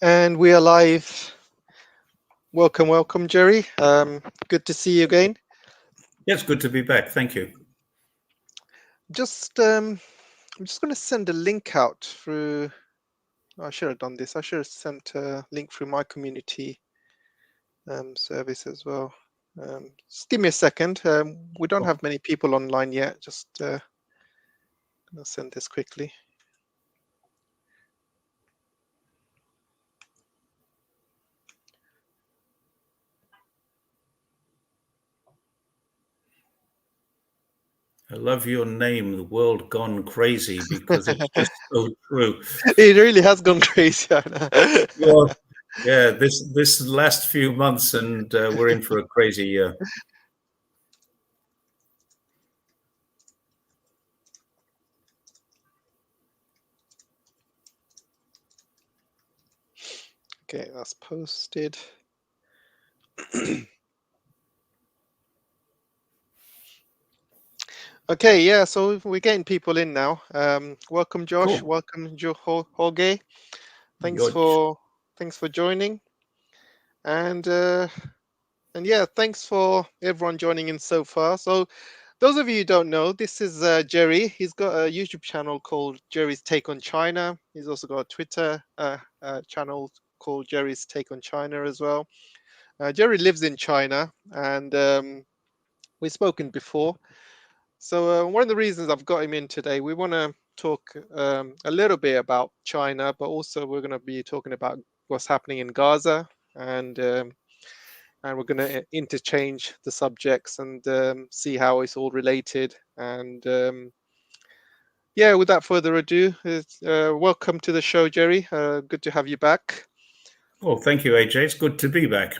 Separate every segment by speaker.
Speaker 1: And we are live. Welcome, Jerry. Good to see you again.
Speaker 2: Yes, good to be back. Thank you.
Speaker 1: I'm just going to send a link out through. I should have done this. I should have sent a link through my community service as well. Just give me a second. We don't have many people online yet. Just gonna send this quickly.
Speaker 2: I love your name, The World Gone Crazy, because it's just so true.
Speaker 1: It really has gone crazy.
Speaker 2: Well, yeah, this last few months, and we're in for a crazy year.
Speaker 1: Okay, that's posted. Okay, yeah, so we're getting people in now. Welcome, Josh.
Speaker 2: Cool.
Speaker 1: Welcome, Jorge. Thanks for joining. And yeah, thanks for everyone joining in so far. So those of you who don't know, this is Jerry. He's got a YouTube channel called Jerry's Take on China. He's also got a Twitter channel called Jerry's Take on China as well. Jerry lives in China, and we've spoken before. So one of the reasons I've got him in today, we want to talk a little bit about China, but also we're going to be talking about what's happening in Gaza, and we're going to interchange the subjects and see how it's all related. And yeah, without further ado, welcome to the show, Jerry. Good to have you back.
Speaker 2: Well, thank you, AJ. It's good to be back.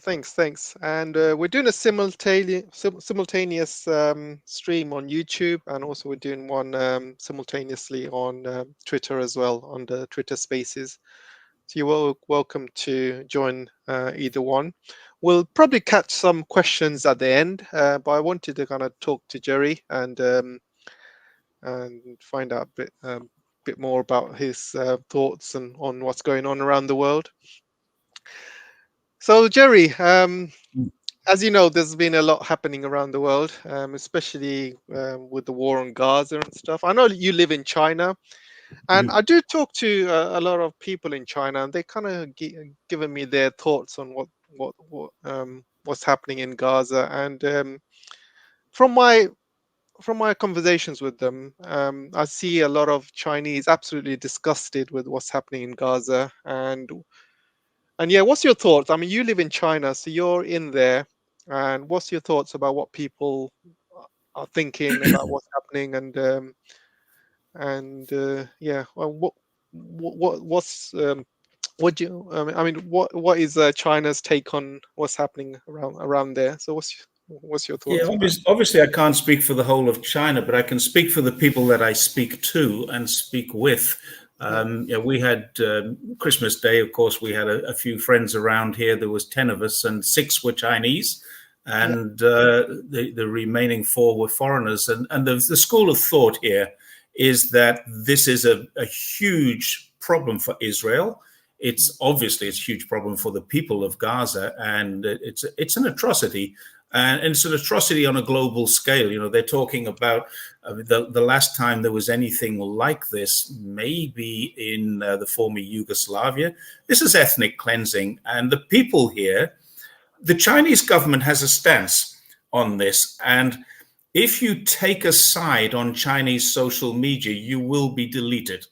Speaker 1: Thanks. And we're doing a simultaneous stream on YouTube, and also we're doing one simultaneously on Twitter as well, on the Twitter Spaces. So you're welcome to join either one. We'll probably catch some questions at the end, but I wanted to kind of talk to Jerry and find out a bit more about his thoughts and on what's going on around the world. So, Jerry, as you know, there's been a lot happening around the world, especially with the war on Gaza and stuff. I know you live in China, and I do talk to a lot of people in China, and they kind of given me their thoughts on what's happening in Gaza. And from my conversations with them, I see a lot of Chinese absolutely disgusted with what's happening in Gaza. And yeah, what's your thoughts? I mean, you live in China, so you're in there. And what's your thoughts about what people are thinking about what's happening? And yeah, well, what do you? I mean, what is China's take on what's happening around there? So what's your thoughts?
Speaker 2: Yeah, obviously, I can't speak for the whole of China, but I can speak for the people that I speak to and speak with. Yeah, we had Christmas Day, of course, we had a few friends around here. There was 10 of us and 6 were Chinese, and the remaining 4 were foreigners. And the school of thought here is that this is a huge problem for Israel. It's obviously a huge problem for the people of Gaza, and it's an atrocity. And it's an atrocity on a global scale. You know, they're talking about the last time there was anything like this, maybe in the former Yugoslavia. This is ethnic cleansing. And the people here, the Chinese government has a stance on this. And if you take a side on Chinese social media, you will be deleted.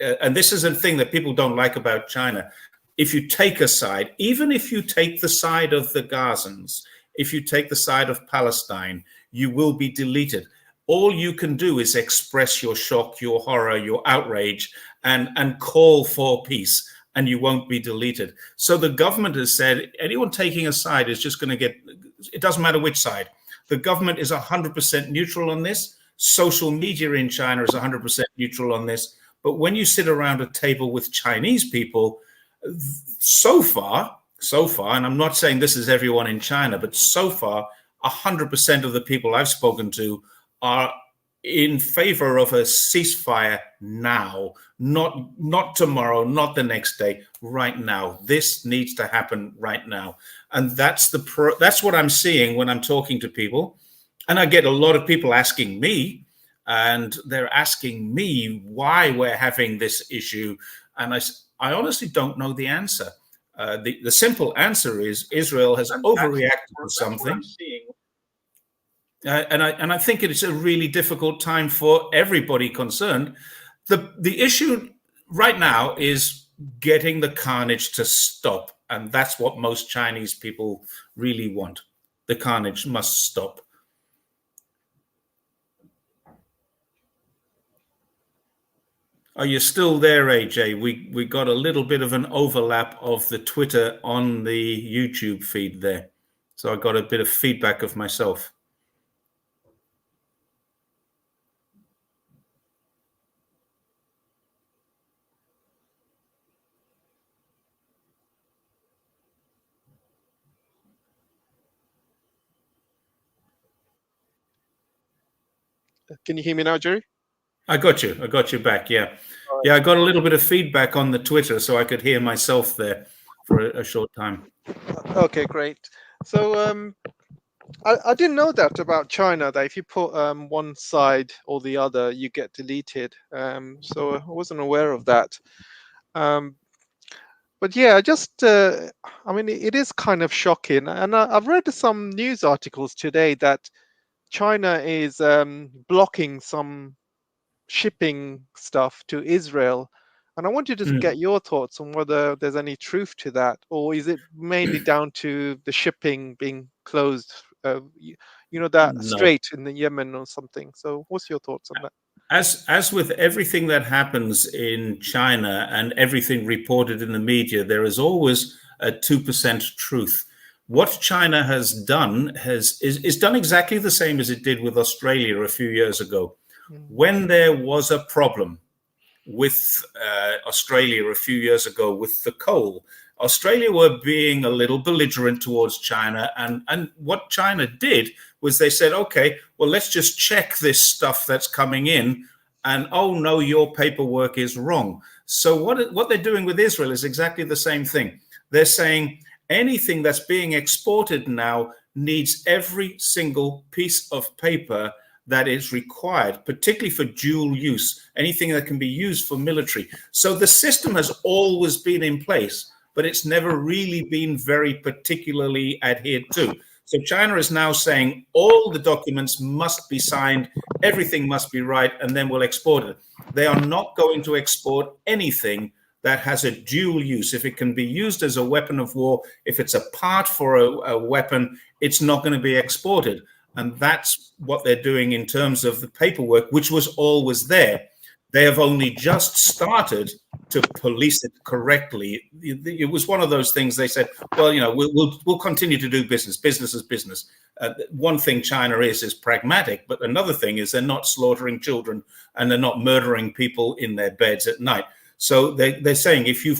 Speaker 2: And this is a thing that people don't like about China. If you take a side, even if you take the side of the Gazans, if you take the side of Palestine, you will be deleted. All you can do is express your shock, your horror, your outrage, and call for peace, and you won't be deleted. So the government has said anyone taking a side is just going to get, it doesn't matter which side. The government is 100% neutral on this. Social media in China is 100% neutral on this. But when you sit around a table with Chinese people, so far, and I'm not saying this is everyone in China, but so far, 100% of the people I've spoken to are in favor of a ceasefire now, not tomorrow, not the next day, right now. This needs to happen right now. And that's what I'm seeing when I'm talking to people. And I get a lot of people asking me, and they're asking me why we're having this issue. And I honestly don't know the answer. The simple answer is Israel has overreacted to something. And I think it's a really difficult time for everybody concerned. The issue right now is getting the carnage to stop. And that's what most Chinese people really want. The carnage must stop. Are you still there, AJ? We got a little bit of an overlap of the Twitter on the YouTube feed there. So I got a bit of feedback of myself.
Speaker 1: Can you hear me now, Jerry?
Speaker 2: I got you. I got you back. Yeah. Yeah, I got a little bit of feedback on the Twitter, so I could hear myself there for a short time.
Speaker 1: Okay, great. So I didn't know that about China, that if you put one side or the other, you get deleted. So I wasn't aware of that. But yeah, I mean, it is kind of shocking. And I've read some news articles today that China is blocking some shipping stuff to Israel. And I wanted to get your thoughts on whether there's any truth to that, or is it mainly down to the shipping being closed? That strait in the Yemen or something. So what's your thoughts on that?
Speaker 2: As with everything that happens in China and everything reported in the media, there is always a 2% truth. What China has done is done exactly the same as it did with Australia a few years ago. When there was a problem with Australia a few years ago with the coal, Australia were being a little belligerent towards China. And what China did was they said, okay, well, let's just check this stuff that's coming in. And, oh, no, your paperwork is wrong. So what they're doing with Israel is exactly the same thing. They're saying anything that's being exported now needs every single piece of paper that is required, particularly for dual use, anything that can be used for military. So the system has always been in place, but it's never really been very particularly adhered to. So China is now saying all the documents must be signed, everything must be right, and then we'll export it. They are not going to export anything that has a dual use. If it can be used as a weapon of war, if it's a part for a weapon, it's not going to be exported. And that's what they're doing in terms of the paperwork, which was always there. They have only just started to police it correctly. It was one of those things they said, well, we'll continue to do business. Business is business. One thing China is pragmatic, but another thing is they're not slaughtering children and they're not murdering people in their beds at night. So they're saying if you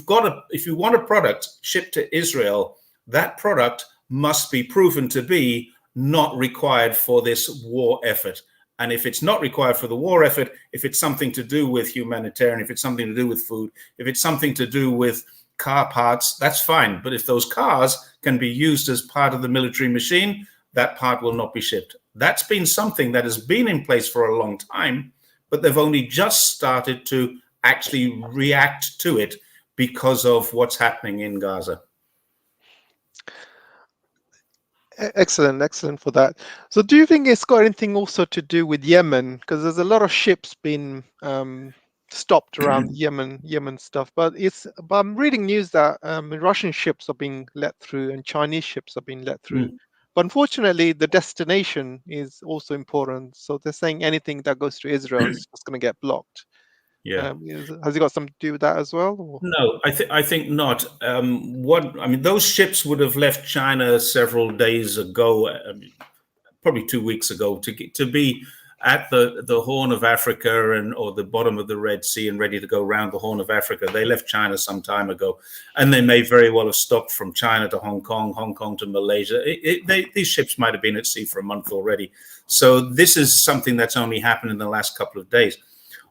Speaker 2: want a product shipped to Israel, that product must be proven to be not required for this war effort. And if it's not required for the war effort, if it's something to do with humanitarian, if it's something to do with food, if it's something to do with car parts, that's fine. But if those cars can be used as part of the military machine, that part will not be shipped. That's been something that has been in place for a long time, but they've only just started to actually react to it because of what's happening in Gaza.
Speaker 1: Excellent for that. So do you think it's got anything also to do with Yemen? Because there's a lot of ships been stopped around Yemen stuff, but I'm reading news that Russian ships are being let through and Chinese ships are being let through. But unfortunately, the destination is also important. So they're saying anything that goes to Israel is just going to get blocked.
Speaker 2: Yeah.
Speaker 1: Has it got something to do with that as well? Or?
Speaker 2: No, I think not. Those ships would have left China several days ago, probably 2 weeks ago, to be at the Horn of Africa or the bottom of the Red Sea and ready to go around the Horn of Africa. They left China some time ago, and they may very well have stopped from China to Hong Kong to Malaysia. These ships might have been at sea for a month already. So this is something that's only happened in the last couple of days.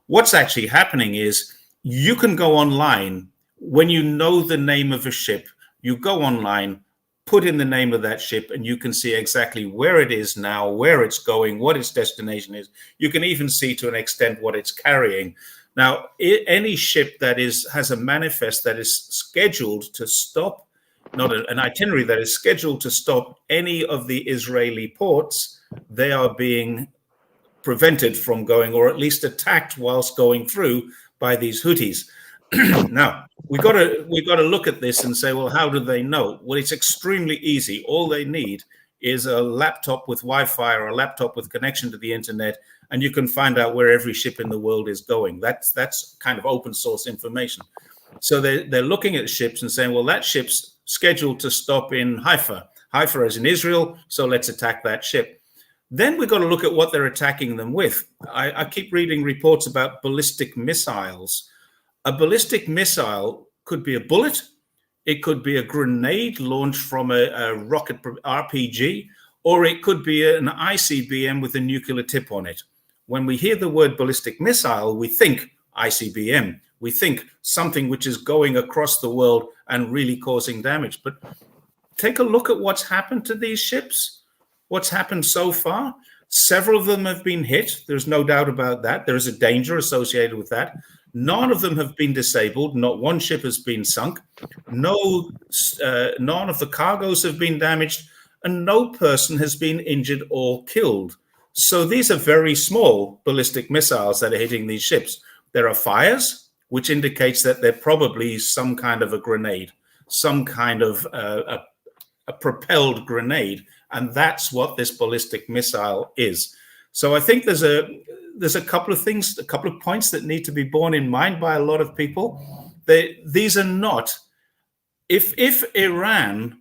Speaker 2: What's actually happening is you can go online when you know the name of a ship. You go online, put in the name of that ship, and you can see exactly where it is now, where it's going, what its destination is. You can even see to an extent what it's carrying. Now, any ship that has a manifest that is scheduled to stop, not an itinerary that is scheduled to stop any of the Israeli ports, they are being prevented from going, or at least attacked whilst going through by these Houthis. Now, we got to look at this and say, well, how do they know? Well, it's extremely easy. All they need is a laptop with Wi-Fi or a laptop with connection to the internet, and you can find out where every ship in the world is going. That's kind of open source information. So they're looking at ships and saying, well, that ship's scheduled to stop in Haifa. Haifa is in Israel, so let's attack that ship. Then we've got to look at what they're attacking them with. I keep reading reports about ballistic missiles. A ballistic missile could be a bullet, it could be a grenade launched from a rocket RPG, or it could be an ICBM with a nuclear tip on it. When we hear the word ballistic missile, we think ICBM. We think something which is going across the world and really causing damage. But take a look at what's happened to these ships, what's happened so far. Several of them have been hit. There's no doubt about that. There is a danger associated with that. None of them have been disabled. Not one ship has been sunk. None of the cargoes have been damaged, and no person has been injured or killed. So these are very small ballistic missiles that are hitting these ships. There are fires, which indicates that they're probably some kind of a grenade, some kind of a propelled grenade, and that's what this ballistic missile is. So I think there's a couple of things, a couple of points that need to be borne in mind by a lot of people. These are not, if Iran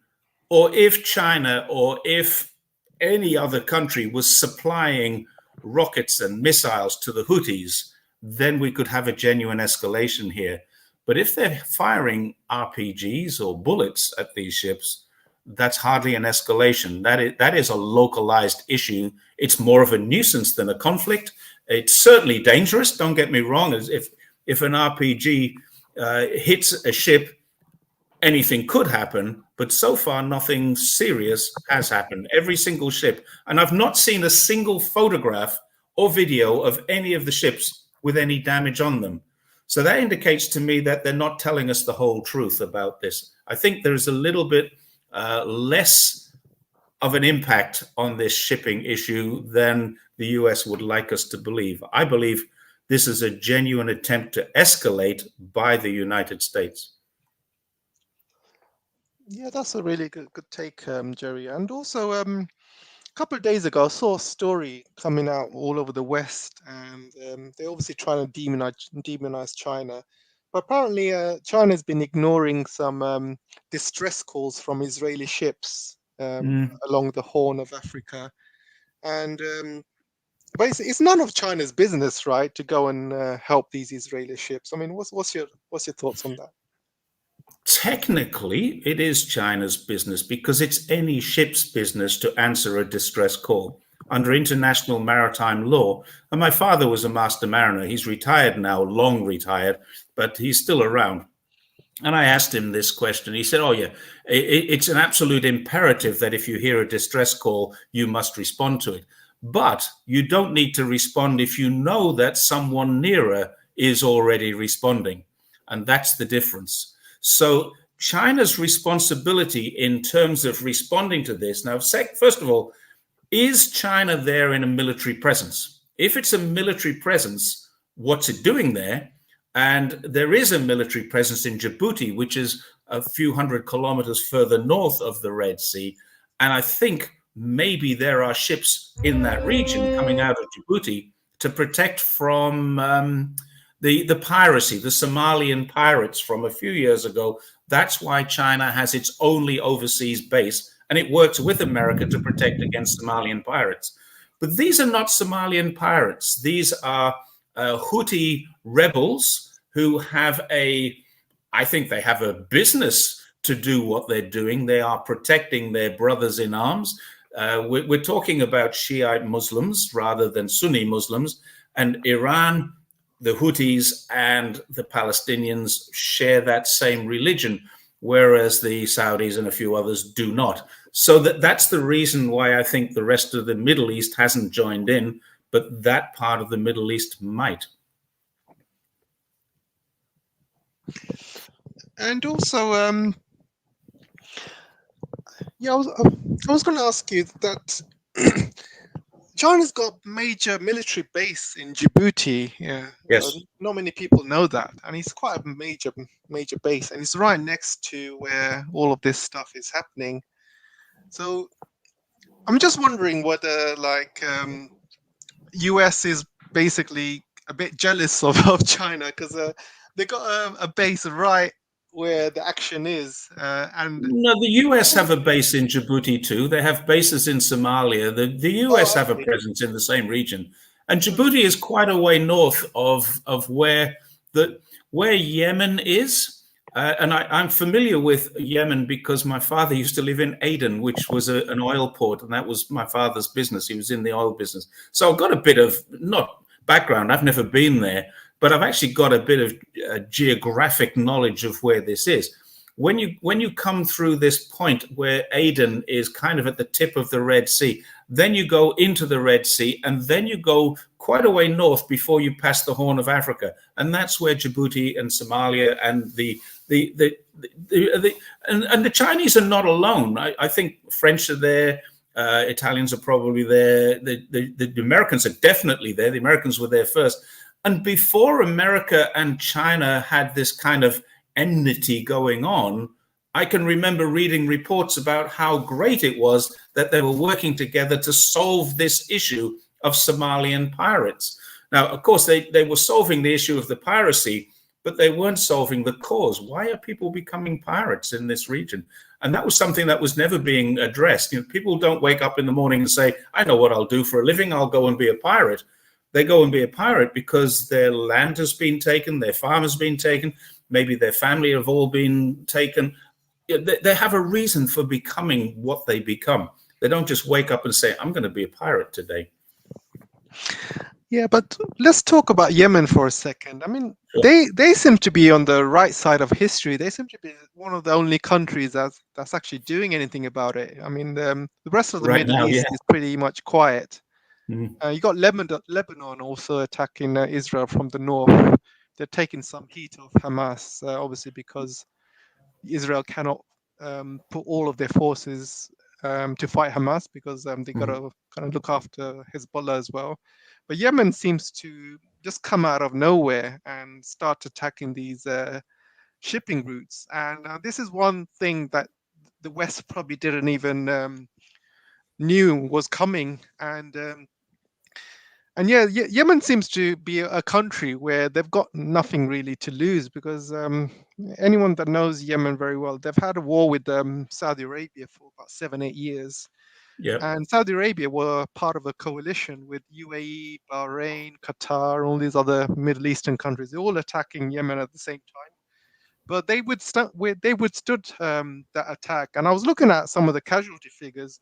Speaker 2: or if China or if any other country was supplying rockets and missiles to the Houthis, then we could have a genuine escalation here. But if they're firing RPGs or bullets at these ships, that's hardly an escalation. That is a localized issue. It's more of a nuisance than a conflict. It's certainly dangerous. Don't get me wrong. As if an RPG hits a ship, anything could happen. But so far, nothing serious has happened. Every single ship, and I've not seen a single photograph or video of any of the ships with any damage on them. So that indicates to me that they're not telling us the whole truth about this. I think there's a little bit less of an impact on this shipping issue than the US would like us to believe. I believe this is a genuine attempt to escalate by the United States.
Speaker 1: Yeah, that's a really good take, Jerry. And also, a couple of days ago, I saw a story coming out all over the West, and they're obviously trying to demonize China. But apparently, China's been ignoring some distress calls from Israeli ships along the Horn of Africa, and basically, it's none of China's business, right, to go and help these Israeli ships. I mean, what's your thoughts on that?
Speaker 2: Technically, it is China's business because it's any ship's business to answer a distress call under international maritime law. And my father was a master mariner. He's retired now, long retired, but he's still around. And I asked him this question. He said, oh, yeah, it's an absolute imperative that if you hear a distress call, you must respond to it. But you don't need to respond if you know that someone nearer is already responding. And that's the difference. So China's responsibility in terms of responding to this. Now, first of all, is China there in a military presence? If it's a military presence, what's it doing there? And there is a military presence in Djibouti, which is a few hundred kilometers further north of the Red Sea. And I think maybe there are ships in that region coming out of Djibouti to protect from the piracy, the Somalian pirates from a few years ago. That's why China has its only overseas base, and it works with America to protect against Somalian pirates. But these are not Somalian pirates. These are Houthi rebels who have I think they have a business to do what they're doing. They are protecting their brothers in arms. We're talking about Shiite Muslims rather than Sunni Muslims, and Iran, the Houthis, and the Palestinians share that same religion, whereas the Saudis and a few others do not. So that's the reason why I think the rest of the Middle East hasn't joined in, but that part of the Middle East might.
Speaker 1: And also, yeah, I was going to ask you that China's got major military base in Djibouti. Yeah,
Speaker 2: yes.
Speaker 1: Not many people know that, and it's quite a major base, and it's right next to where all of this stuff is happening. So I'm just wondering whether, like, US is basically a bit jealous of China because they got a base right where the action is. And
Speaker 2: no, the US have a base in Djibouti too. They have bases in Somalia. The US have a presence in the same region, and Djibouti is quite a way north of where Yemen is. And I'm familiar with Yemen because my father used to live in Aden, which was an oil port, and that was my father's business. He was in the oil business. So I've got a bit of, not background, I've never been there, but I've actually got a bit of geographic knowledge of where this is. When you come through this point where Aden is kind of at the tip of the Red Sea, then you go into the Red Sea, and then you go quite a way north before you pass the Horn of Africa, and that's where Djibouti and Somalia and the Chinese are not alone. I think French are there, Italians are probably there, the Americans are definitely there. The Americans were there first, and before America and China had this kind of enmity going on, I can remember reading reports about how great it was that they were working together to solve this issue of Somalian pirates. Now, of course, they were solving the issue of the piracy, but they weren't solving the cause. Why are people becoming pirates in this region? And that was something that was never being addressed. You know, people don't wake up in the morning and say, I know what I'll do for a living. I'll go and be a pirate. They go and be a pirate because their land has been taken, their farm has been taken, maybe their family have all been taken. They have a reason for becoming what they become. They don't just wake up and say, I'm going to be a pirate today.
Speaker 1: Yeah, but let's talk about Yemen for a second. I mean, sure. They seem to be on the right side of history. They seem to be one of the only countries that's actually doing anything about it. I mean, the rest of the Middle East is pretty much quiet. Mm-hmm. You got Lebanon also attacking Israel from the north. They're taking some heat off Hamas, obviously, because Israel cannot put all of their forces to fight Hamas because they got to kind of look after Hezbollah as well. But Yemen seems to just come out of nowhere and start attacking these shipping routes. And this is one thing that the West probably didn't even knew was coming. And yeah, Yemen seems to be a country where they've got nothing really to lose because anyone that knows Yemen very well, they've had a war with Saudi Arabia for about 7-8 years. Yep. And Saudi Arabia were part of a coalition with UAE, Bahrain, Qatar, all these other Middle Eastern countries. They're all attacking Yemen at the same time. But they withstood that attack. And I was looking at some of the casualty figures.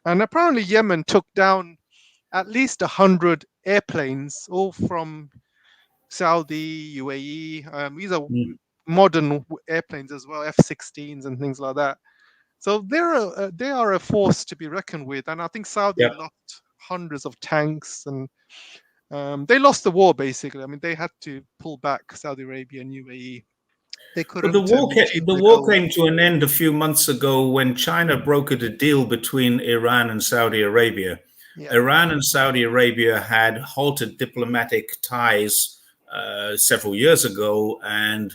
Speaker 1: And apparently Yemen took down at least 100 airplanes, all from Saudi, UAE. These are modern airplanes as well, F-16s and things like that. So they are a force to be reckoned with, and I think Saudi lost hundreds of tanks, and they lost the war basically. I mean, they had to pull back, Saudi Arabia and UAE. They couldn't.
Speaker 2: But the war came to an end a few months ago when China brokered a deal between Iran and Saudi Arabia. Yeah. Iran and Saudi Arabia had halted diplomatic ties several years ago, and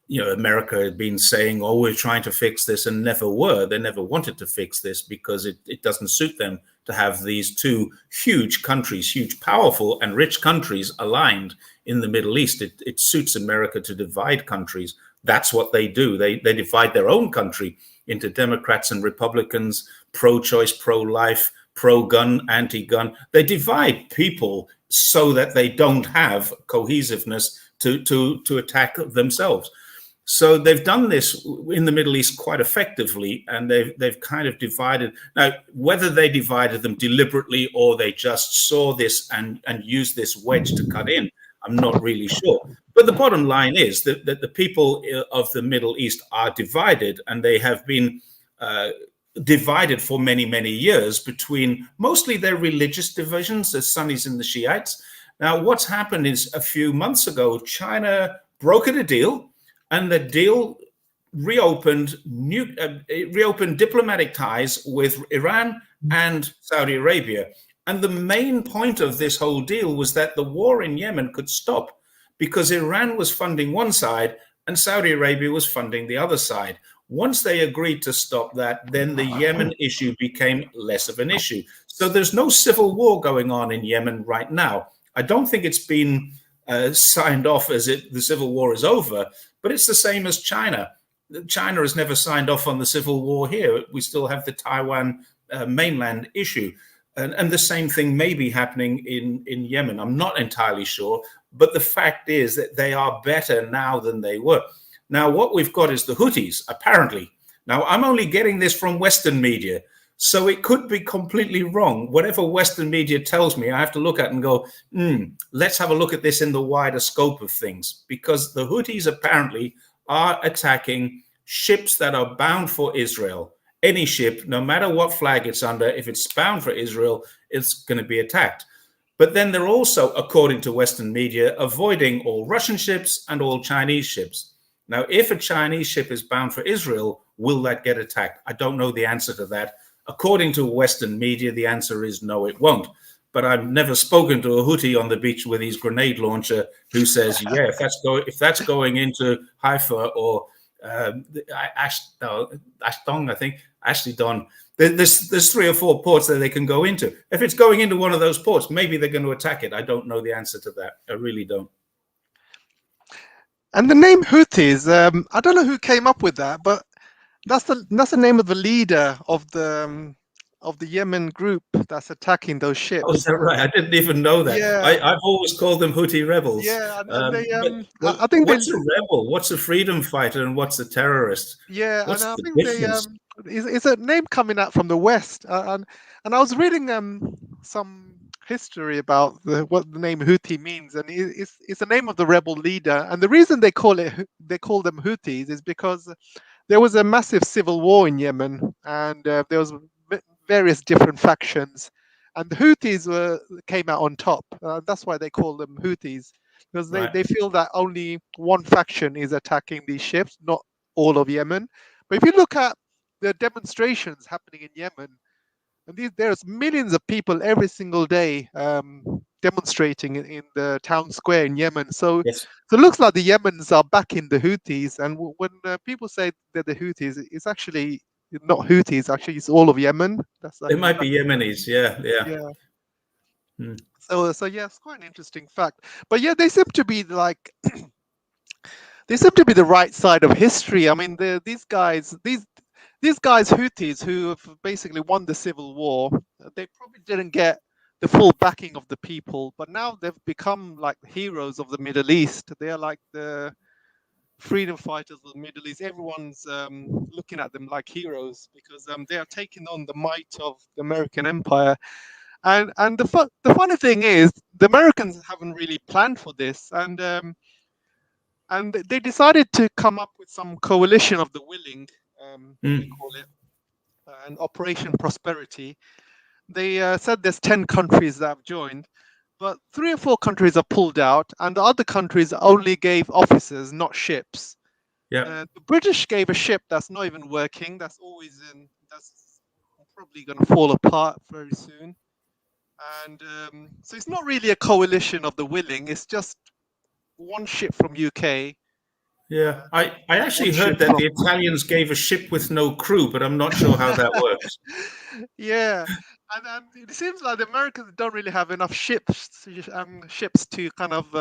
Speaker 2: America had been saying, oh, we're trying to fix this, and never were. They never wanted to fix this because it doesn't suit them to have these two huge countries, huge, powerful and rich countries aligned in the Middle East. It suits America to divide countries. That's what they do. They divide their own country into Democrats and Republicans, pro-choice, pro-life, pro-gun, anti-gun. They divide people so that they don't have cohesiveness to attack themselves. So they've done this in the Middle East quite effectively, and they've kind of divided. Now, whether they divided them deliberately or they just saw this and used this wedge to cut in, I'm not really sure. But the bottom line is that the people of the Middle East are divided, and they have been divided for many, many years between mostly their religious divisions, the Sunnis and the Shiites. Now, what's happened is a few months ago, China brokered a deal, and the deal reopened diplomatic ties with Iran and Saudi Arabia. And the main point of this whole deal was that the war in Yemen could stop because Iran was funding one side and Saudi Arabia was funding the other side. Once they agreed to stop that, then the Yemen issue became less of an issue. So there's no civil war going on in Yemen right now. I don't think it's been signed off as the civil war is over, but it's the same as China. China has never signed off on the civil war here. We still have the Taiwan mainland issue. And the same thing may be happening in Yemen. I'm not entirely sure, but the fact is that they are better now than they were. Now, what we've got is the Houthis, apparently. Now, I'm only getting this from Western media, so it could be completely wrong. Whatever Western media tells me, I have to look at and go, let's have a look at this in the wider scope of things, because the Houthis apparently are attacking ships that are bound for Israel. Any ship, no matter what flag it's under, if it's bound for Israel, it's going to be attacked. But then they're also, according to Western media, avoiding all Russian ships and all Chinese ships. Now, if a Chinese ship is bound for Israel, will that get attacked? I don't know the answer to that. According to Western media, the answer is no, it won't. But I've never spoken to a Houthi on the beach with his grenade launcher who says, yeah, if that's going into Haifa or Ashdod, I think, Ashdod, there's 3 or 4 ports that they can go into. If it's going into one of those ports, maybe they're going to attack it. I don't know the answer to that. I really don't.
Speaker 1: And the name Houthis, I don't know who came up with that, but that's the name of the leader of the Yemen group that's attacking those ships.
Speaker 2: Oh, is that right? I didn't even know that.
Speaker 1: Yeah.
Speaker 2: I've always called them Houthi rebels.
Speaker 1: Yeah, and they,
Speaker 2: I think what's a rebel? What's a freedom fighter? And what's a terrorist?
Speaker 1: Yeah,
Speaker 2: what's
Speaker 1: and I
Speaker 2: the
Speaker 1: think
Speaker 2: difference?
Speaker 1: it's a name coming out from the West, and I was reading some history about what the name Houthi means, and it's the name of the rebel leader. And the reason they call them Houthis is because there was a massive civil war in Yemen, and there was various different factions, and the Houthis came out on top. That's why they call them Houthis, because they feel that only one faction is attacking these ships, not all of Yemen. But if you look at the demonstrations happening in Yemen, and there's millions of people every single day demonstrating in the town square in Yemen. So,
Speaker 2: yes.
Speaker 1: So it looks like the Yemens are backing the Houthis. And when people say they're the Houthis, it's actually not Houthis. Actually, it's all of Yemen.
Speaker 2: It might be Yemenis. Yeah.
Speaker 1: So yeah, it's quite an interesting fact. But yeah, they seem to be like they seem to be the right side of history. I mean, these guys, Houthis, who have basically won the civil war, they probably didn't get the full backing of the people, but now they've become like heroes of the Middle East. They're like the freedom fighters of the Middle East. Everyone's looking at them like heroes because they are taking on the might of the American empire. And the funny thing is, the Americans haven't really planned for this, and they decided to come up with some coalition of the willing, they call it, an Operation Prosperity. They said there's 10 countries that have joined, but 3 or 4 countries have pulled out, and the other countries only gave officers, not ships.
Speaker 2: Yeah.
Speaker 1: The British gave a ship that's not even working. That's probably going to fall apart very soon. And so it's not really a coalition of the willing. It's just one ship from UK.
Speaker 2: Yeah, I actually heard that the Italians gave a ship with no crew, but I'm not sure how that works.
Speaker 1: Yeah, and it seems like the Americans don't really have enough ships to kind of.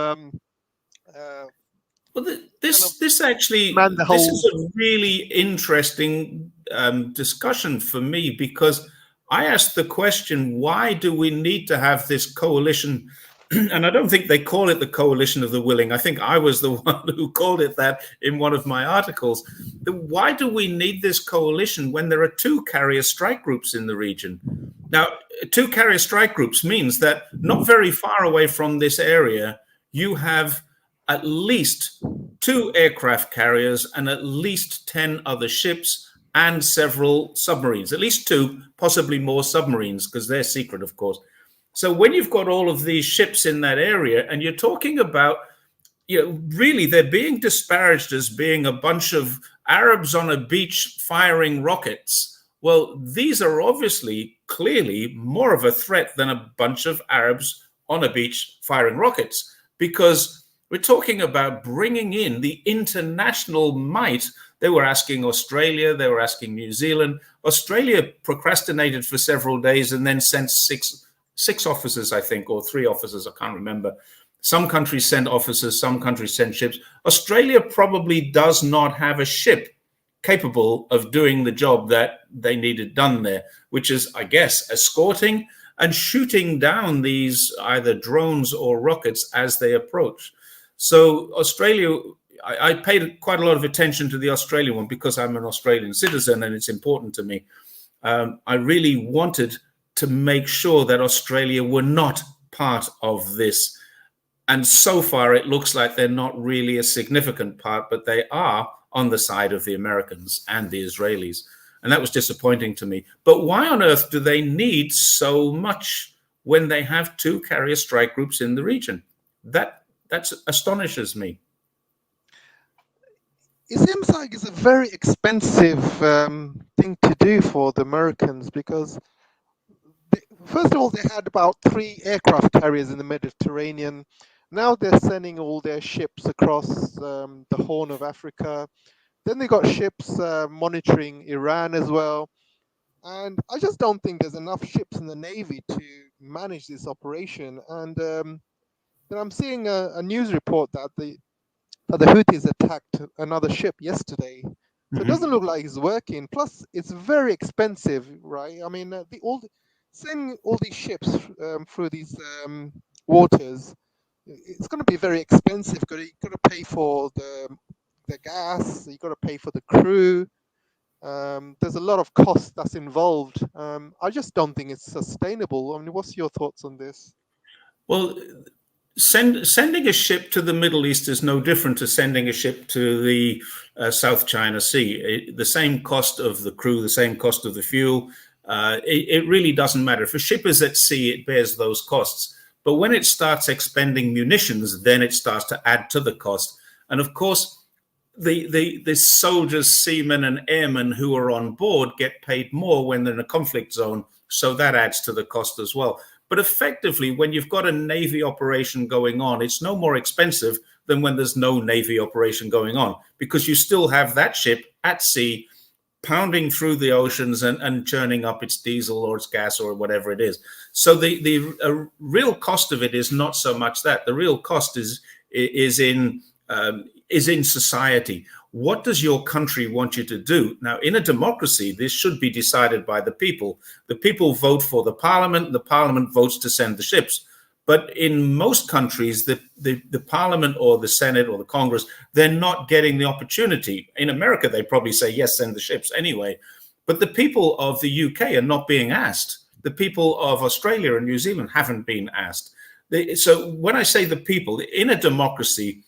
Speaker 2: Well, this is a really interesting discussion for me, because I asked the question, why do we need to have this coalition? And I don't think they call it the coalition of the willing. I think I was the one who called it that in one of my articles. Why do we need this coalition when there are two carrier strike groups in the region? Now, two carrier strike groups means that not very far away from this area, you have at least 2 aircraft carriers and at least 10 other ships and several submarines, at least 2, possibly more submarines, because they're secret, of course. So when you've got all of these ships in that area and you're talking about, really they're being disparaged as being a bunch of Arabs on a beach firing rockets. Well, these are obviously clearly more of a threat than a bunch of Arabs on a beach firing rockets, because we're talking about bringing in the international might. They were asking Australia, they were asking New Zealand. Australia procrastinated for several days and then sent six officers, I think, or 3 officers, I can't remember. Some countries sent officers, some countries sent ships. Australia probably does not have a ship capable of doing the job that they needed done there, which is, I guess, escorting and shooting down these either drones or rockets as they approach. So Australia, I paid quite a lot of attention to the Australian one because I'm an Australian citizen and it's important to me. I really wanted to make sure that Australia were not part of this. And so far, it looks like they're not really a significant part, but they are on the side of the Americans and the Israelis. And that was disappointing to me. But why on earth do they need so much when they have 2 carrier strike groups in the region? That astonishes me.
Speaker 1: It seems like it's a very expensive thing to do for the Americans, because first of all, they had about 3 aircraft carriers in the Mediterranean. Now they're sending all their ships across the Horn of Africa. Then they got ships monitoring Iran as well. And I just don't think there's enough ships in the Navy to manage this operation. And then I'm seeing a news report that the Houthis attacked another ship yesterday. So it doesn't look like it's working. Plus, it's very expensive, right? I mean, sending all these ships through these waters, it's going to be very expensive. You've got to pay for the gas. You've got to pay for the crew. There's a lot of cost that's involved. I just don't think it's sustainable. I mean, what's your thoughts on this?
Speaker 2: Well, sending a ship to the Middle East is no different to sending a ship to the South China Sea. The same cost of the crew, the same cost of the fuel. It really doesn't matter. If a ship is at sea, it bears those costs. But when it starts expending munitions, then it starts to add to the cost. And of course, the soldiers, seamen and airmen who are on board get paid more when they're in a conflict zone. So that adds to the cost as well. But effectively, when you've got a Navy operation going on, it's no more expensive than when there's no Navy operation going on, because you still have that ship at sea pounding through the oceans and churning up its diesel or its gas or whatever it is. So the real cost of it is not so much that. The real cost is in society. What does your country want you to do? Now, in a democracy, this should be decided by the people. The people vote for the parliament votes to send the ships. But in most countries, the parliament or the Senate or the Congress, they're not getting the opportunity. In America, they probably say, yes, send the ships anyway. But the people of the UK are not being asked. The people of Australia and New Zealand haven't been asked. So when I say the people, in a democracy,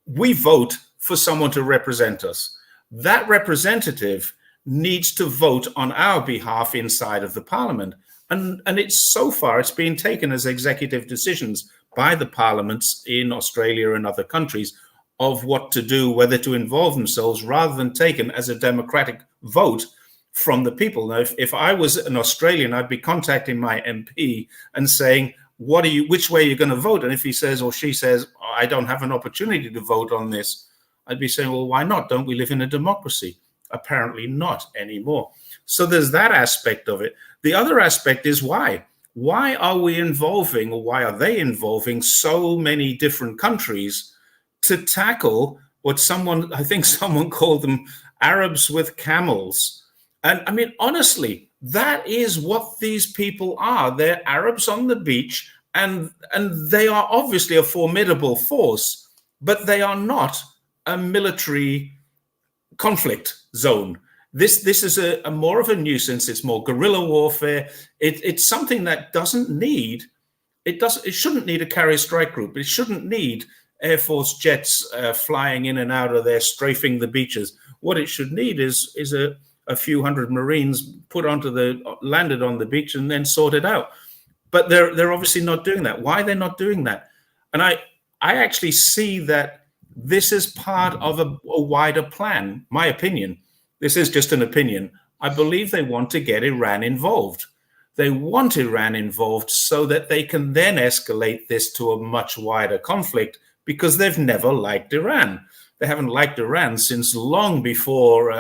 Speaker 2: we vote for someone to represent us. That representative needs to vote on our behalf inside of the parliament. And it's so far, it's been taken as executive decisions by the parliaments in Australia and other countries of what to do, whether to involve themselves, rather than taken as a democratic vote from the people. Now, if I was an Australian, I'd be contacting my MP and saying, which way are you going to vote? And if he says or she says, I don't have an opportunity to vote on this, I'd be saying, well, why not? Don't we live in a democracy? Apparently not anymore. So there's that aspect of it. The other aspect is why? Why are we involving, or why are they involving so many different countries to tackle what I think someone called them Arabs with camels? And I mean, honestly, That is what these people are. They're Arabs on the beach, and they are obviously a formidable force, but they are not a military conflict zone. This is a more of a nuisance. It's more guerrilla warfare. It's something that doesn't need. It shouldn't need a carrier strike group. It shouldn't need Air Force jets flying in and out of there, strafing the beaches. What it should need is a few hundred Marines landed on the beach and then sorted out. But they're obviously not doing that. Why they're not doing that? And I actually see that this is part of a wider plan. My opinion. This is just an opinion. I believe they want to get Iran involved. They want Iran involved so that they can then escalate this to a much wider conflict, because they've never liked Iran. They haven't liked Iran since long before,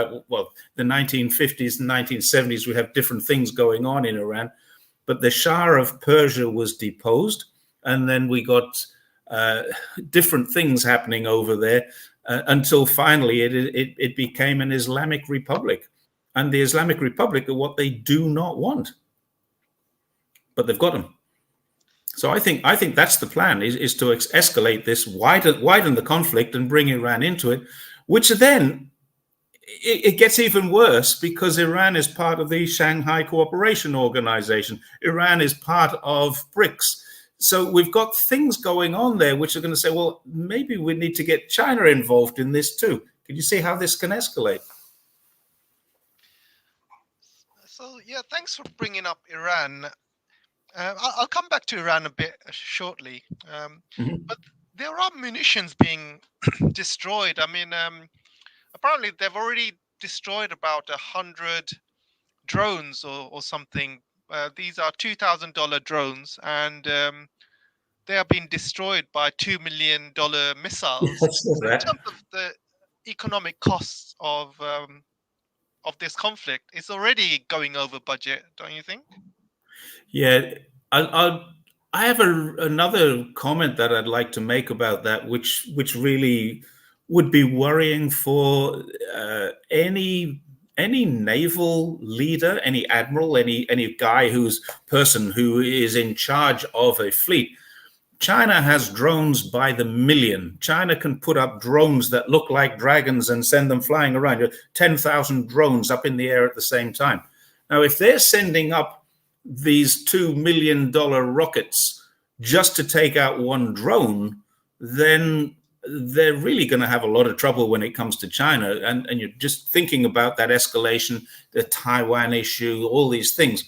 Speaker 2: the 1950s and 1970s. We have different things going on in Iran. But the Shah of Persia was deposed, and then we got different things happening over there until finally it became an Islamic Republic. And the Islamic Republic are what they do not want. But they've got them. So I think that's the plan, is to escalate this, widen the conflict and bring Iran into it, which then it gets even worse, because Iran is part of the Shanghai Cooperation Organization. Iran is part of BRICS. So we've got things going on there which are going to say, well, maybe we need to get China involved in this too. Can you see how this can escalate?
Speaker 1: So, yeah, thanks for bringing up Iran. I'll come back to Iran a bit shortly. But there are munitions being destroyed. I mean, apparently they've already destroyed about 100 drones or something. These are $2,000 drones, and they are being destroyed by $2 million missiles. So in terms of the economic costs of this conflict, it's already going over budget, don't you think?
Speaker 2: Yeah, I have another comment that I'd like to make about that, which really would be worrying for any naval leader, any admiral, any guy who is in charge of a fleet. China has drones by the million. China can put up drones that look like dragons and send them flying around. 10,000 drones up in the air at the same time. Now, if they're sending up these $2 million rockets just to take out one drone, then they're really going to have a lot of trouble when it comes to China. And you're just thinking about that escalation, the Taiwan issue, all these things.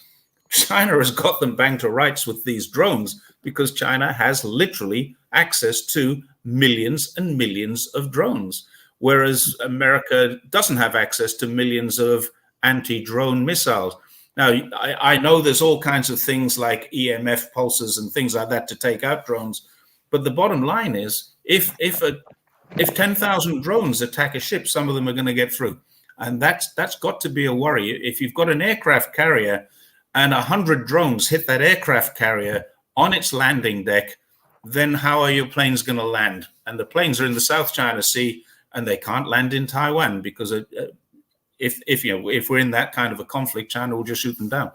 Speaker 2: China has got them banged to rights with these drones, because China has literally access to millions and millions of drones, whereas America doesn't have access to millions of anti-drone missiles. Now, I know there's all kinds of things like EMF pulses and things like that to take out drones, but the bottom line is, if 10,000 drones attack a ship, some of them are going to get through, and that's got to be a worry. If you've got an aircraft carrier and 100 drones hit that aircraft carrier on its landing deck, then how are your planes going to land? And the planes are in the South China Sea, and they can't land in Taiwan, because if we're in that kind of a conflict, China will just shoot them down.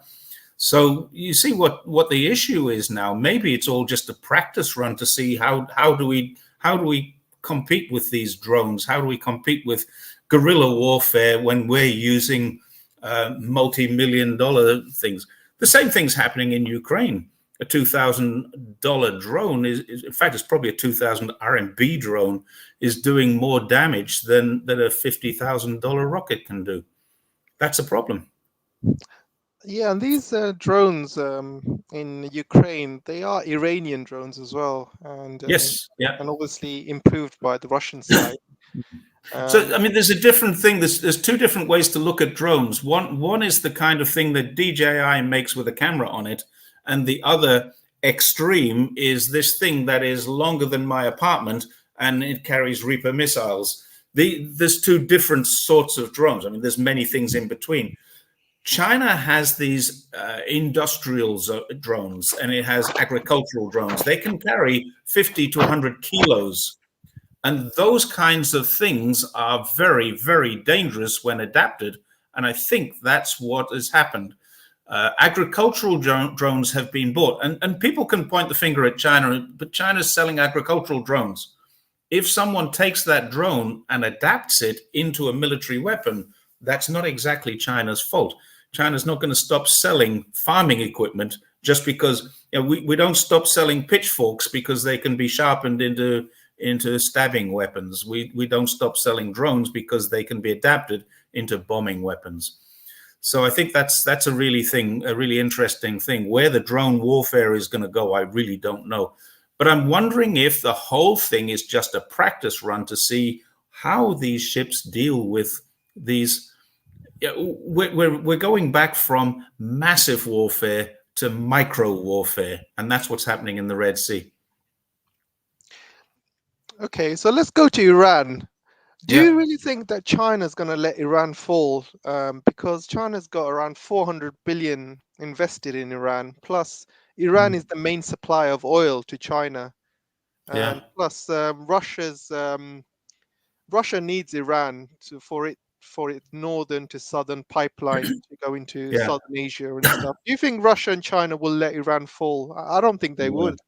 Speaker 2: So you see what the issue is now. Maybe it's all just a practice run to see how do we compete with these drones? How do we compete with guerrilla warfare when we're using multi-million-dollar things? The same thing's happening in Ukraine. A $2,000 drone is, in fact, it's probably a 2,000 RMB drone, is doing more damage than a $50,000 rocket can do. That's a problem.
Speaker 1: Yeah, and these drones in Ukraine, they are Iranian drones as well, and
Speaker 2: yes, yeah,
Speaker 1: and obviously improved by the Russian side.
Speaker 2: So, I mean, there's a different thing. There's two different ways to look at drones. One is the kind of thing that DJI makes with a camera on it, and the other extreme is this thing that is longer than my apartment, and it carries Reaper missiles. There's two different sorts of drones. I mean, there's many things in between. China has these industrial drones, and it has agricultural drones. They can carry 50 to 100 kilos. And those kinds of things are very, very dangerous when adapted. And I think that's what has happened. Agricultural drones have been bought, and people can point the finger at China, but China's selling agricultural drones. If someone takes that drone and adapts it into a military weapon, that's not exactly China's fault. China's not going to stop selling farming equipment just because we don't stop selling pitchforks because they can be sharpened into stabbing weapons. We don't stop selling drones because they can be adapted into bombing weapons. So I think that's a really interesting thing. Where the drone warfare is going to go, I really don't know. But I'm wondering if the whole thing is just a practice run to see how these ships deal with these. We're going back from massive warfare to micro warfare, and that's what's happening in the Red Sea.
Speaker 1: Okay, so let's go to Iran. Do you really think that China's going to let Iran fall? Because China's got around 400 billion invested in Iran, plus Iran is the main supplier of oil to China, and plus Russia needs Iran for its northern to southern pipeline to go into Southern Asia and stuff. Do you think Russia and China will let Iran fall? I don't think they would.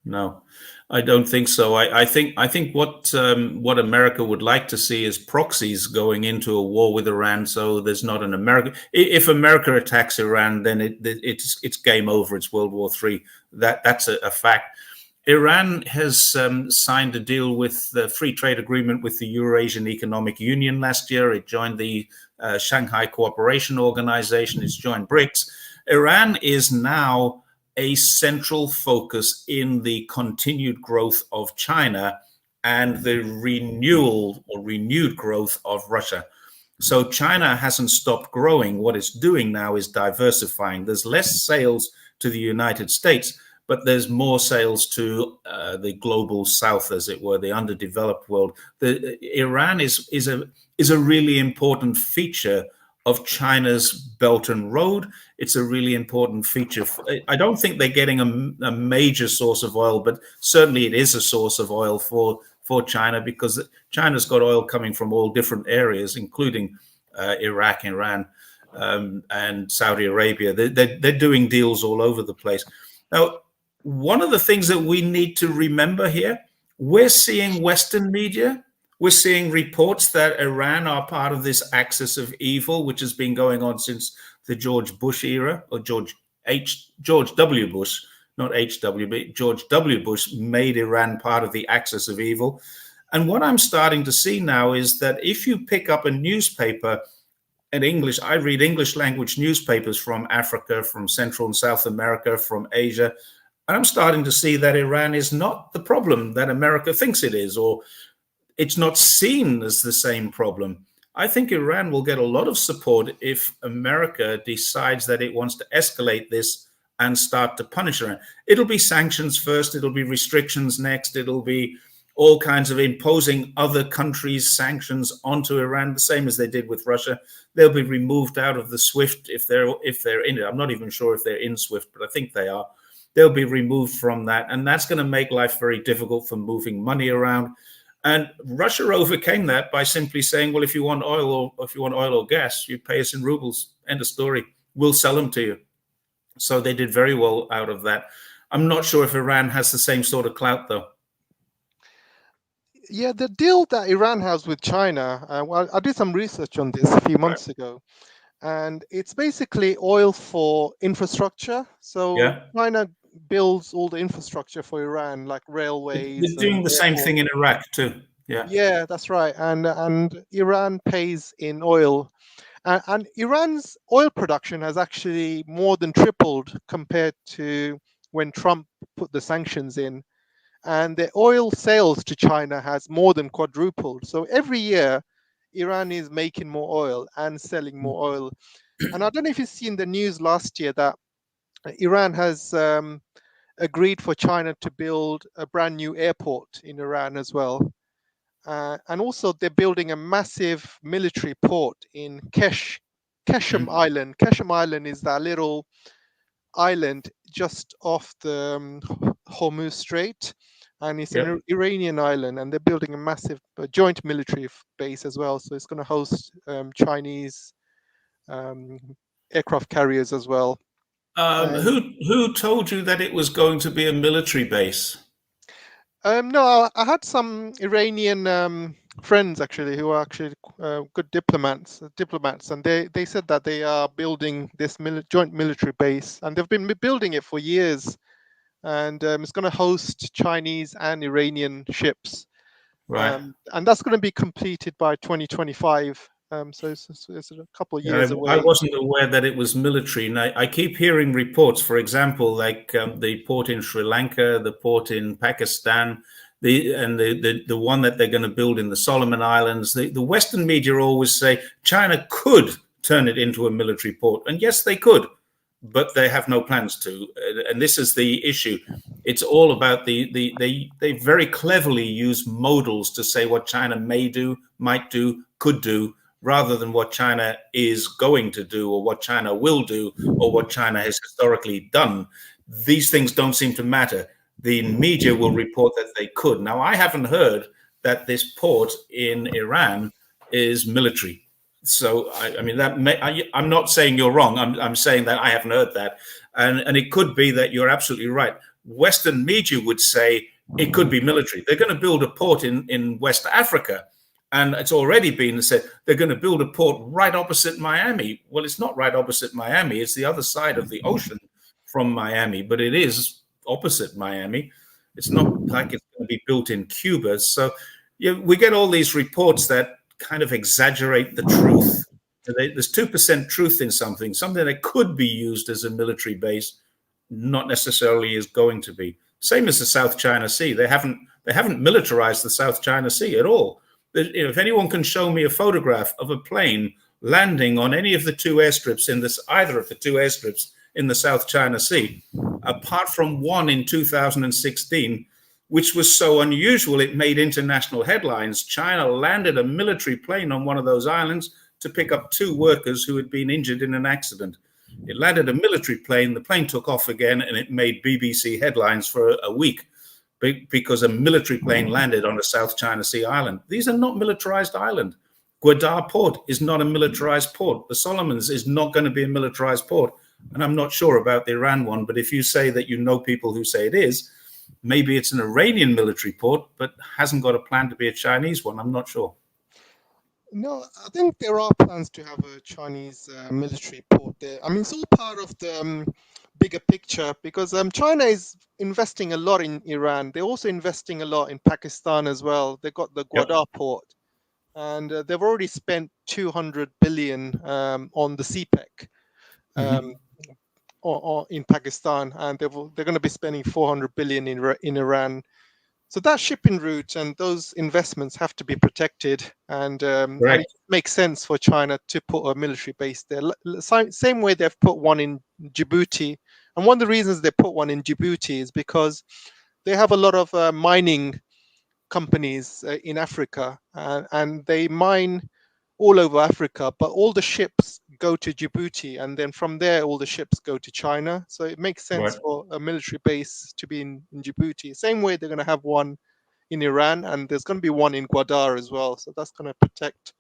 Speaker 2: No, I don't think so. I think what America would like to see is proxies going into a war with Iran. So there's not an America. If America attacks Iran, then it's game over. It's World War III. That's a fact. Iran has signed a deal with the free trade agreement with the Eurasian Economic Union last year. It joined the Shanghai Cooperation Organization. It's joined BRICS. Iran is now a central focus in the continued growth of China and the renewed growth of Russia. So China hasn't stopped growing. What it's doing now is diversifying. There's less sales to the United States, but there's more sales to the global south, as it were, the underdeveloped world. Iran is a really important feature of China's Belt and Road. It's a really important feature. I don't think they're getting a major source of oil, but certainly it is a source of oil for China, because China's got oil coming from all different areas, including Iraq, Iran, and Saudi Arabia. They're doing deals all over the place. Now, one of the things that we need to remember here, we're seeing Western media. We're seeing reports that Iran are part of this axis of evil, which has been going on since the George Bush era, or George W. Bush, not H.W., but George W. Bush made Iran part of the axis of evil. And what I'm starting to see now is that if you pick up a newspaper in English, I read English language newspapers from Africa, from Central and South America, from Asia, and I'm starting to see that Iran is not the problem that America thinks it is, or it's not seen as the same problem. I think Iran will get a lot of support if America decides that it wants to escalate this and start to punish Iran. It'll be sanctions first, it'll be restrictions next, it'll be all kinds of imposing other countries' sanctions onto Iran, the same as they did with Russia. They'll be removed out of the SWIFT if they're in it. I'm not even sure if they're in SWIFT, but I think they are. They'll be removed from that, and that's going to make life very difficult for moving money around. And Russia overcame that by simply saying, well, if you want oil or gas, you pay us in rubles. End of story. We'll sell them to you. So they did very well out of that. I'm not sure if Iran has the same sort of clout, though.
Speaker 1: Yeah, the deal that Iran has with China, well, I did some research on this a few months ago, and it's basically oil for infrastructure. So China builds all the infrastructure for Iran, like railways.
Speaker 2: They're doing the same thing in Iraq too.
Speaker 1: Yeah, that's right. And Iran pays in oil, and Iran's oil production has actually more than tripled compared to when Trump put the sanctions in, and the oil sales to China has more than quadrupled. So every year, Iran is making more oil and selling more oil. And I don't know if you've seen the news last year that Iran has agreed for China to build a brand new airport in Iran as well. And also they're building a massive military port in Keshem Island. Keshem Island is that little island just off the Hormuz Strait. And it's an Iranian island, and they're building a massive joint military base as well. So it's going to host Chinese aircraft carriers as well.
Speaker 2: Who told you that it was going to be a military base?
Speaker 1: No, I had some Iranian friends actually who are actually good diplomats, and they said that they are building this joint military base, and they've been building it for years, and it's going to host Chinese and Iranian ships,
Speaker 2: Right.
Speaker 1: and that's going to be completed by 2025. So it's a couple of years
Speaker 2: I
Speaker 1: away.
Speaker 2: wasn't aware that it was military. And I keep hearing reports, for example, like the port in Sri Lanka, the port in Pakistan, the one that they're going to build in the Solomon Islands. The Western media always say China could turn it into a military port. And yes, they could, but they have no plans to. And this is the issue. It's all about they very cleverly use modals to say what China may do, might do, could do, rather than what China is going to do or what China will do or what China has historically done. These things don't seem to matter. The media will report that they could. Now, I haven't heard that this port in Iran is military. So, I mean, I'm not saying you're wrong. I'm saying that I haven't heard that. And it could be that you're absolutely right. Western media would say it could be military. They're going to build a port in West Africa. And it's already been said they're going to build a port right opposite Miami. Well, it's not right opposite Miami. It's the other side of the ocean from Miami, but it is opposite Miami. It's not like it's going to be built in Cuba. So we get all these reports that kind of exaggerate the truth. There's 2% truth in something that could be used as a military base, not necessarily is going to be. Same as the South China Sea. They haven't militarized the South China Sea at all. If anyone can show me a photograph of a plane landing on any of the two airstrips either of the two airstrips in the South China Sea, apart from one in 2016, which was so unusual it made international headlines. China landed a military plane on one of those islands to pick up two workers who had been injured in an accident. It landed a military plane, the plane took off again, and it made BBC headlines for a week, because a military plane landed on a South China Sea island. These are not militarized islands. Gwadar port is not a militarized port. The Solomons is not going to be a militarized port. And I'm not sure about the Iran one, but if you say that you know people who say it is, maybe it's an Iranian military port, but hasn't got a plan to be a Chinese one. I'm not sure.
Speaker 1: No, I think there are plans to have a Chinese military port there. I mean, it's all part of the bigger picture, because China is investing a lot in Iran. They're also investing a lot in Pakistan as well. They got the Gwadar port, and they've already spent 200 billion on the CPEC in Pakistan, and they're going to be spending 400 billion in Iran. So that shipping route and those investments have to be protected, and it makes sense for China to put a military base there. Same way they've put one in Djibouti. And one of the reasons they put one in Djibouti is because they have a lot of mining companies in Africa, and they mine all over Africa, but all the ships go to Djibouti, and then from there all the ships go to China. So it makes sense for a military base to be in Djibouti. Same way they're going to have one in Iran, and there's going to be one in Gwadar as well. So that's going to protect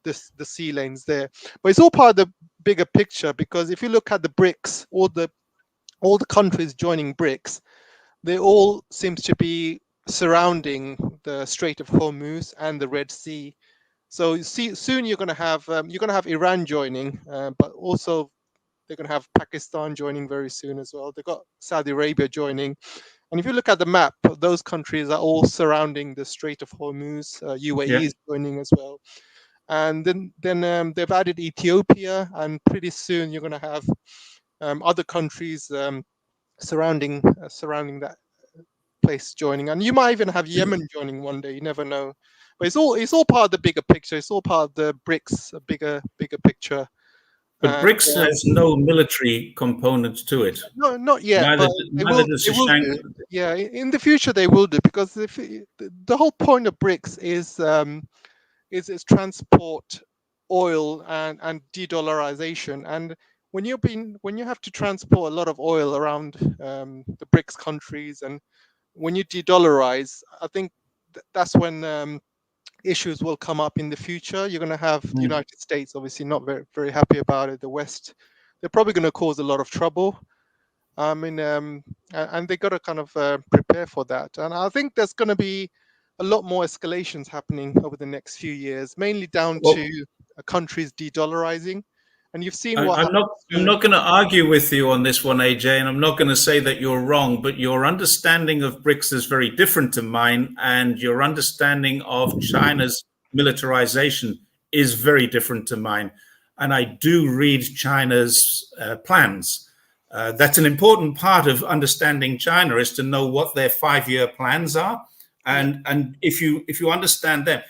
Speaker 1: the sea lanes there. But it's all part of the bigger picture, because if you look at the BRICS, all the countries joining BRICS, they all seem to be surrounding the Strait of Hormuz and the Red Sea. So soon you're going to have Iran joining, but also they're going to have Pakistan joining very soon as well. They've got Saudi Arabia joining, and if you look at the map, those countries are all surrounding the Strait of Hormuz. UAE is joining as well, and then they've added Ethiopia, and pretty soon you're going to have other countries surrounding that place joining, and you might even have Yemen joining one day. You never know. But it's all part of the bigger picture. It's all part of the BRICS bigger picture.
Speaker 2: But BRICS has no military component to it.
Speaker 1: No, not yet. But they will do. Yeah, in the future they will do, because the whole point of BRICS is transport oil and de-dollarization. And when you have to transport a lot of oil around the BRICS countries, and when you de-dollarize, I think that's when issues will come up in the future. You're going to have the United States obviously not very, very happy about it. The West they're probably going to cause a lot of trouble. I mean, and they got to kind of prepare for that. And I think there's going to be a lot more escalations happening over the next few years, mainly down
Speaker 2: Well,
Speaker 1: to countries de-dollarizing. And you've seen what
Speaker 2: I'm not.
Speaker 1: happens
Speaker 2: I'm
Speaker 1: to.
Speaker 2: not going to argue with you on this one, AJ, and I'm not going to say that you're wrong. But your understanding of BRICS is very different to mine, and your understanding of China's militarization is very different to mine. And I do read China's plans. That's an important part of understanding China, is to know what their 5-year plans are, and if you understand them.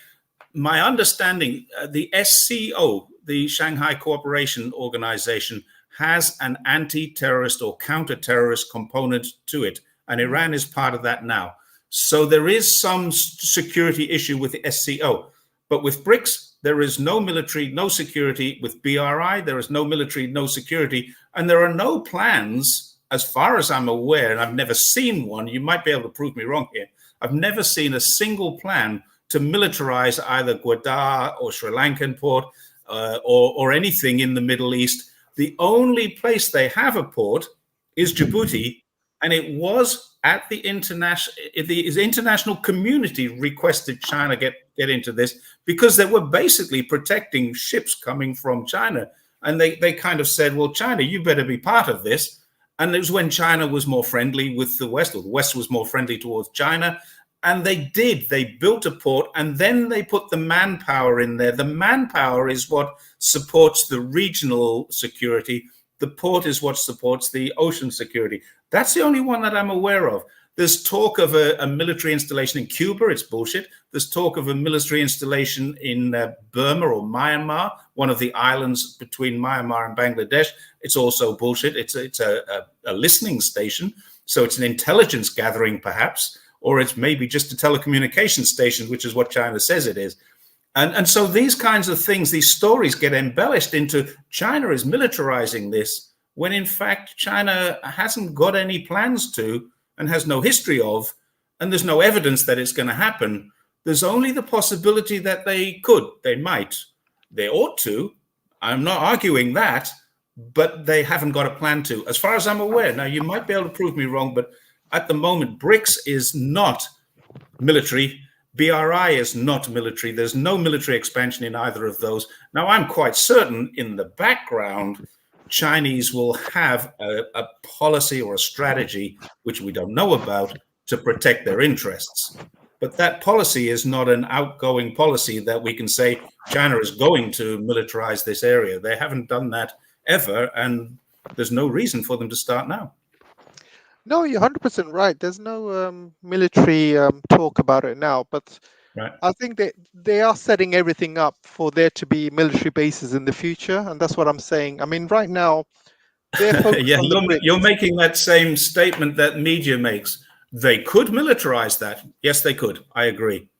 Speaker 2: My understanding, the SCO, the Shanghai Cooperation Organization, has an anti-terrorist or counter-terrorist component to it, and Iran is part of that now. So there is some security issue with the SCO, but with BRICS, there is no military, no security. With BRI, there is no military, no security, and there are no plans, as far as I'm aware, and I've never seen one. You might be able to prove me wrong here. I've never seen a single plan to militarize either Gwadar or Sri Lankan port or anything in the Middle East. The only place they have a port is Djibouti, and it was at the international community requested China get into this because they were basically protecting ships coming from China. And they kind of said, well, China, you better be part of this. And it was when China was more friendly with the West, or the West was more friendly towards China. And they built a port, and then they put the manpower in there. The manpower is what supports the regional security. The port is what supports the ocean security. That's the only one that I'm aware of. There's talk of a military installation in Cuba. It's bullshit. There's talk of a military installation in Burma or Myanmar, one of the islands between Myanmar and Bangladesh. It's also bullshit. It's a listening station. So it's an intelligence gathering, perhaps. Or it's maybe just a telecommunications station, which is what China says it is. And so these kinds of things, these stories get embellished into China is militarizing this, when in fact China hasn't got any plans to and has no history of, and there's no evidence that it's going to happen. There's only the possibility that they could, they might, they ought to. I'm not arguing that, but they haven't got a plan to, as far as I'm aware. Now, you might be able to prove me wrong, but at the moment, BRICS is not military. BRI is not military. There's no military expansion in either of those. Now, I'm quite certain in the background, Chinese will have a policy or a strategy, which we don't know about, to protect their interests. But that policy is not an outgoing policy that we can say China is going to militarize this area. They haven't done that ever, and there's no reason for them to start now.
Speaker 1: No, you're 100% right. There's no military talk about it now, but
Speaker 2: right.
Speaker 1: I think they are setting everything up for there to be military bases in the future, and that's what I'm saying. I mean, right now, they're focused
Speaker 2: yeah,
Speaker 1: on the BRICS.
Speaker 2: You're making that same statement that media makes. They could militarize that. Yes, they could. I agree.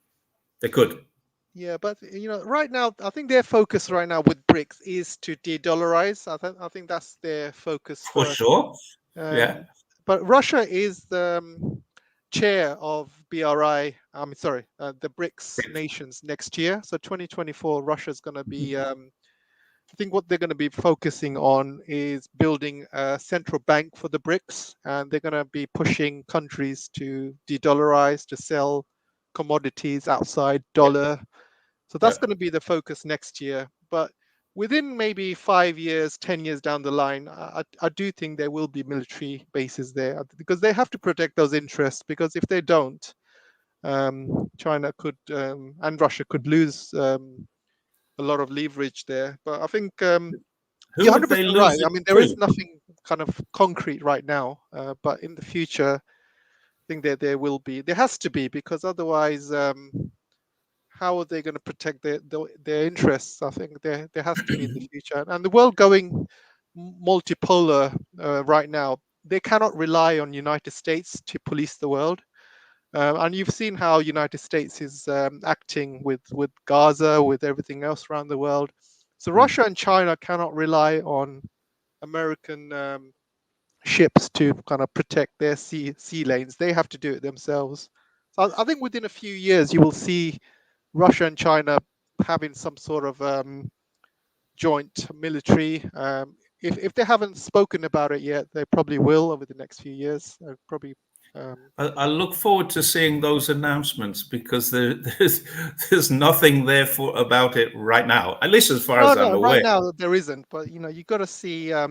Speaker 2: They could.
Speaker 1: Yeah, but right now, I think their focus right now with BRICS is to de-dollarize. I think that's their focus
Speaker 2: for sure. Yeah.
Speaker 1: But Russia is the chair of BRI. I'm sorry, the BRICS nations next year. So 2024, Russia's going to be. I think what they're going to be focusing on is building a central bank for the BRICS, and they're going to be pushing countries to de-dollarize, to sell commodities outside dollar. So that's going to be the focus next year. But within maybe 5 years, 10 years down the line, I do think there will be military bases there, because they have to protect those interests. Because if they don't, China could and Russia could lose a lot of leverage there. But I think you're 100% right. I mean, there is nothing kind of concrete right now, but in the future, I think there will be. There has to be, because otherwise, how are they going to protect their interests? I think there has to be in the future. And the world going multipolar right now, they cannot rely on United States to police the world. And you've seen how United States is acting with Gaza, with everything else around the world. So Russia and China cannot rely on American ships to kind of protect their sea lanes. They have to do it themselves. So I think within a few years, you will see Russia and China having some sort of joint military if they haven't spoken about it yet, they probably will over the next few years. Probably.
Speaker 2: I look forward to seeing those announcements, because there's nothing there about it right now, at least as far as I'm
Speaker 1: No,
Speaker 2: aware.
Speaker 1: right now there isn't. But you got to see. I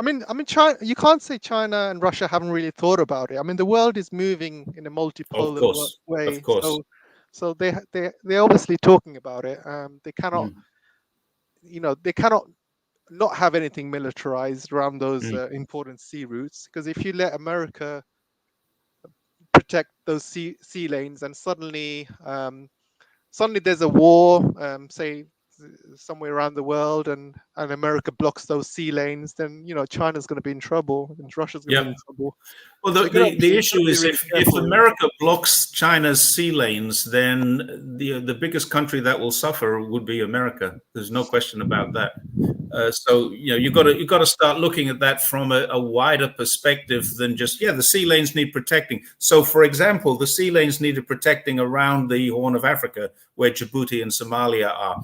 Speaker 1: mean, China. You can't say China and Russia haven't really thought about it. I mean, the world is moving in a
Speaker 2: Of
Speaker 1: multipolar
Speaker 2: course, of
Speaker 1: way.
Speaker 2: course.
Speaker 1: So they're obviously talking about it. They cannot.
Speaker 2: Mm.
Speaker 1: They cannot not have anything militarized around those
Speaker 2: Mm.
Speaker 1: important sea routes, because if you let America protect those sea lanes, and suddenly there's a war, say somewhere around the world, and America blocks those sea lanes, then China's going to be in trouble and Russia's going to be
Speaker 2: Yep.
Speaker 1: in trouble.
Speaker 2: Well,
Speaker 1: So
Speaker 2: the issue is,
Speaker 1: really
Speaker 2: if
Speaker 1: careful.
Speaker 2: America blocks China's sea lanes, then the biggest country that will suffer would be America. There's no question about that. So you've got to start looking at that from a wider perspective than just the sea lanes need protecting. So, for example, the sea lanes needed protecting around the Horn of Africa, where Djibouti and Somalia are.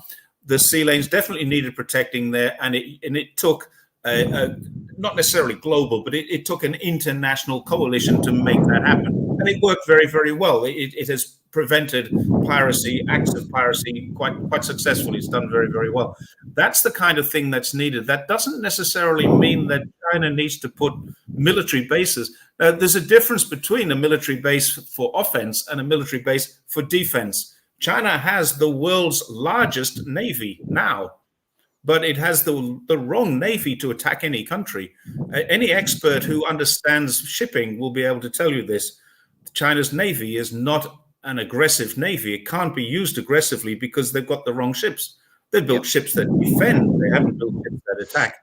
Speaker 2: The sea lanes definitely needed protecting there, and it took not necessarily global, but it took an international coalition to make that happen, and it worked very, very well. It has prevented piracy, acts of piracy, quite successfully. It's done very, very well. That's the kind of thing that's needed. That doesn't necessarily mean that China needs to put military bases. There's a difference between a military base for offense and a military base for defense. China has the world's largest navy now, but it has the wrong navy to attack any country. Any expert who understands shipping will be able to tell you this. China's navy is not an aggressive navy. It can't be used aggressively because they've got the wrong ships. They've built ships that defend. They haven't built ships that attack.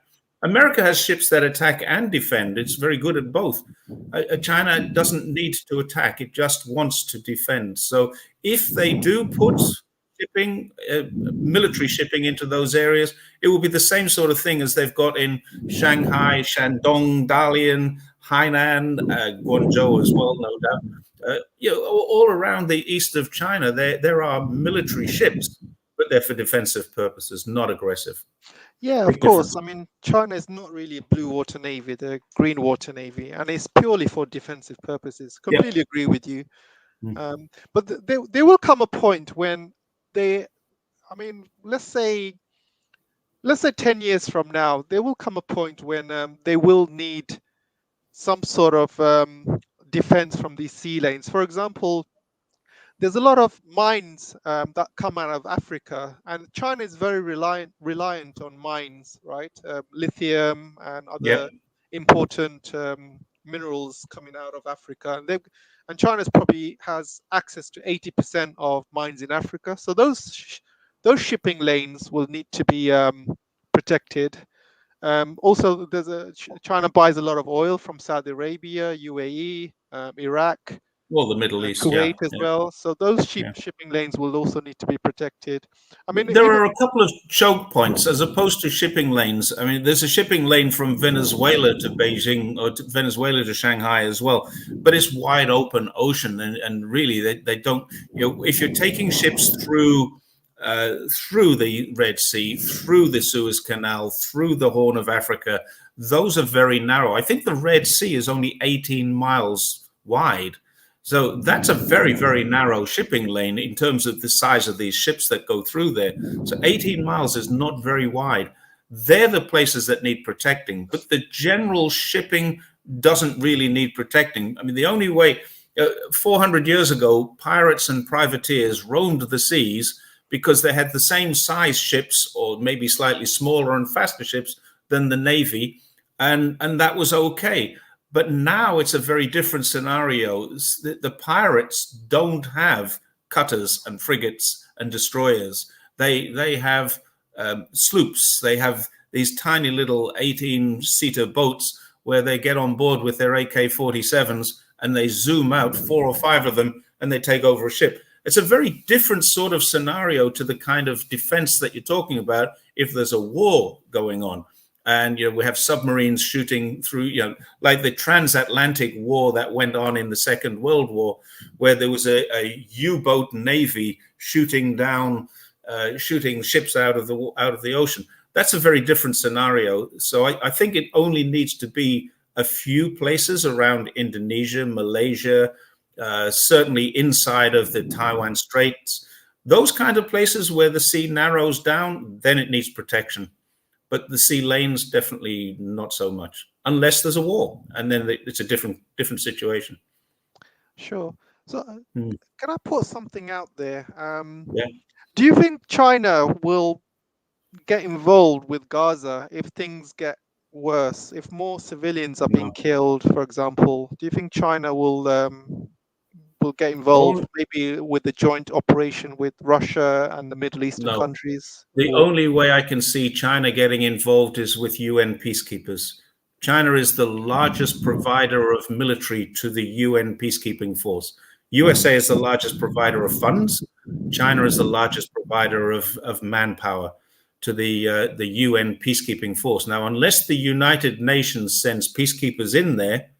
Speaker 2: America has ships that attack and defend. It's very good at both. China doesn't need to attack. It just wants to defend. So if they do put shipping, military shipping into those areas, it will be the same sort of thing as they've got in Shanghai, Shandong, Dalian, Hainan, Guangzhou as well, no doubt. All around the east of China, there are military ships, but they're for defensive purposes, not aggressive.
Speaker 1: Yeah, of course. I mean, China is not really a blue water navy, the green water navy, and it's purely for defensive purposes. Completely agree with you. But there will come a point when let's say 10 years from now, there will come a point when they will need some sort of defense from these sea lanes. For example, there's a lot of mines that come out of Africa, and China is very reliant on mines, right? Lithium and other important minerals coming out of Africa, and China's probably has access to 80% of mines in Africa. So those shipping lanes will need to be protected. Also, China buys a lot of oil from Saudi Arabia, UAE, Iraq.
Speaker 2: Well, the Middle East,
Speaker 1: Kuwait as well. So those shipping lanes will also need to be protected. I mean,
Speaker 2: there are a couple of choke points as opposed to shipping lanes. I mean, there's a shipping lane from Venezuela to Beijing, or to Venezuela to Shanghai as well, but it's wide open ocean, and really they don't. If you're taking ships through the Red Sea, through the Suez Canal, through the Horn of Africa, those are very narrow. I think the Red Sea is only 18 miles wide. So that's a very, very narrow shipping lane in terms of the size of these ships that go through there. So 18 miles is not very wide. They're the places that need protecting, but the general shipping doesn't really need protecting. I mean, the only way, 400 years ago, pirates and privateers roamed the seas because they had the same size ships, or maybe slightly smaller and faster ships than the Navy, and that was okay. But now it's a very different scenario. The pirates don't have cutters and frigates and destroyers. They have sloops. They have these tiny little 18-seater boats where they get on board with their AK-47s and they zoom out, 4 or 5 of them, and they take over a ship. It's a very different sort of scenario to the kind of defense that you're talking about if there's a war going on. And we have submarines shooting through, like the transatlantic war that went on in the Second World War, where there was a U-boat navy shooting ships out of the ocean. that's a very different scenario. So I think it only needs to be a few places around Indonesia, Malaysia, certainly inside of the Taiwan Straits, those kind of places where the sea narrows down, then it needs protection. But the sea lanes, definitely not so much, unless there's a war, and then it's a different situation.
Speaker 1: Sure. So can I put something out there?
Speaker 2: Yeah.
Speaker 1: Do you think China will get involved with Gaza if things get worse, if more civilians are being killed, for example? Do you think China will get involved, maybe with the joint operation with Russia and the Middle Eastern countries?
Speaker 2: The only way I can see China getting involved is with UN peacekeepers. China is the largest provider of military to the UN peacekeeping force. USA is the largest provider of funds. China is the largest provider of manpower to the UN peacekeeping force. Now, unless the United Nations sends peacekeepers in there,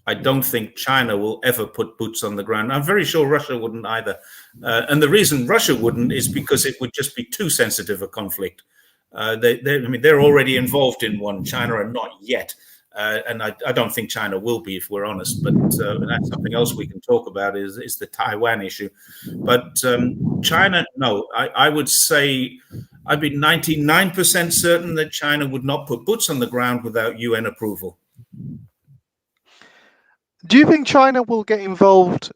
Speaker 2: I don't think China will ever put boots on the ground. I'm very sure Russia wouldn't either. And the reason Russia wouldn't is because it would just be too sensitive a conflict. They're already involved in one. China are not yet. And I don't think China will be, if we're honest. But that's something else we can talk about is the Taiwan issue. But China, no, I would say I'd be 99% certain that China would not put boots on the ground without UN approval.
Speaker 1: Do you think China will get involved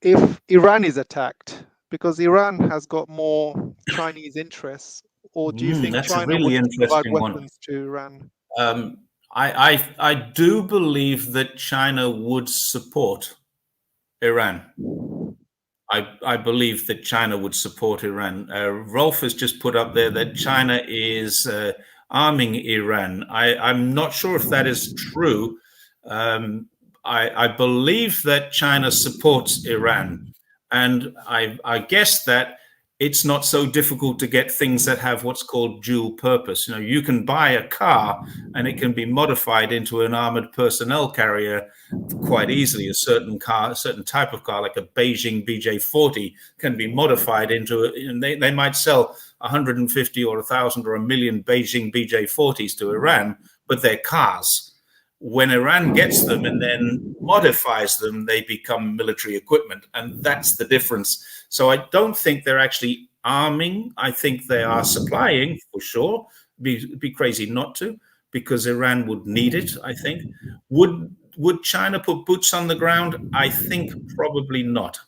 Speaker 1: if Iran is attacked? Because Iran has got more Chinese interests. Or do you think China
Speaker 2: really
Speaker 1: would provide weapons to Iran?
Speaker 2: I do believe that China would support Iran. I believe that China would support Iran. Rolf has just put up there that China is arming Iran. I'm not sure if that is true. I believe that China supports Iran. And I guess that it's not so difficult to get things that have what's called dual purpose. You know, you can buy a car and it can be modified into an armored personnel carrier quite easily. A certain type of car, like a Beijing BJ-40, can be modified into, and they might sell 150 or 1,000 or 1,000,000 Beijing BJ-40s to Iran, but they're cars. When Iran gets them and then modifies them, they become military equipment. And that's the difference. So I don't think they're actually arming. I think they are supplying, for sure. Be crazy not to, because Iran would need it, I think. Would China put boots on the ground? I think probably not.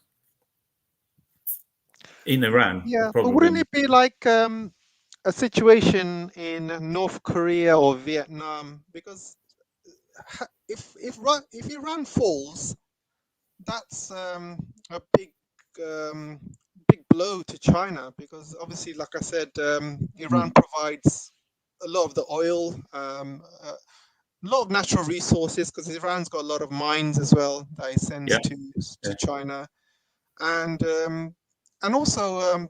Speaker 2: In Iran.
Speaker 1: Yeah, but wouldn't it be like a situation in North Korea or Vietnam? Because if Iran falls, that's a big blow to China, because obviously, like I said, Iran provides a lot of the oil, a lot of natural resources, because Iran's got a lot of mines as well that it sends to China, and also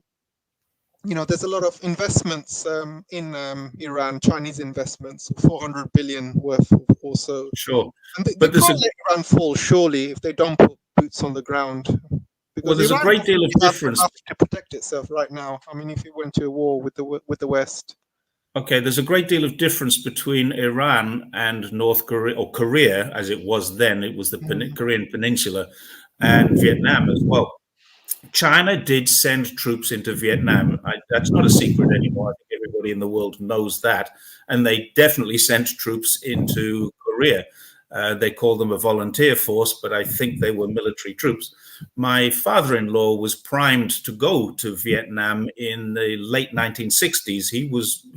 Speaker 1: there's a lot of investments in Iran, Chinese investments, 400 billion worth also.
Speaker 2: Sure.
Speaker 1: And they can't let Iran fall, surely, if they don't put boots on the ground. Because
Speaker 2: there's
Speaker 1: Iran
Speaker 2: a great deal of difference
Speaker 1: to protect itself right now. I mean, if it went to a war with the West.
Speaker 2: Okay, there's a great deal of difference between Iran and North Korea, or Korea as it was then. It was the Korean Peninsula, and Vietnam as well. China did send troops into Vietnam. That's not a secret anymore. I think everybody in the world knows that. And they definitely sent troops into Korea. They call them a volunteer force, but I think they were military troops. My father-in-law was primed to go to Vietnam in the late 1960s. He was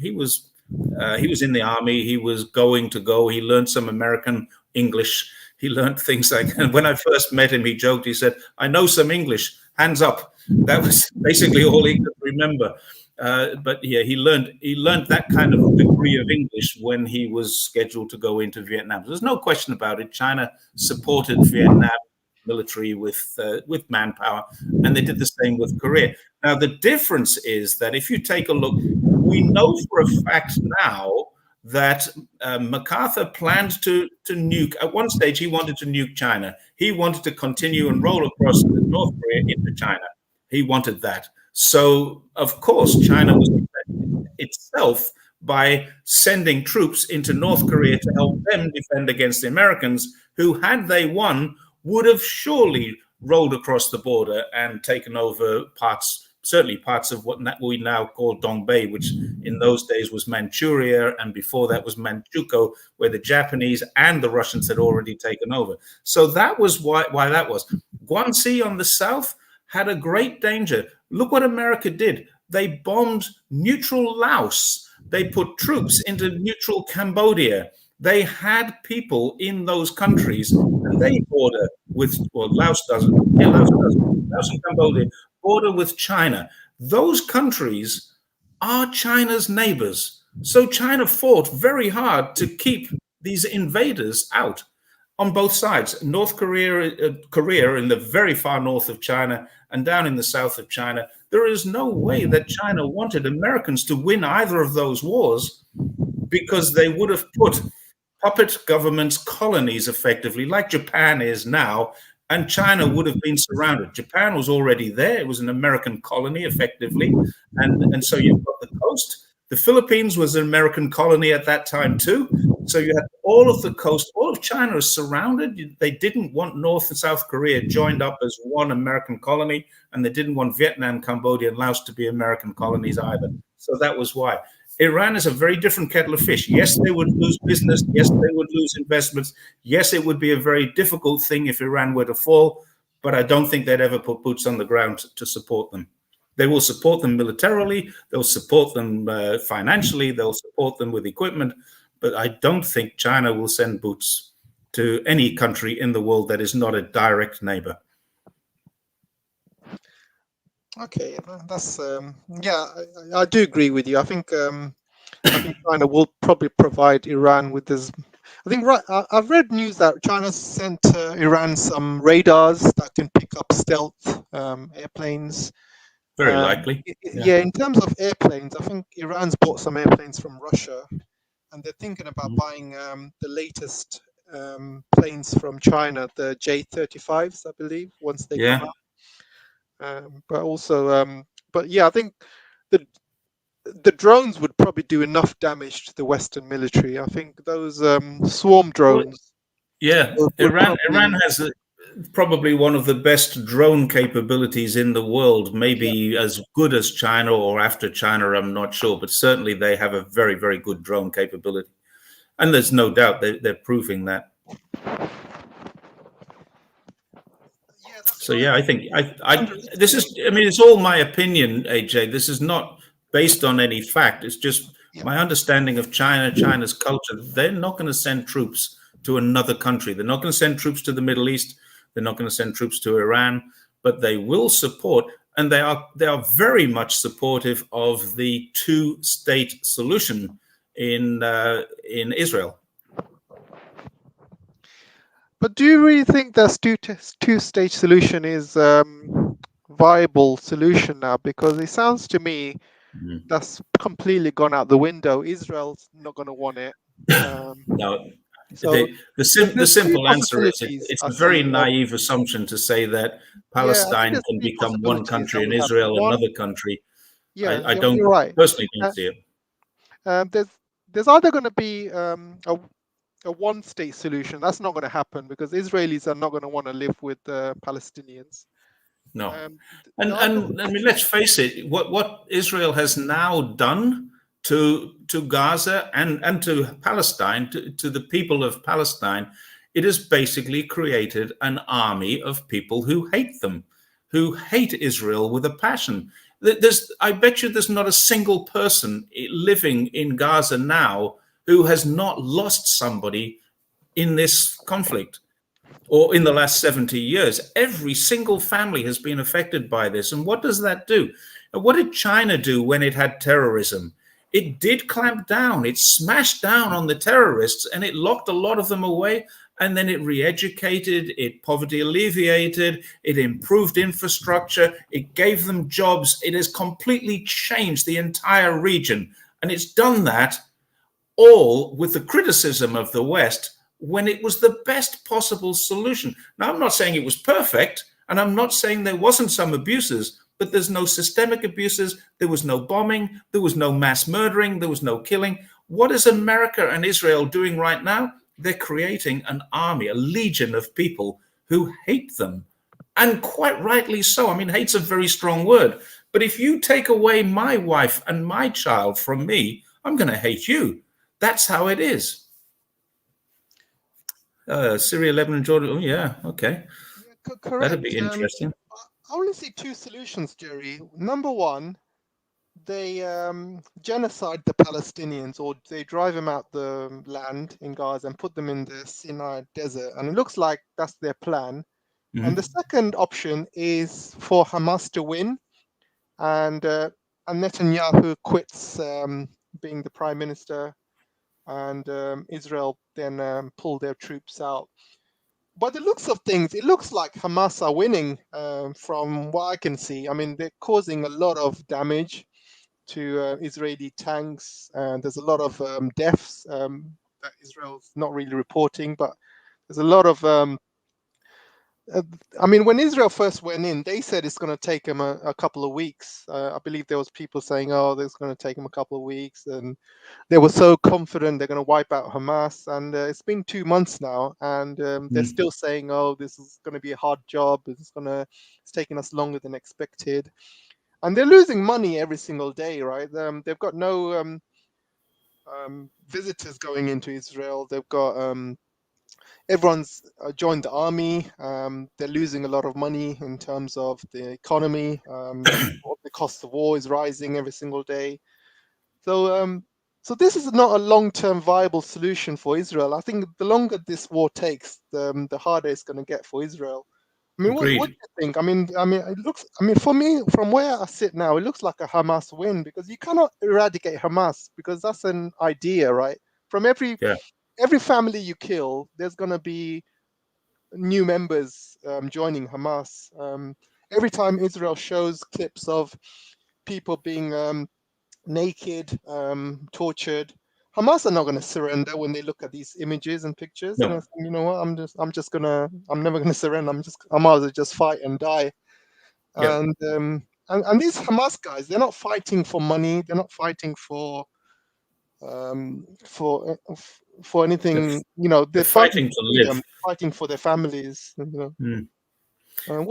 Speaker 2: in the army. He was going to go. He learned some American English. He learned things like, and when I first met him, he joked, he said, "I know some English, hands up." That was basically all he could remember. But yeah, he learned that kind of degree of English when he was scheduled to go into Vietnam. There's no question about it. China supported Vietnam military with manpower, and they did the same with Korea. Now, the difference is that if you take a look, we know for a fact now that MacArthur planned to nuke. At one stage, he wanted to nuke China. He wanted to continue and roll across North Korea into China. He wanted that. So, of course, China was itself by sending troops into North Korea to help them defend against the Americans, who, had they won, would have surely rolled across the border and taken over certainly parts of what we now call Dongbei, which in those days was Manchuria, and before that was Manchukuo, where the Japanese and the Russians had already taken over. So that was why that was. Guangxi on the south had a great danger. Look what America did. They bombed neutral Laos. They put troops into neutral Cambodia. They had people in those countries, and they border with, well, Laos doesn't. Yeah, Laos doesn't. Laos and Cambodia border with China. Those countries are China's neighbors. So China fought very hard to keep these invaders out on both sides. North Korea, Korea in the very far north of China, and down in the south of China. There is no way that China wanted Americans to win either of those wars, because they would have put puppet governments, colonies, effectively, like Japan is now, and China would have been surrounded. Japan was already there. It was an American colony, effectively. And so you've got the coast. The Philippines was an American colony at that time, too. So you had all of the coast, all of China is surrounded. They didn't want North and South Korea joined up as one American colony, and they didn't want Vietnam, Cambodia, and Laos to be American colonies either. So that was why. Iran is a very different kettle of fish. Yes, they would lose business. Yes, they would lose investments. Yes, it would be a very difficult thing if Iran were to fall, but I don't think they'd ever put boots on the ground to support them. They will support them militarily. They'll support them financially. They'll support them with equipment. But I don't think China will send boots to any country in the world that is not a direct neighbor.
Speaker 1: Okay, that's yeah, I do agree with you. I think China will probably provide Iran with this. I think I've read news that China sent Iran some radars that can pick up stealth airplanes.
Speaker 2: Very likely.
Speaker 1: Yeah, in terms of airplanes, I think Iran's bought some airplanes from Russia, and they're thinking about buying the latest planes from China, the J-35s, I believe, once they come out. But also, but yeah, I think the drones would probably do enough damage to the Western military. I think those swarm drones.
Speaker 2: Yeah, Iran has probably one of the best drone capabilities in the world. Maybe as good as China or after China, I'm not sure, but certainly they have a very, very good drone capability, and there's no doubt they're proving that. So yeah, I think this is. I mean, it's all my opinion, AJ. This is not based on any fact. It's just my understanding of China, China's culture. They're not going to send troops to another country. They're not going to send troops to the Middle East. They're not going to send troops to Iran. But they will support, and they are very much supportive of the two-state solution in Israel.
Speaker 1: But do you really think this two-stage solution is viable solution now? Because it sounds to me that's completely gone out the window. Israel's not going to want it.
Speaker 2: No.
Speaker 1: So
Speaker 2: the simple answer is it's a very naive assumption to say that Palestine can become one country and Israel another country.
Speaker 1: Yeah,
Speaker 2: I don't personally don't see it.
Speaker 1: There's either going to be a one-state solution. That's not going to happen because Israelis are not going to want to live with Palestinians.
Speaker 2: No, and I mean, let's face it. What Israel has now done to Gaza and to Palestine, to the people of Palestine, it has basically created an army of people who hate them, who hate Israel with a passion. I bet you there's not a single person living in Gaza now who has not lost somebody in this conflict or in the last 70 years. Every single family has been affected by this. And what does that do? And what did China do when it had terrorism? It did clamp down. It smashed down on the terrorists and it locked a lot of them away. And then it re-educated, it poverty alleviated, it improved infrastructure, it gave them jobs. It has completely changed the entire region. And it's done that all with the criticism of the West when it was the best possible solution. Now, I'm not saying it was perfect, and I'm not saying there wasn't some abuses, but there's no systemic abuses. There was no bombing. There was no mass murdering. There was no killing. What is America and Israel doing right now? They're creating an army, a legion of people who hate them. And quite rightly so. I mean, hate's a very strong word. But if you take away my wife and my child from me, I'm going to hate you. That's how it is. Syria, Lebanon, Jordan. Oh, yeah. Okay.
Speaker 1: Yeah, correct.
Speaker 2: That'd be interesting.
Speaker 1: I only see two solutions, Jerry. Number one, they genocide the Palestinians, or they drive them out the land in Gaza and put them in the Sinai desert. And it looks like that's their plan.
Speaker 2: Mm-hmm.
Speaker 1: And the second option is for Hamas to win, and Netanyahu quits being the prime minister, and Israel then pull their troops out. By the looks of things, it looks like Hamas are winning from what I can see. I mean, they're causing a lot of damage to Israeli tanks, and there's a lot of deaths that Israel's not really reporting, but there's a lot of I mean, when Israel first went in, they said it's going to take them a couple of weeks. I believe there was people saying, "Oh, it's going to take them a couple of weeks," and they were so confident they're going to wipe out Hamas. And it's been 2 months now, and they're still saying, "Oh, this is going to be a hard job. It's taking us longer than expected," and they're losing money every single day, right? They've got no visitors going into Israel. They've got everyone's joined the army. They're losing a lot of money in terms of the economy. The cost of war is rising every single day. So, so this is not a long-term viable solution for Israel. I think the longer this war takes, the harder it's going to get for Israel. I mean, what do you think? I mean, it looks. I mean, for me, from where I sit now, it looks like a Hamas win, because you cannot eradicate Hamas, because that's an idea, right? From every family you kill, there's going to be new members joining Hamas. Every time Israel shows clips of people being naked, tortured, Hamas are not going to surrender when they look at these images and pictures.
Speaker 2: No.
Speaker 1: And you know what? I'm never gonna surrender. I might as well just fight and die. And these Hamas guys, they're not fighting for money. They're not fighting for anything. You know, they're
Speaker 2: fighting to live,
Speaker 1: fighting for their families. You know.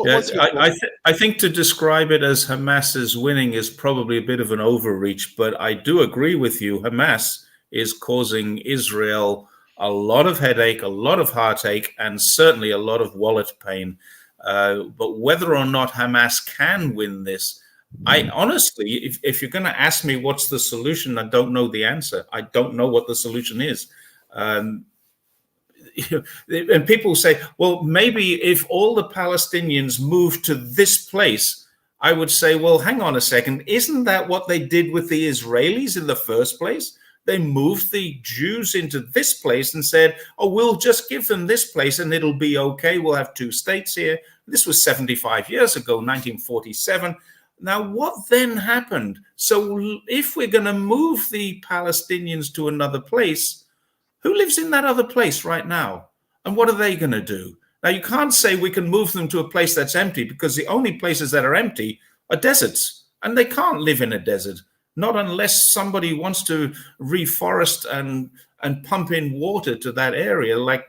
Speaker 2: I think to describe it as Hamas is winning is probably a bit of an overreach, but I do agree with you. Hamas is causing Israel a lot of headache, a lot of heartache, and certainly a lot of wallet pain. But whether or not Hamas can win this, I honestly, if you're going to ask me what's the solution, I don't know the answer. I don't know what the solution is. And people say, well, maybe if all the Palestinians moved to this place, I would say, well, hang on a second. Isn't that what they did with the Israelis in the first place? They moved the Jews into this place and said, oh, we'll just give them this place and it'll be okay. We'll have 2 states here. This was 75 years ago, 1947. Now, what then happened? So if we're going to move the Palestinians to another place, who lives in that other place right now? And what are they going to do? Now, you can't say we can move them to a place that's empty, because the only places that are empty are deserts, and they can't live in a desert, not unless somebody wants to reforest and pump in water to that area. Like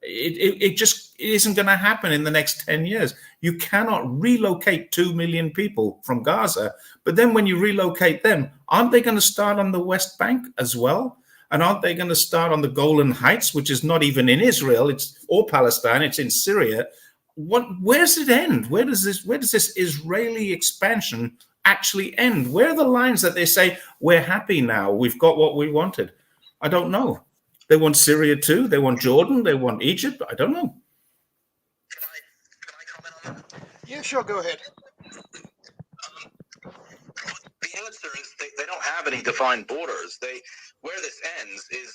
Speaker 2: it just isn't going to happen in the next 10 years. You cannot relocate 2 million people from Gaza. But then when you relocate them, aren't they going to start on the West Bank as well? And aren't they going to start on the Golan Heights, which is not even in Israel, or Palestine, it's in Syria? Where does it end? Where does this Israeli expansion actually end? Where are the lines that they say, we're happy now, we've got what we wanted? I don't know. They want Syria too. They want Jordan. They want Egypt. I don't know.
Speaker 3: Can I comment on that?
Speaker 1: Yeah, sure. Go ahead.
Speaker 3: The answer is they don't have any defined borders. Where this ends is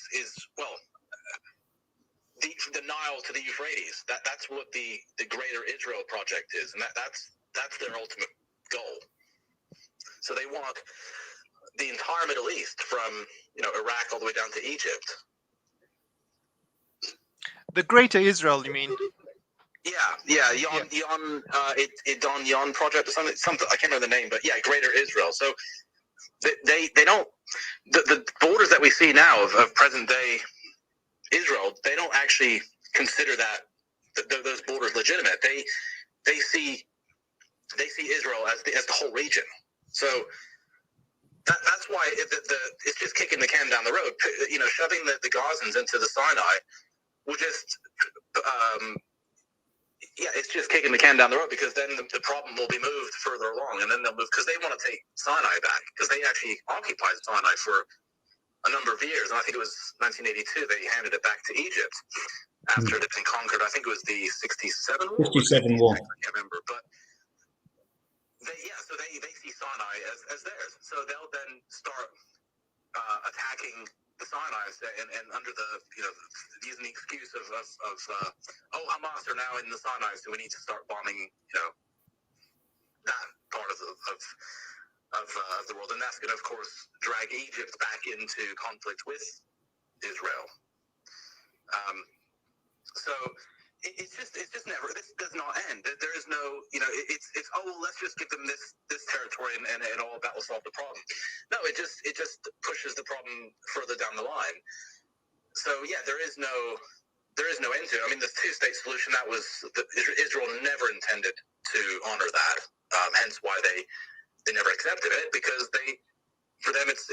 Speaker 3: the Nile to the Euphrates. That's what the Greater Israel Project is, and that's their ultimate goal. So they want the entire Middle East, from Iraq all the way down to Egypt.
Speaker 1: The Greater Israel, you mean?
Speaker 3: Yon, Idon Yon project or something. I can't remember the name, but yeah, Greater Israel. So they don't the borders that we see now of present day Israel. They don't actually consider that those borders legitimate. They see Israel as the whole region. So that's why it's just kicking the can down the road. You know, shoving the Gazans into the Sinai will just it's just kicking the can down the road, because then the problem will be moved further along, and then they'll move, because they want to take Sinai back, because they actually occupied Sinai for a number of years, and I think it was 1982 they handed it back to Egypt after it had been conquered. I think it was the 67 war.
Speaker 2: 67 war.
Speaker 3: I can't remember, but they see Sinai as theirs, so they'll then start attacking the Sinai, and under the using the excuse of Hamas are now in the Sinai, so we need to start bombing that part of the world, and that's going to, of course, drag Egypt back into conflict with Israel. So it's just never. This does not end. There is no, it's let's just give them this territory and all that will solve the problem. No, it just pushes the problem further down the line. So yeah, there is no end to it. I mean, the two-state solution, that was Israel never intended to honor that. Hence why they never accepted it, because for them it's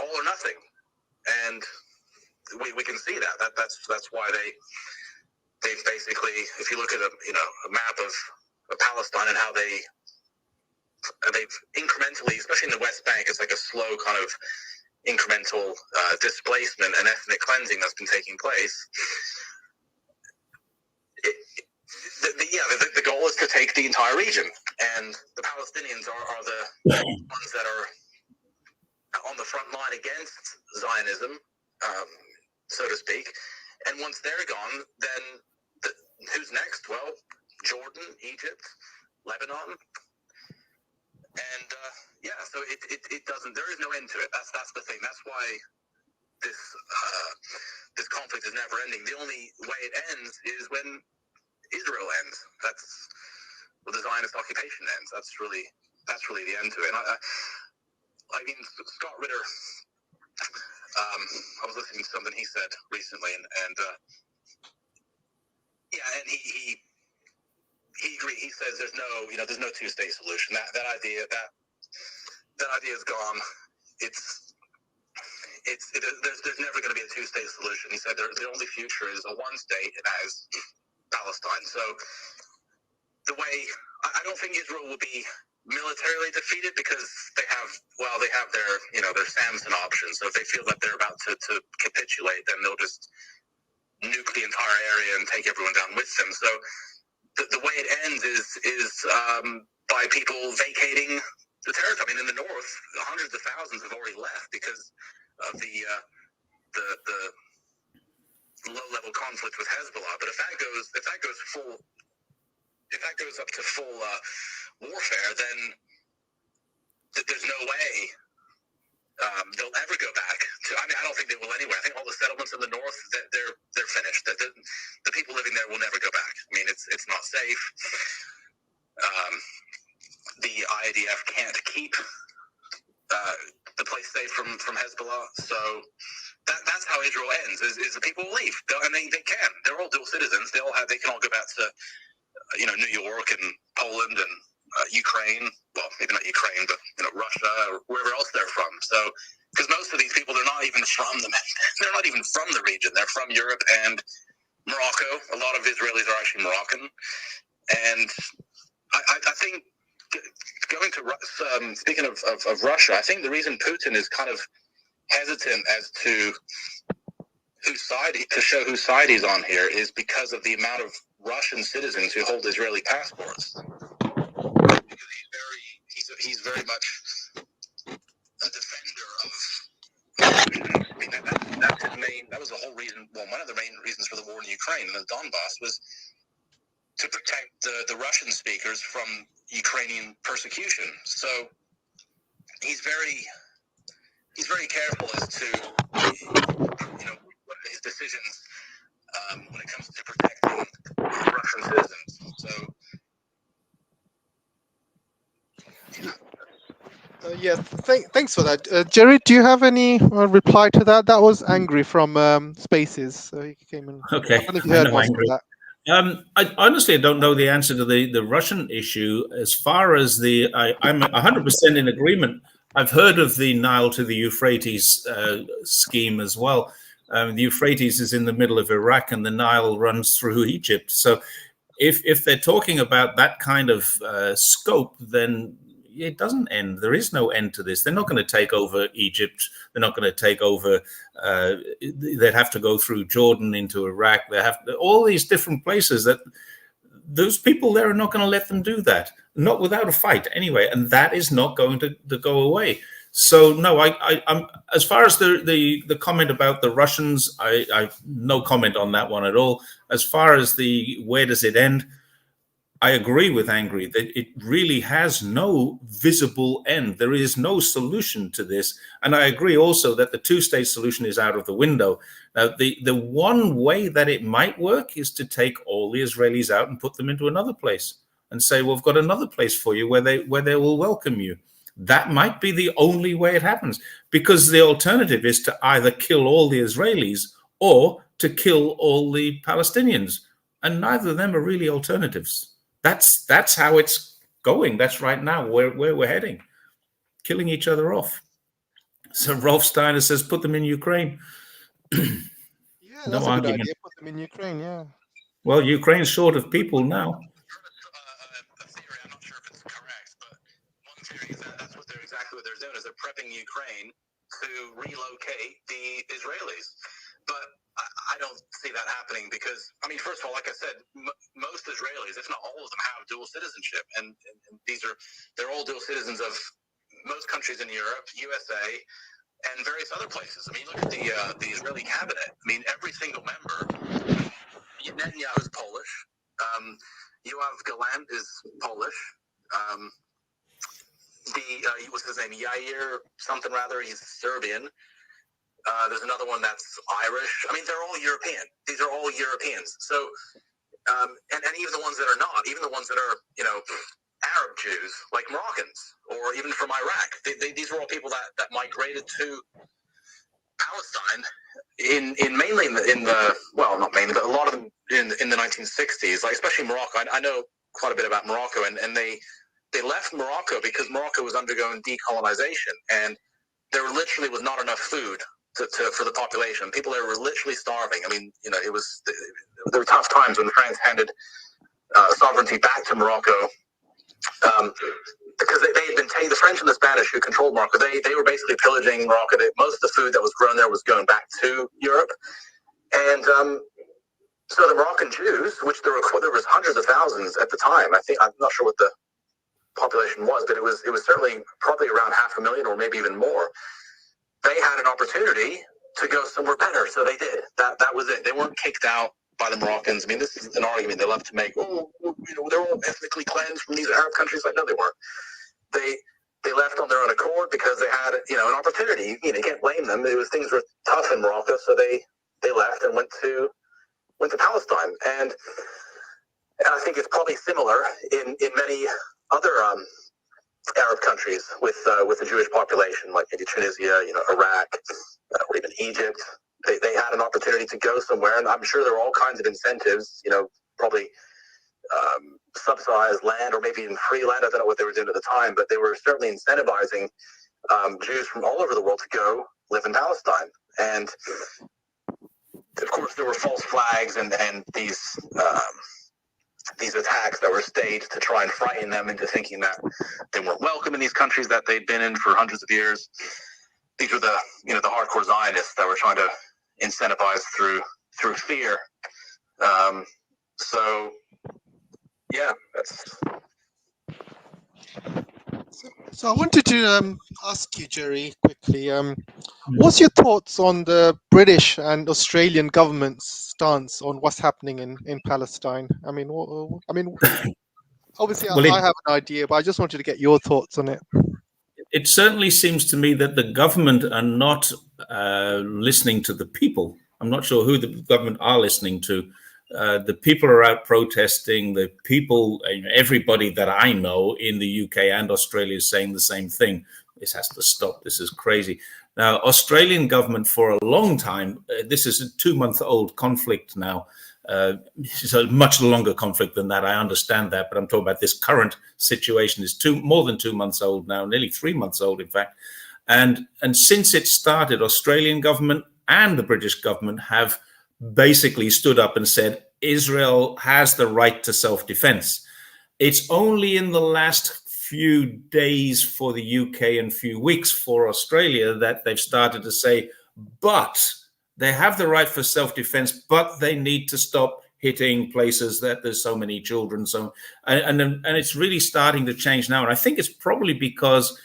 Speaker 3: all or nothing, and we can see that's why they've basically, if you look at a map of Palestine and how they've incrementally, especially in the West Bank, it's like a slow kind of incremental displacement and ethnic cleansing that's been taking place. The goal is to take the entire region, and the Palestinians are the ones that are on the front line against Zionism, so to speak. And once they're gone, then who's next? Well, Jordan, Egypt, Lebanon, and so it doesn't. There is no end to it. That's the thing. That's why this conflict is never ending. The only way it ends is when Israel ends. That's when the Zionist occupation ends. That's really the end to it. And I mean, Scott Ritter. I was listening to something he said recently, and he agreed. He says there's no two-state solution. That idea is gone. There's never going to be a two-state solution. He said the only future is a one-state, and that is Palestine. So the way, I don't think Israel will be militarily defeated, because they have their Samson option. So if they feel that they're about to capitulate, then they'll just nuke the entire area and take everyone down with them. So the way it ends is by people vacating the territory. I mean, in the north, hundreds of thousands have already left because of the low-level conflict with Hezbollah. But if that goes up to full warfare, then there's no way they'll ever go back to. I mean, I don't think they will anyway. I think all the settlements in the north, they're finished. The people living there will never go back. I mean, it's not safe. The IDF can't keep the place safe from Hezbollah. So that's how Israel ends. Is the people will leave, and they can. They're all dual citizens. They can all go back to New York and Poland and Ukraine. Well, maybe not Ukraine, but Russia or wherever else they're from. So, because most of these people, they're not even from the region. They're from Europe and Morocco. A lot of Israelis are actually Moroccan, and I think going to speaking of Russia, I think the reason Putin is kind of hesitant as to show whose side he's on here is because of the amount of Russian citizens who hold Israeli passports. Because he's very much a defender of. I mean, that's his main. That was the whole reason. Well, one of the main reasons for the war in Ukraine and the Donbass was to protect the Russian speakers from Ukrainian persecution. So he's very careful as to what his decisions when it comes to protecting Russia Russian citizens. So,
Speaker 1: yeah, thanks for that. Jerry, do you have any reply to that? That was Angry from Spaces. So he came in. I
Speaker 2: Okay,
Speaker 1: don't know if you
Speaker 2: I
Speaker 1: heard
Speaker 2: know
Speaker 1: most of
Speaker 2: angry.
Speaker 1: that.
Speaker 2: I honestly don't know the answer to the Russian issue. As far as I'm 100% in agreement. I've heard of the Nile to the Euphrates scheme as well. The Euphrates is in the middle of Iraq, and the Nile runs through Egypt. So, if they're talking about that kind of scope, then it doesn't end. There is no end to this. They're not going to take over Egypt. They're not going to take over. They'd have to go through Jordan into Iraq. They have all these different places that those people there are not going to let them do that. Not without a fight, anyway. And that is not going to go away. So no, I'm as far as the comment about the Russians, I've no comment on that one at all. As far as where does it end? I agree with Angry that it really has no visible end. There is no solution to this. And I agree also that the two-state solution is out of the window. Now, the one way that it might work is to take all the Israelis out and put them into another place and say, well, we've got another place for you where they will welcome you. That might be the only way it happens, because the alternative is to either kill all the Israelis or to kill all the Palestinians. And neither of them are really alternatives. That's how it's going. That's right now where we're heading, killing each other off. So Rolf Steiner says, put them in Ukraine.
Speaker 1: Yeah,
Speaker 2: No
Speaker 1: that's a good
Speaker 2: argument.
Speaker 1: idea. Put them in Ukraine. Yeah.
Speaker 2: Well, Ukraine's short of people now.
Speaker 3: a theory. I'm not sure if it's correct, but one theory is that that's exactly what they're doing. Is they're prepping Ukraine to relocate the Israelis, but I don't see that happening because, I mean, first of all, like I said, most Israelis, if not all of them, have dual citizenship, and they're all dual citizens of most countries in Europe, USA, and various other places. I mean, look at the Israeli cabinet. I mean, every single member. Netanyahu is Polish. Yoav Gallant is Polish. What's his name? Yair something rather. He's Serbian. There's another one that's Irish. I mean, they're all European. These are all Europeans. So, and even the ones that are not, even the ones that are, Arab Jews, like Moroccans, or even from Iraq. These are all people that migrated to Palestine mainly in the well, not mainly, but a lot of them in the 1960s, like especially Morocco. I know quite a bit about Morocco, and they left Morocco because Morocco was undergoing decolonization, and there literally was not enough food for the population. People there were literally starving. I mean, there were tough times when France handed sovereignty back to Morocco, because they had been taking, the French and the Spanish who controlled Morocco, they were basically pillaging Morocco. Most of the food that was grown there was going back to Europe. And so the Moroccan Jews, which there was hundreds of thousands at the time, I'm not sure what the population was, but it was certainly probably around 500,000 or maybe even more. They had an opportunity to go somewhere better, so they did. That was it. They weren't kicked out by the Moroccans. I mean, this is an argument they love to make. Oh, they're all ethnically cleansed from these Arab countries. Like, no, they weren't. They left on their own accord because they had, an opportunity. You can't blame them. Things were tough in Morocco, so they left and went to Palestine. And I think it's probably similar in many other Arab countries with the Jewish population, like maybe Tunisia, Iraq, or even Egypt. They had an opportunity to go somewhere, and I'm sure there were all kinds of incentives, probably subsidized land or maybe even free land. I don't know what they were doing at the time, but they were certainly incentivizing Jews from all over the world to go live in Palestine. And of course, there were false flags and these attacks that were staged to try and frighten them into thinking that they weren't welcome in these countries that they'd been in for hundreds of years. These were the hardcore Zionists that were trying to incentivize through fear. So yeah, that's.
Speaker 1: So I wanted to ask you, Jerry, quickly. What's your thoughts on the British and Australian government's stance on what's happening in Palestine? I mean, obviously, I have an idea, but I just wanted to get your thoughts on it.
Speaker 2: It certainly seems to me that the government are not listening to the people. I'm not sure who the government are listening to. The people are out protesting. The people, everybody that I know in the UK and Australia is saying the same thing. This has to stop. This is crazy. Now, Australian government for a long time, this is a 2-month-old conflict now. It's a much longer conflict than that. I understand that, but I'm talking about this current situation is more than 2 months old now, nearly 3 months old, in fact. And since it started, Australian government and the British government have basically stood up and said, Israel has the right to self-defense. It's only in the last few days for the UK and few weeks for Australia that they've started to say, but they have the right for self-defense, but they need to stop hitting places that there's so many children. So, and it's really starting to change now. And I think it's probably because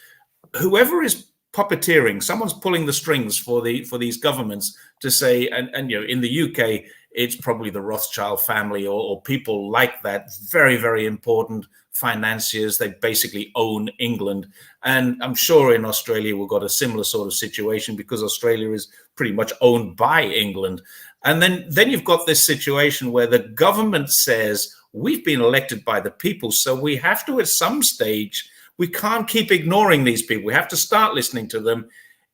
Speaker 2: whoever is puppeteering, someone's pulling the strings for these governments to say, and in the UK, it's probably the Rothschild family or people like that, very, very important financiers. They basically own England. And I'm sure in Australia, we've got a similar sort of situation because Australia is pretty much owned by England. And then you've got this situation where the government says, we've been elected by the people, so we have to, at some stage, we can't keep ignoring these people. We have to start listening to them,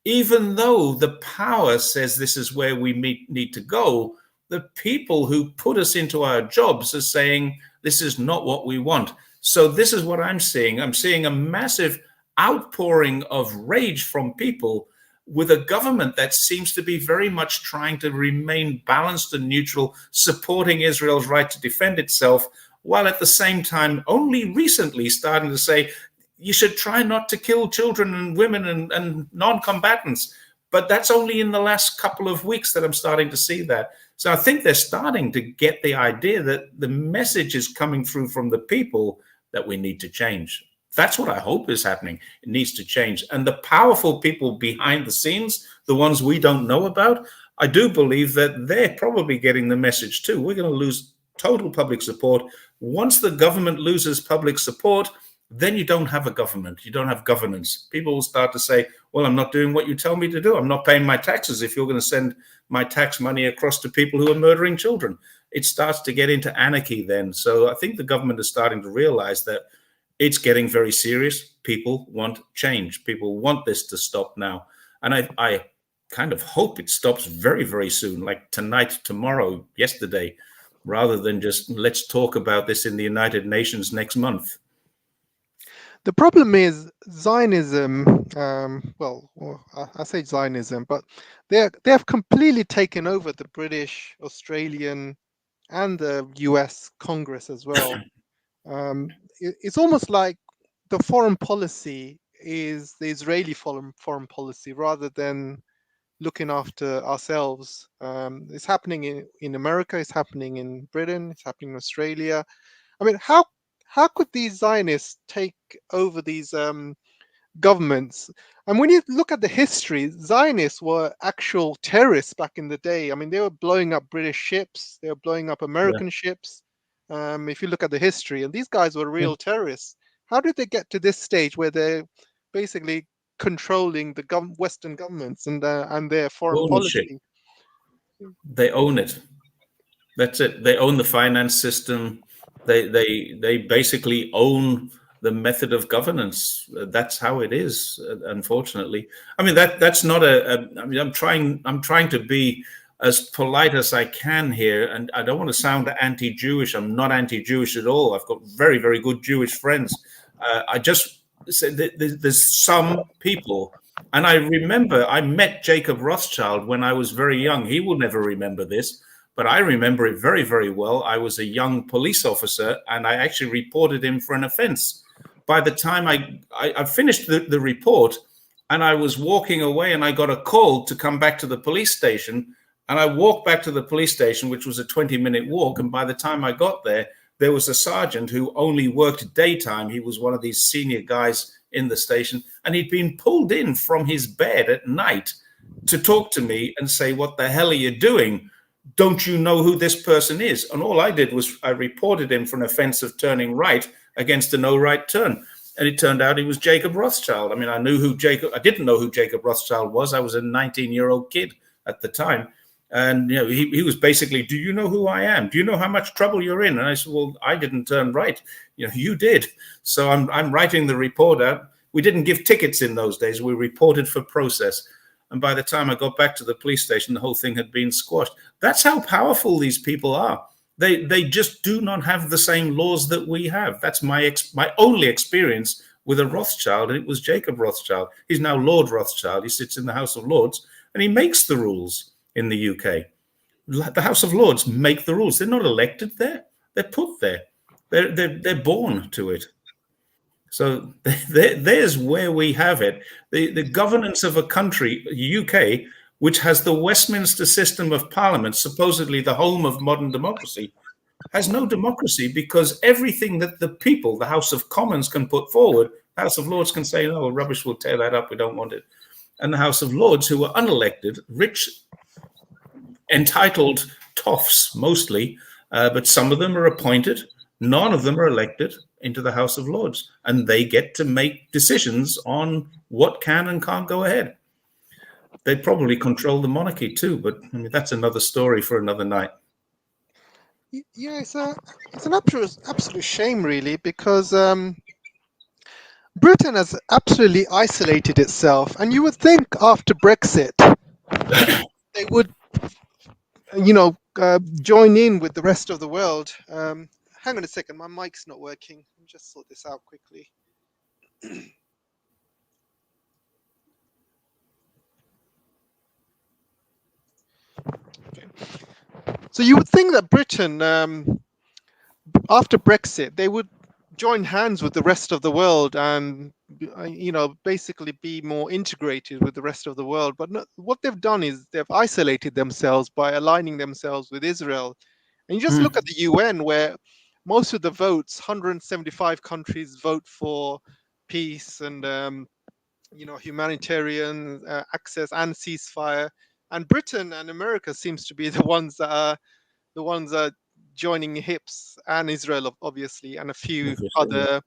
Speaker 2: even though the power says this is where we need to go. The people who put us into our jobs are saying, this is not what we want. So this is what I'm seeing. I'm seeing a massive outpouring of rage from people with a government that seems to be very much trying to remain balanced and neutral, supporting Israel's right to defend itself, while at the same time only recently starting to say, you should try not to kill children and women and non-combatants. But that's only in the last couple of weeks that I'm starting to see that. So I think they're starting to get the idea that the message is coming through from the people that we need to change. That's what I hope is happening. It needs to change. And the powerful people behind the scenes, the ones we don't know about, I do believe that they're probably getting the message too. We're going to lose total public support. Once the government loses public support, then you don't have a government. You don't have governance. People will start to say, well, I'm not doing what you tell me to do. I'm not paying my taxes if you're going to send my tax money across to people who are murdering children. It starts to get into anarchy then. So I think the government is starting to realize that it's getting very serious. People want change. People want this to stop now. And I kind of hope it stops very, very soon, like tonight, tomorrow, yesterday, rather than just let's talk about this in the United Nations next month.
Speaker 1: The problem is Zionism. I say Zionism, but they have completely taken over the British, Australian, and the US Congress as well. It's almost like the foreign policy is the Israeli foreign policy rather than looking after ourselves. It's happening in America. It's happening in Britain. It's happening in Australia. I mean, how could these Zionists take over these governments? And when you look at the history, Zionists were actual terrorists back in the day. I mean, they were blowing up British ships. They were blowing up American ships. If you look at the history, and these guys were real terrorists. How did they get to this stage where they're basically controlling the Western governments and their foreign policy?
Speaker 2: They own it. That's it. They own the finance system. They basically own the method of governance. That's how it is, unfortunately. I mean, that's not I mean, I'm trying to be as polite as I can here, and I don't want to sound anti-Jewish. I'm not anti-Jewish at all. I've got very, very good Jewish friends. I just said that there's some people, and I remember I met Jacob Rothschild when I was very young. He will never remember this, but I remember it very, very well. I was a young police officer, and I actually reported him for an offense. By the time I finished the report, and I was walking away, and I got a call to come back to the police station. And I walked back to the police station, which was a 20-minute walk. And by the time I got there, there was a sergeant who only worked daytime. He was one of these senior guys in the station. And he'd been pulled in from his bed at night to talk to me and say, what the hell are you doing? Don't you know who this person is? And all I did was I reported him for an offense of turning right against a no right turn. And it turned out he was Jacob Rothschild. I mean, I didn't know who Jacob Rothschild was. I was a 19-year-old kid at the time. And he was basically, do you know who I am? Do you know how much trouble you're in? And I said, well, I didn't turn right. You did. So I'm writing the report out. We didn't give tickets in those days. We reported for process. And by the time I got back to the police station, the whole thing had been squashed. That's how powerful these people are. They just do not have the same laws that we have. That's my only experience with a Rothschild, and it was Jacob Rothschild. He's now Lord Rothschild. He sits in the House of Lords, and he makes the rules in the UK. The House of Lords make the rules. They're not elected there. They're put there. They're born to it. So there's where we have it. The governance of a country, UK, which has the Westminster system of parliament, supposedly the home of modern democracy, has no democracy, because everything that the people, the House of Commons, can put forward, the House of Lords can say, no, rubbish, we'll tear that up, we don't want it. And the House of Lords, who are unelected, rich, entitled toffs mostly, but some of them are appointed, none of them are elected into the House of Lords, and they get to make decisions on what can and can't go ahead. They probably control the monarchy too, but I mean, that's another story for another night.
Speaker 1: Yeah, it's an absolute shame, really, because Britain has absolutely isolated itself, and you would think after Brexit they would, join in with the rest of the world. Hang on a second, my mic's not working. Let me just sort this out quickly. Okay. So you would think that Britain, after Brexit, they would join hands with the rest of the world and, basically be more integrated with the rest of the world. But no, what they've done is they've isolated themselves by aligning themselves with Israel. And you just look at the UN, where most of the votes, 175 countries vote for peace and, humanitarian access and ceasefire. And Britain and America seems to be the ones that are joining hips, and Israel, obviously, and a few other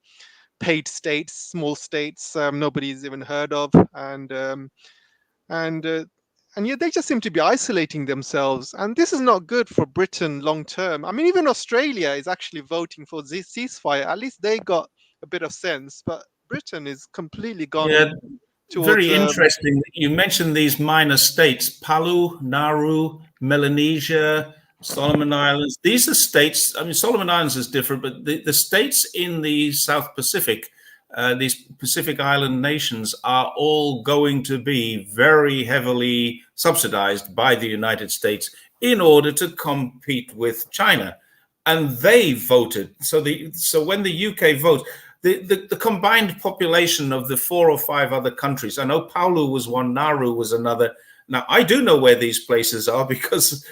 Speaker 1: paid states, small states, nobody's even heard of, and yet they just seem to be isolating themselves, and this is not good for Britain long term. I mean, even Australia is actually voting for this ceasefire. At least they got a bit of sense, but Britain is completely gone.
Speaker 2: Yeah, very interesting that you mentioned these minor states: Palau, Nauru, Melanesia, Solomon Islands. These are states. I mean, Solomon Islands is different, but the states in the South Pacific, these Pacific Island nations, are all going to be very heavily subsidized by the United States in order to compete with China. And they voted. So when the UK votes, the combined population of the 4 or 5 other countries, I know Palau was one, Nauru was another. Now, I do know where these places are because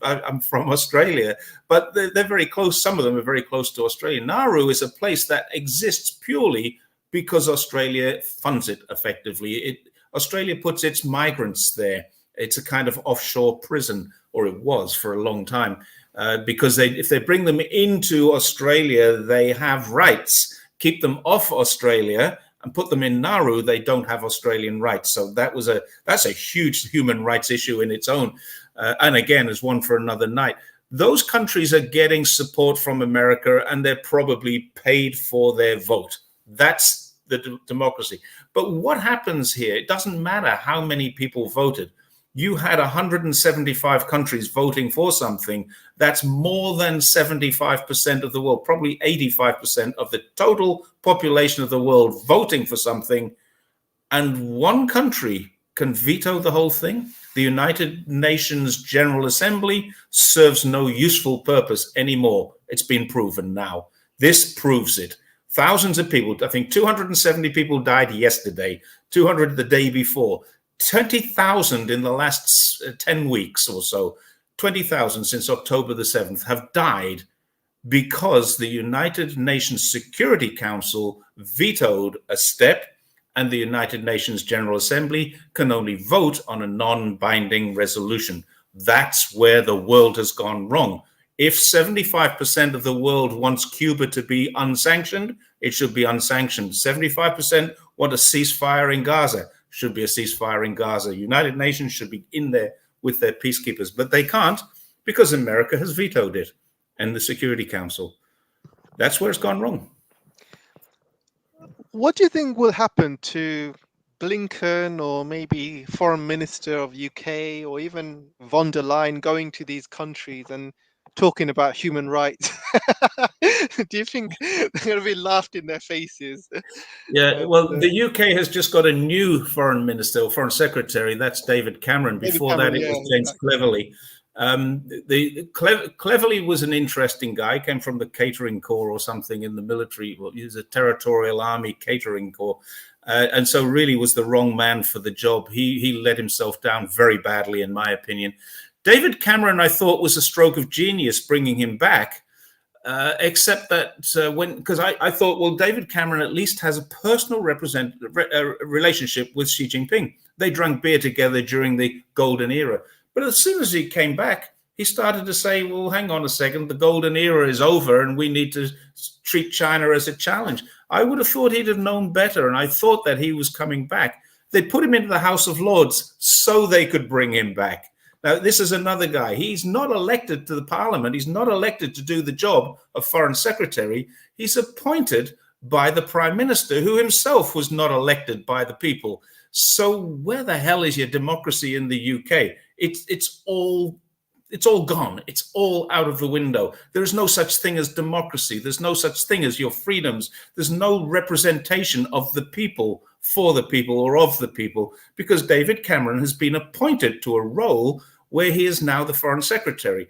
Speaker 2: I'm from Australia, but they're very close. Some of them are very close to Australia. Nauru is a place that exists purely because Australia funds it effectively. Australia puts its migrants there. It's a kind of offshore prison, or it was for a long time, because if they bring them into Australia, they have rights. Keep them off Australia and put them in Nauru, they don't have Australian rights. So that's a huge human rights issue in its own. And again, is one for another night. Those countries are getting support from America, and they're probably paid for their vote. That's the democracy. But what happens here, it doesn't matter how many people voted. You had 175 countries voting for something. That's more than 75% of the world, probably 85% of the total population of the world voting for something. And one country can veto the whole thing. The United Nations General Assembly serves no useful purpose anymore. It's been proven now. This proves it. Thousands of people, I think 270 people died yesterday, 200 the day before. 20,000 in the last 10 weeks or so, 20,000 since October the 7th have died because the United Nations Security Council vetoed a step, and the United Nations General Assembly can only vote on a non-binding resolution. That's where the world has gone wrong. If 75% of the world wants Cuba to be unsanctioned, it should be unsanctioned. 75% want a ceasefire in Gaza. Should be a ceasefire in Gaza. United Nations should be in there with their peacekeepers, but they can't because America has vetoed it and the Security Council. That's where it's gone wrong.
Speaker 1: What do you think will happen to Blinken or maybe Foreign Minister of UK or even von der Leyen going to these countries and talking about human rights? Do you think they're going to be laughed in their faces?
Speaker 2: Yeah, well, the UK has just got a new foreign minister or foreign secretary. That's David Cameron. Before that, it was James Cleverly. Cleverly was an interesting guy. Came from the catering corps or something in the military. Well, he was a territorial army catering corps, and so really was the wrong man for the job. He let himself down very badly, in my opinion. David Cameron, I thought, was a stroke of genius bringing him back. Except that because I thought, well, David Cameron at least has a personal relationship with Xi Jinping. They drank beer together during the golden era. But as soon as he came back, he started to say, well, hang on a second, the golden era is over and we need to treat China as a challenge. I would have thought he'd have known better. And I thought that he was coming back. They put him into the House of Lords so they could bring him back. Now, this is another guy. He's not elected to the parliament. He's not elected to do the job of foreign secretary. He's appointed by the prime minister, who himself was not elected by the people. So where the hell is your democracy in the UK? It's all gone. It's all out of the window. There is no such thing as democracy. There's no such thing as your freedoms. There's no representation of the people, for the people, or of the people, because David Cameron has been appointed to a role where he is now the foreign secretary.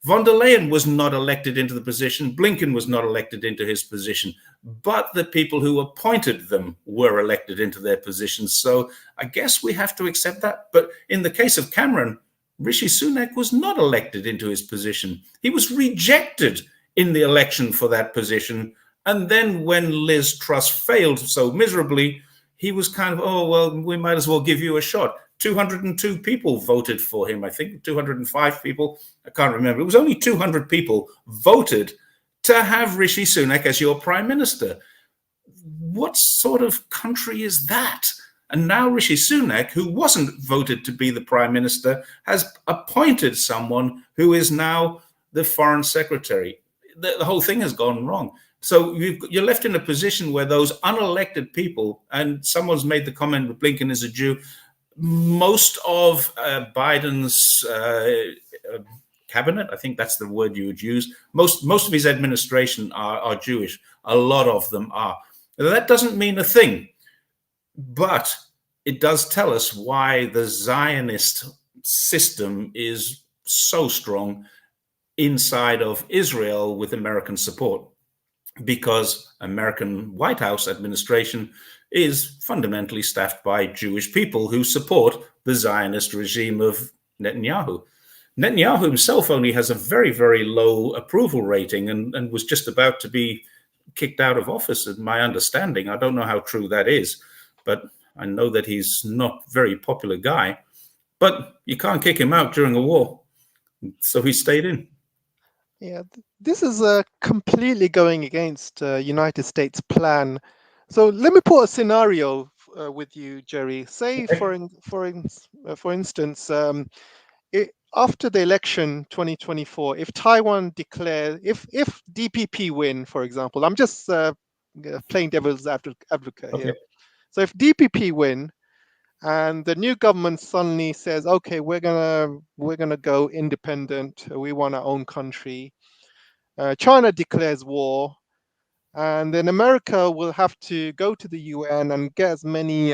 Speaker 2: Von der Leyen was not elected into the position. Blinken was not elected into his position, but the people who appointed them were elected into their positions. So I guess we have to accept that. But in the case of Cameron, Rishi Sunak was not elected into his position. He was rejected in the election for that position. And then when Liz Truss failed so miserably, he was kind of, oh, well, we might as well give you a shot. 202 people voted for him, I think, 205 people. I can't remember. It was only 200 people voted to have Rishi Sunak as your prime minister. What sort of country is that? And now Rishi Sunak, who wasn't voted to be the prime minister, has appointed someone who is now the foreign secretary. The whole thing has gone wrong. So you're left in a position where those unelected people, and someone's made the comment that Blinken is a Jew, most of Biden's cabinet, I think that's the word you would use, most of his administration are Jewish. A lot of them are. That doesn't mean a thing, but it does tell us why the Zionist system is so strong inside of Israel with American support, because American White House administration is fundamentally staffed by Jewish people who support the Zionist regime of Netanyahu. Netanyahu himself only has a very, very low approval rating and was just about to be kicked out of office, in my understanding. I don't know how true that is, but I know that he's not a very popular guy. But you can't kick him out during a war, so he stayed in.
Speaker 1: Yeah, this is completely going against United States plan. So let me put a scenario with you, Jerry. Say, okay, for instance, after the election 2024, if Taiwan declares, if DPP win, for example, I'm just playing devil's advocate here. So if DPP win, and the new government suddenly says, okay, we're gonna go independent. We want our own country. China declares war, and then America will have to go to the UN and get as many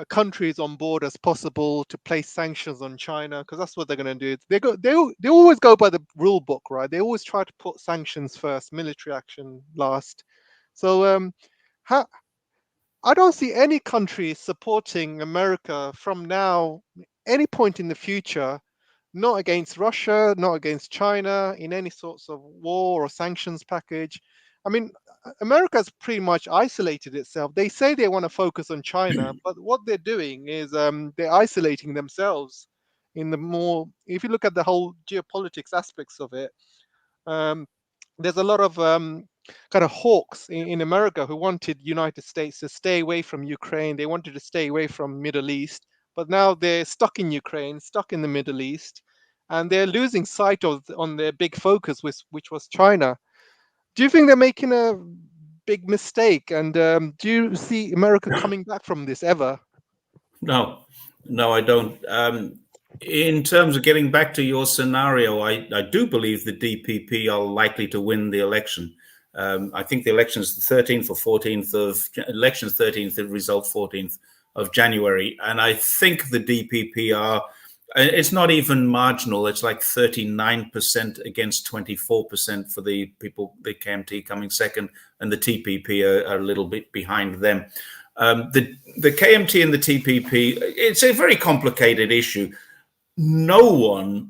Speaker 1: countries on board as possible to place sanctions on China, because that's what they're going to do. They always go by the rule book, right? They always try to put sanctions first, military action last. So I don't see any country supporting America from now, any point in the future, not against Russia, not against China, in any sorts of war or sanctions package. I mean, America's pretty much isolated itself. They say they want to focus on China, but what they're doing is they're isolating themselves in the more, if you look at the whole geopolitics aspects of it, there's a lot of kind of hawks in America who wanted United States to stay away from Ukraine. They wanted to stay away from Middle East. but now they're stuck in Ukraine, stuck in the Middle East, and they're losing sight of on their big focus, which was China. Do you think they're making a big mistake? And do you see America coming back from this ever?
Speaker 2: No, I don't. In terms of getting back to your scenario, I do believe the DPP are likely to win the election. I think the election is the 13th or 14th of elections 13th, the result 14th of January, and I think the DPP are. It's not even marginal. It's like 39% against 24% for the people, the KMT coming second, and the TPP are a little bit behind them. The KMT and the TPP, it's a very complicated issue. Very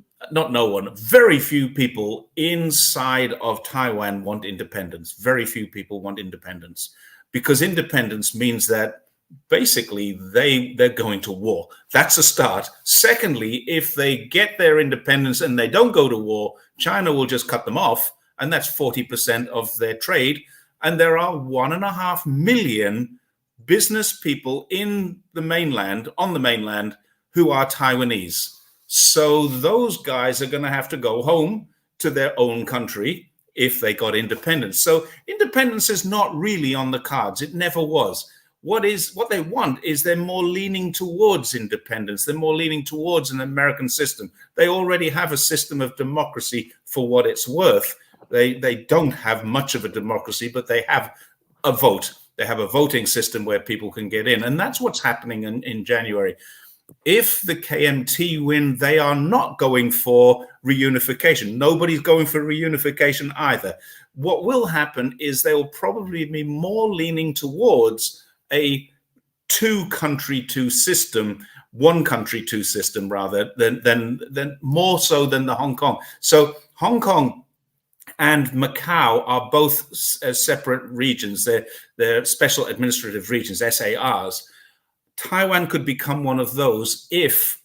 Speaker 2: few people inside of Taiwan want independence. Very few people want independence, because independence means that basically they're going to war. That's a start. Secondly, if they get their independence and they don't go to war, China will just cut them off, and that's 40% of their trade. And there are 1.5 million business people on the mainland, who are Taiwanese. So those guys are going to have to go home to their own country if they got independence. So independence is not really on the cards. It never was. What they want is they're more leaning towards independence. They're more leaning towards an American system. They already have a system of democracy for what it's worth. They don't have much of a democracy, but they have a vote. They have a voting system where people can get in. And that's what's happening in January. If the KMT win, they are not going for reunification. Nobody's going for reunification either. What will happen is they will probably be more leaning towards a one country, two system rather than more so than the Hong Kong. So Hong Kong and Macau are both separate regions. They're special administrative regions, SARs. Taiwan could become one of those if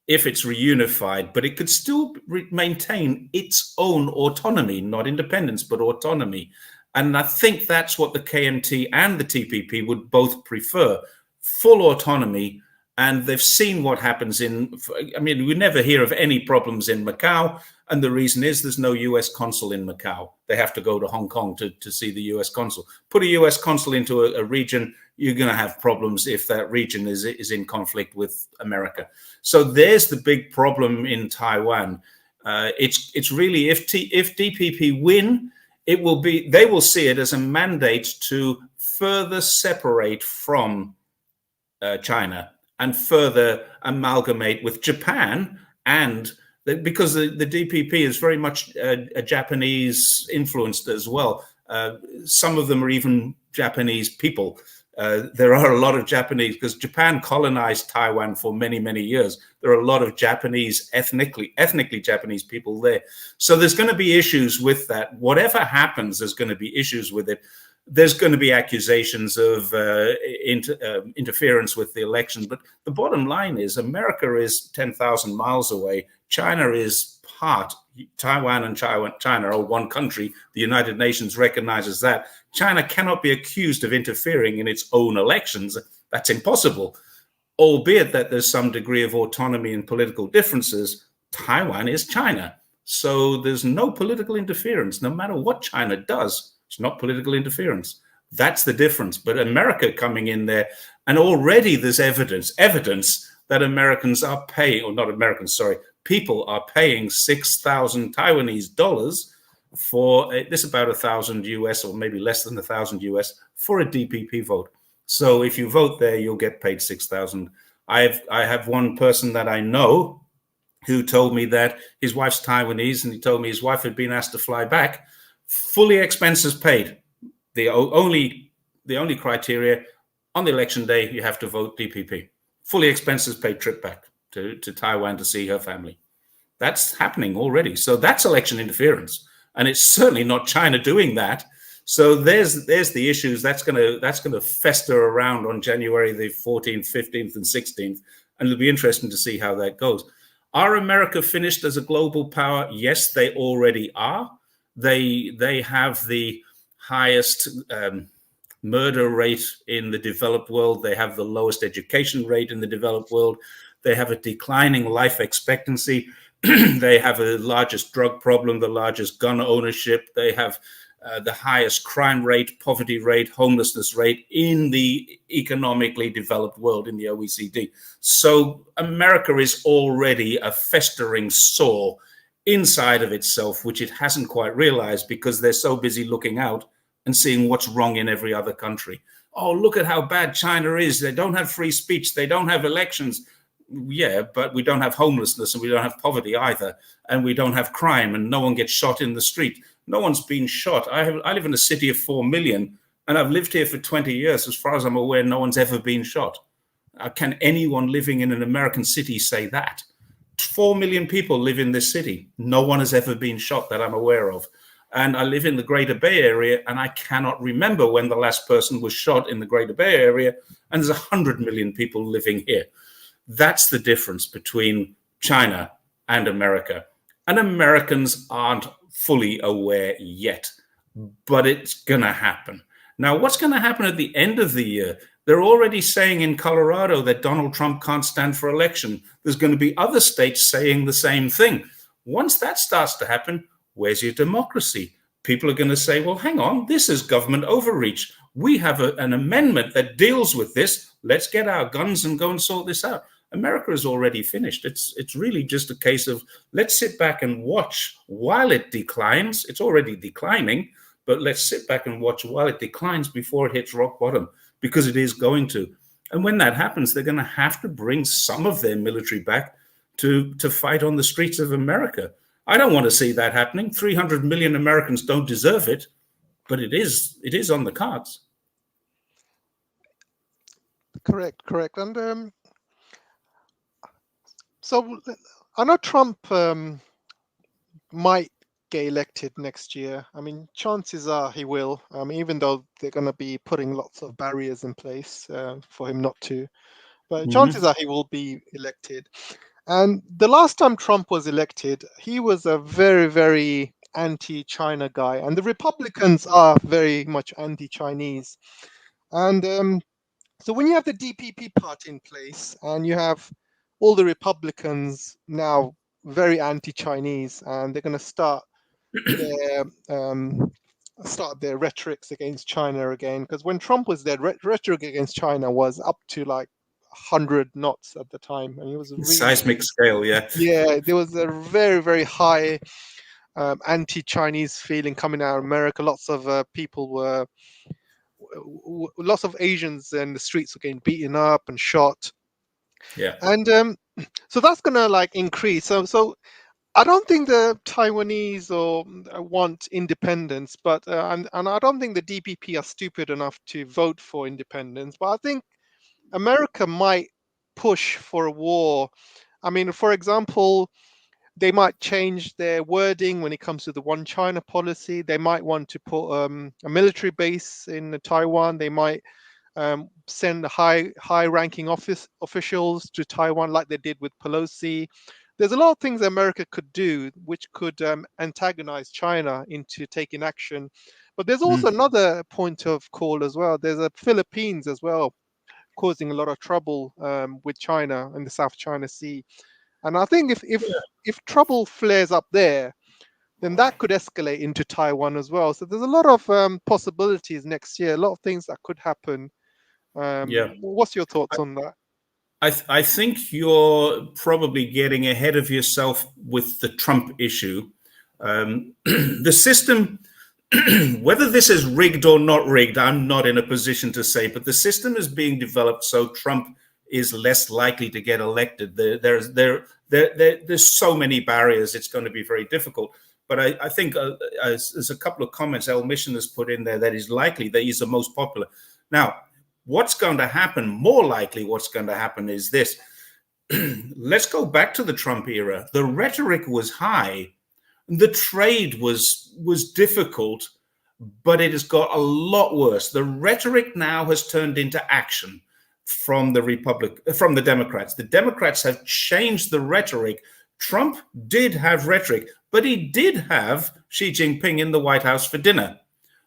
Speaker 2: it's reunified, but it could still maintain its own autonomy, not independence, but autonomy. And I think that's what the KMT and the TPP would both prefer, full autonomy. And they've seen what happens we never hear of any problems in Macau. And the reason is there's no US consul in Macau. They have to go to Hong Kong to see the US consul. Put a US consul into a region, you're going to have problems if that region is in conflict with America. So there's the big problem in Taiwan. It's really, if DPP win, they will see it as a mandate to further separate from China and further amalgamate with Japan, and because the DPP is very much Japanese influenced as well. Some of them are even Japanese people. There are a lot of Japanese, because Japan colonized Taiwan for many, many years. There are a lot of Japanese, ethnically Japanese people there. So there's going to be issues with that. Whatever happens, there's going to be issues with it. There's going to be accusations of interference with the election. But the bottom line is America is 10,000 miles away. China is Taiwan and China are one country. The United Nations recognizes that. China cannot be accused of interfering in its own elections. That's impossible. Albeit that there's some degree of autonomy and political differences, Taiwan is China. So there's no political interference. No matter what China does, it's not political interference. That's the difference. But America coming in there, and already there's evidence that Americans are paying, or not Americans, sorry, people are paying 6,000 Taiwanese dollars for this, about 1,000 US, or maybe less than 1,000 US, for a DPP vote. So if you vote there, you'll get paid 6,000. I have one person that I know who told me that his wife's Taiwanese, and he told me his wife had been asked to fly back, fully expenses paid. The only criteria on the election day, you have to vote DPP. Fully expenses paid trip back to Taiwan to see her family. That's happening already. So that's election interference. And it's certainly not China doing that. So there's the issues that's gonna fester around on January the 14th, 15th, and 16th. And it'll be interesting to see how that goes. Are America finished as a global power? Yes, they already are. They have the highest murder rate in the developed world. They have the lowest education rate in the developed world. They have a declining life expectancy. They have the largest drug problem, the largest gun ownership. They have the highest crime rate, poverty rate, homelessness rate in the economically developed world in the OECD. So America is already a festering sore inside of itself, which it hasn't quite realized because they're so busy looking out and seeing what's wrong in every other country. Oh, look at how bad China is. They don't have free speech. They don't have elections. Yeah, but we don't have homelessness and we don't have poverty either. And we don't have crime and no one gets shot in the street. No one's been shot. I live in a city of 4 million and I've lived here for 20 years. As far as I'm aware, no one's ever been shot. Can anyone living in an American city say that? 4 million people live in this city. No one has ever been shot that I'm aware of. And I live in the Greater Bay Area, and I cannot remember when the last person was shot in the Greater Bay Area, and there's 100 million people living here. That's the difference between China and America. And Americans aren't fully aware yet, but it's going to happen. Now, what's going to happen at the end of the year? They're already saying in Colorado that Donald Trump can't stand for election. There's going to be other states saying the same thing. Once that starts to happen, where's your democracy? People are going to say, well, hang on, this is government overreach. We have an amendment that deals with this. Let's get our guns and go and sort this out. America is already finished. It's really just a case of let's sit back and watch while it declines. It's already declining, but let's sit back and watch while it declines before it hits rock bottom, because it is going to. And when that happens, they're going to have to bring some of their military back to fight on the streets of America. I don't want to see that happening. 300 million Americans don't deserve it, but it is on the cards.
Speaker 1: Correct. And so I know Trump might get elected next year. I mean, chances are he will. Even though they're going to be putting lots of barriers in place for him not to, but chances are he will be elected. And the last time Trump was elected, he was a very, very anti-China guy, and the Republicans are very much anti-Chinese. And so when you have the DPP party in place, and you have all the Republicans now very anti-Chinese, and they're going to start their rhetorics against China again, because when Trump was there, rhetoric against China was up to like 100 knots at the time, and it was a really
Speaker 2: seismic scale.
Speaker 1: Yeah, there was a very, very high anti-Chinese feeling coming out of America. Lots of lots of Asians in the streets were getting beaten up and shot.
Speaker 2: Yeah,
Speaker 1: and so that's gonna like increase. So I don't think the Taiwanese want independence, but and I don't think the DPP are stupid enough to vote for independence. But I think America might push for a war. I mean, for example, they might change their wording when it comes to the One China policy. They might want to put a military base in Taiwan. They might send high-ranking officials to Taiwan, like they did with Pelosi. There's a lot of things America could do which could antagonize China into taking action. But there's also another point of call as well. There's the Philippines as well, causing a lot of trouble with China in the South China Sea. And I think if trouble flares up there, then that could escalate into Taiwan as well. So there's a lot of possibilities next year, a lot of things that could happen. What's your thoughts on that?
Speaker 2: I think you're probably getting ahead of yourself with the Trump issue. The system, whether this is rigged or not rigged, I'm not in a position to say, but the system is being developed so Trump is less likely to get elected. There's so many barriers, it's going to be very difficult. But I think there's a couple of comments El Mission has put in there that is likely that he's the most popular. Now, what's going to happen, more likely what's going to happen is this. Let's go back to the Trump era. The rhetoric was high. The trade was difficult, but it has got a lot worse. The rhetoric now has turned into action from the Democrats. The Democrats have changed the rhetoric. Trump did have rhetoric, but he did have Xi Jinping in the White House for dinner.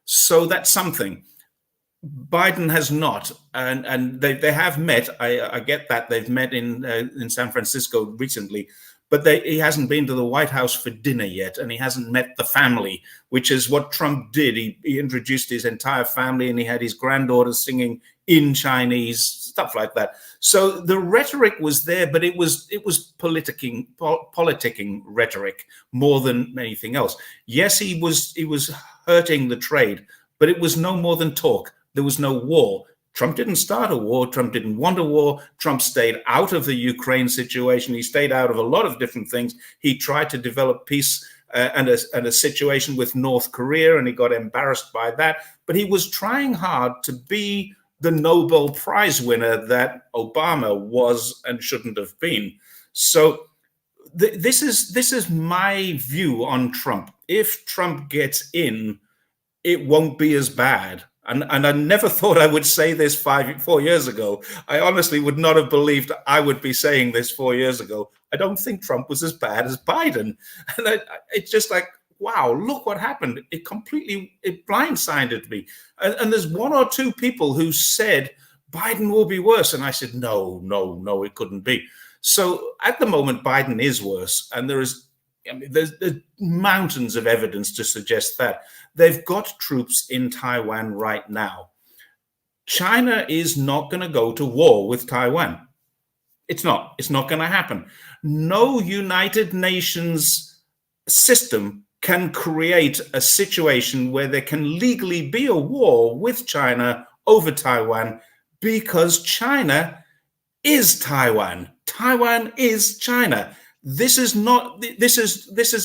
Speaker 2: So that's something. Biden has not, and they have met. I get that they've met in San Francisco recently, but he hasn't been to the White House for dinner yet, and he hasn't met the family, which is what Trump did. He introduced his entire family, and he had his granddaughter singing in Chinese, stuff like that. So the rhetoric was there, but it was politicking rhetoric more than anything else. Yes, he was hurting the trade, but it was no more than talk. There was no war. Trump didn't start a war. Trump didn't want a war. Trump stayed out of the Ukraine situation. He stayed out of a lot of different things. He tried to develop peace and a situation with North Korea, and he got embarrassed by that. But he was trying hard to be the Nobel Prize winner that Obama was and shouldn't have been. So this is my view on Trump. If Trump gets in, it won't be as bad. And I never thought I would say this 4 years ago. I honestly would not have believed I would be saying this 4 years ago. I don't think Trump was as bad as Biden. And it's just like, wow, look what happened. It blindsided me. And there's one or two people who said Biden will be worse. And I said, no, it couldn't be. So at the moment, Biden is worse. And there's mountains of evidence to suggest that. They've got troops in Taiwan right now. China is not going to go to war with Taiwan. It's not going to happen. No United Nations system can create a situation where there can legally be a war with China over Taiwan, because China is Taiwan. Taiwan is China. This is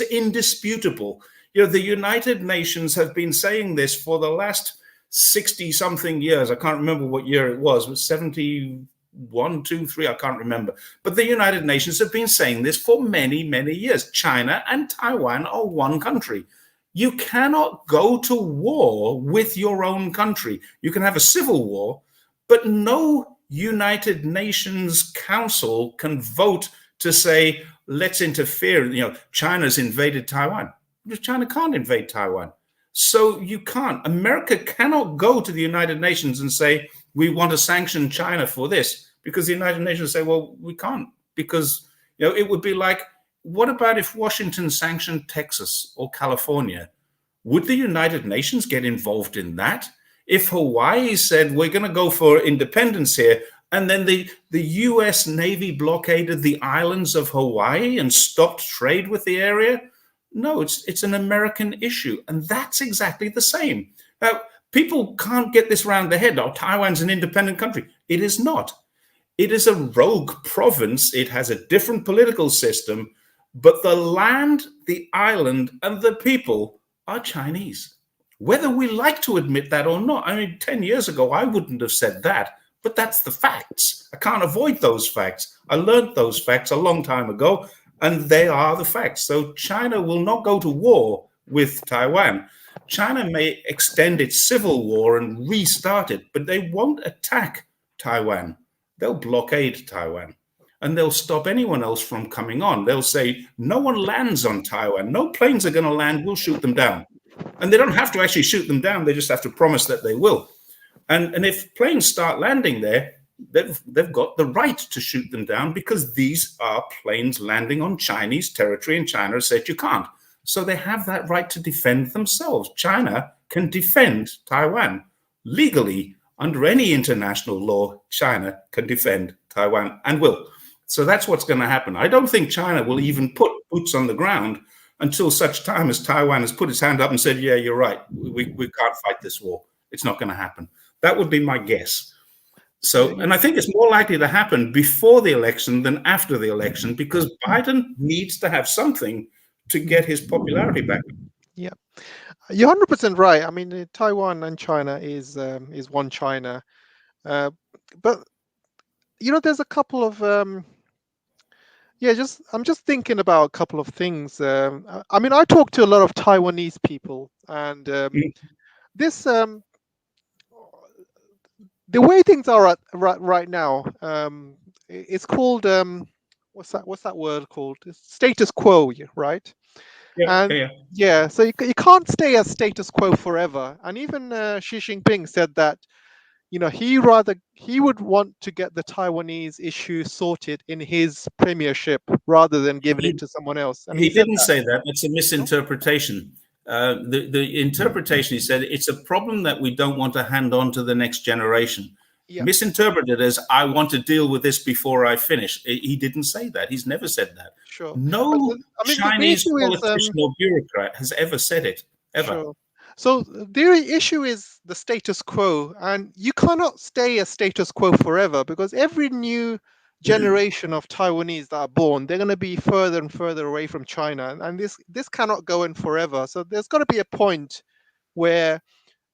Speaker 2: indisputable. You know, the United Nations have been saying this for the last 60-something years. I can't remember what year it was. It was 71, 2, 3, I can't remember. But the United Nations have been saying this for many, many years. China and Taiwan are one country. You cannot go to war with your own country. You can have a civil war, but no United Nations Council can vote to say, let's interfere. You know, China's invaded Taiwan. China can't invade Taiwan. So you can't. America cannot go to the United Nations and say, we want to sanction China for this, because the United Nations say, well, we can't, because, you know, it would be like, what about if Washington sanctioned Texas or California? Would the United Nations get involved in that? If Hawaii said, we're going to go for independence here, and then the US Navy blockaded the islands of Hawaii and stopped trade with the area? No, it's an American issue. And that's exactly the same. Now, people can't get this around their head. Oh, Taiwan's an independent country. It is not. It is a rogue province. It has a different political system, but the land, the island, and the people are Chinese. Whether we like to admit that or not. I mean, 10 years ago, I wouldn't have said that, but that's the facts. I can't avoid those facts. I learned those facts a long time ago, and they are the facts. So China will not go to war with Taiwan. China may extend its civil war and restart it, but they won't attack Taiwan. They'll blockade Taiwan, and they'll stop anyone else from coming on. They'll say, no one lands on Taiwan. No planes are going to land. We'll shoot them down. And they don't have to actually shoot them down. They just have to promise that they will. And if planes start landing there, they've got the right to shoot them down, because these are planes landing on Chinese territory, and China has said you can't. So they have that right to defend themselves. China can defend Taiwan legally. Under any international law, China can defend Taiwan and will. So that's what's going to happen. I don't think China will even put boots on the ground until such time as Taiwan has put its hand up and said, yeah, you're right. We can't fight this war. It's not going to happen. That would be my guess. So, and I think it's more likely to happen before the election than after the election, because Biden needs to have something to get his popularity back.
Speaker 1: Yeah, you're 100% right. I mean, Taiwan and China is one China, but you know, there's a couple of I'm just thinking about a couple of things. I mean, I talk to a lot of Taiwanese people, and this the way things are right now, it's called what's that word called? It's status quo, right? Yeah. So you can't stay as status quo forever. And even Xi Jinping said that he would want to get the Taiwanese issue sorted in his premiership rather than giving it to someone else. And
Speaker 2: he
Speaker 1: said
Speaker 2: didn't
Speaker 1: that.
Speaker 2: say that. It's a misinterpretation. The interpretation, he said, it's a problem that we don't want to hand on to the next generation.
Speaker 1: Yeah.
Speaker 2: Misinterpreted as, I want to deal with this before I finish. He didn't say that. He's never said that.
Speaker 1: Sure.
Speaker 2: No Chinese
Speaker 1: the
Speaker 2: politician or bureaucrat has ever said it, ever.
Speaker 1: Sure. So the issue is the status quo, and you cannot stay a status quo forever, because every new generation of Taiwanese that are born, they're going to be further and further away from China, and this cannot go on forever. So there's got to be a point where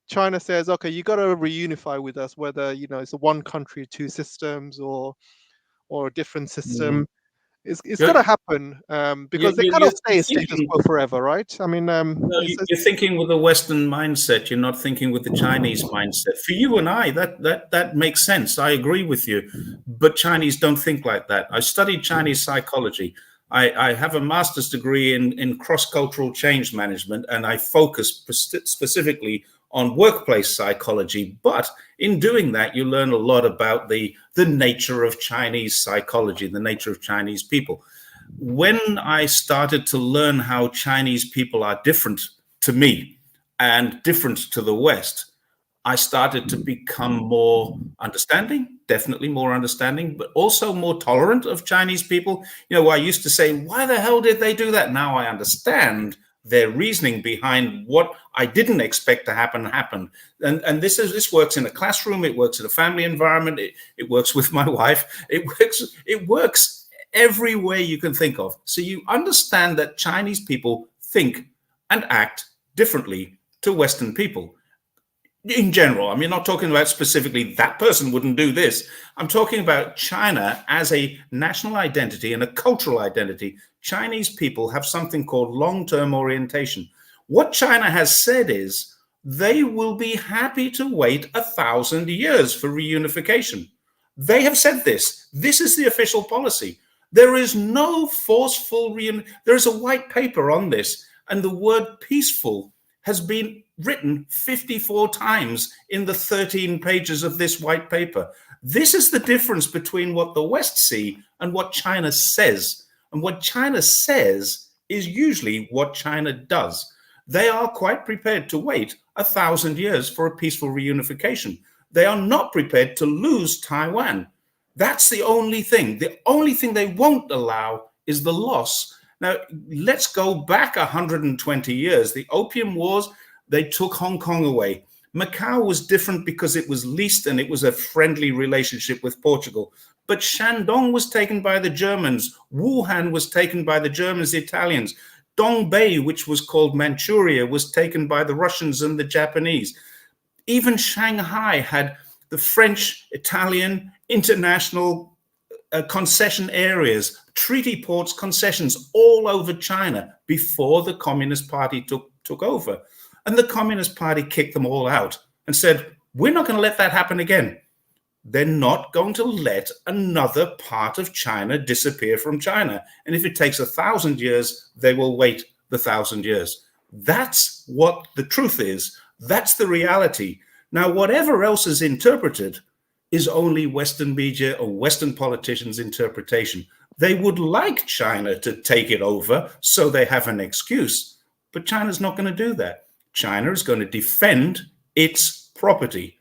Speaker 1: China says, okay, you got to reunify with us, whether it's a one country, two systems, or a different system. It's got to happen, because they cannot stay a status quo forever, right? I mean,
Speaker 2: you're thinking with a Western mindset. You're not thinking with the Chinese mindset. For you and I, that makes sense. I agree with you, but Chinese don't think like that. I studied Chinese psychology. I have a master's degree in cross-cultural change management, and I focus specifically on workplace psychology. But in doing that, you learn a lot about the nature of Chinese psychology, the nature of Chinese people. When I started to learn how Chinese people are different to me and different to the West, I started to become more understanding, definitely more understanding, but also more tolerant of Chinese people. I used to say, why the hell did they do that? Now I understand their reasoning behind what I didn't expect to happen happened. And this works in a classroom, it works in a family environment, it works with my wife, it works everywhere you can think of. So you understand that Chinese people think and act differently to Western people. In general, I'm not talking about specifically that person wouldn't do this. I'm talking about China as a national identity and a cultural identity. Chinese people have something called long-term orientation. What China has said is they will be happy to wait 1,000 years for reunification. They have said this. This is the official policy. There is no forceful there is a white paper on this, and the word peaceful has been written 54 times in the 13 pages of this white paper. This is the difference between what the West see and what China says. And what China says is usually what China does. They are quite prepared to wait 1,000 years for a peaceful reunification. They are not prepared to lose Taiwan. That's the only thing. The only thing they won't allow is the loss. Now, let's go back 120 years. The Opium Wars, they took Hong Kong away. Macau was different because it was leased and it was a friendly relationship with Portugal. But Shandong was taken by the Germans. Wuhan was taken by the Germans, the Italians. Dongbei, which was called Manchuria, was taken by the Russians and the Japanese. Even Shanghai had the French, Italian, international concession areas, treaty ports, concessions all over China before the Communist Party took over. And the Communist Party kicked them all out and said, we're not going to let that happen again. They're not going to let another part of China disappear from China. And if it takes 1,000 years, they will wait the 1,000 years. That's what the truth is. That's the reality. Now, whatever else is interpreted is only Western media or Western politicians' interpretation. They would like China to take it over so they have an excuse, but China's not going to do that. China is going to defend its property,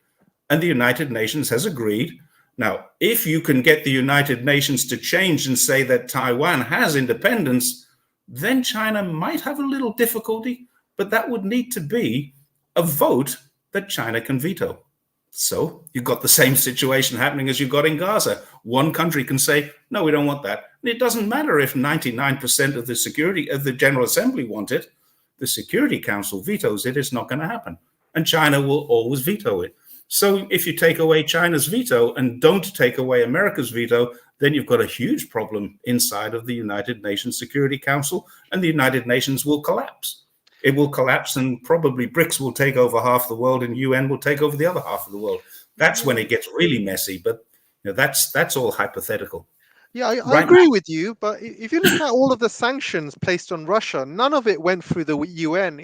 Speaker 2: and the United Nations has agreed. Now, if you can get the United Nations to change and say that Taiwan has independence, then China might have a little difficulty, but that would need to be a vote that China can veto. So you've got the same situation happening as you've got in Gaza. One country can say, no, we don't want that. And it doesn't matter if 99% of the General Assembly want it. The Security Council vetoes it, it's not going to happen. And China will always veto it. So if you take away China's veto and don't take away America's veto, then you've got a huge problem inside of the United Nations Security Council, and the United Nations will collapse. It will collapse, and probably BRICS will take over half the world and UN will take over the other half of the world. That's when it gets really messy, but that's all hypothetical.
Speaker 1: Yeah, I agree with you, but if you look at all of the sanctions placed on Russia, none of it went through the UN.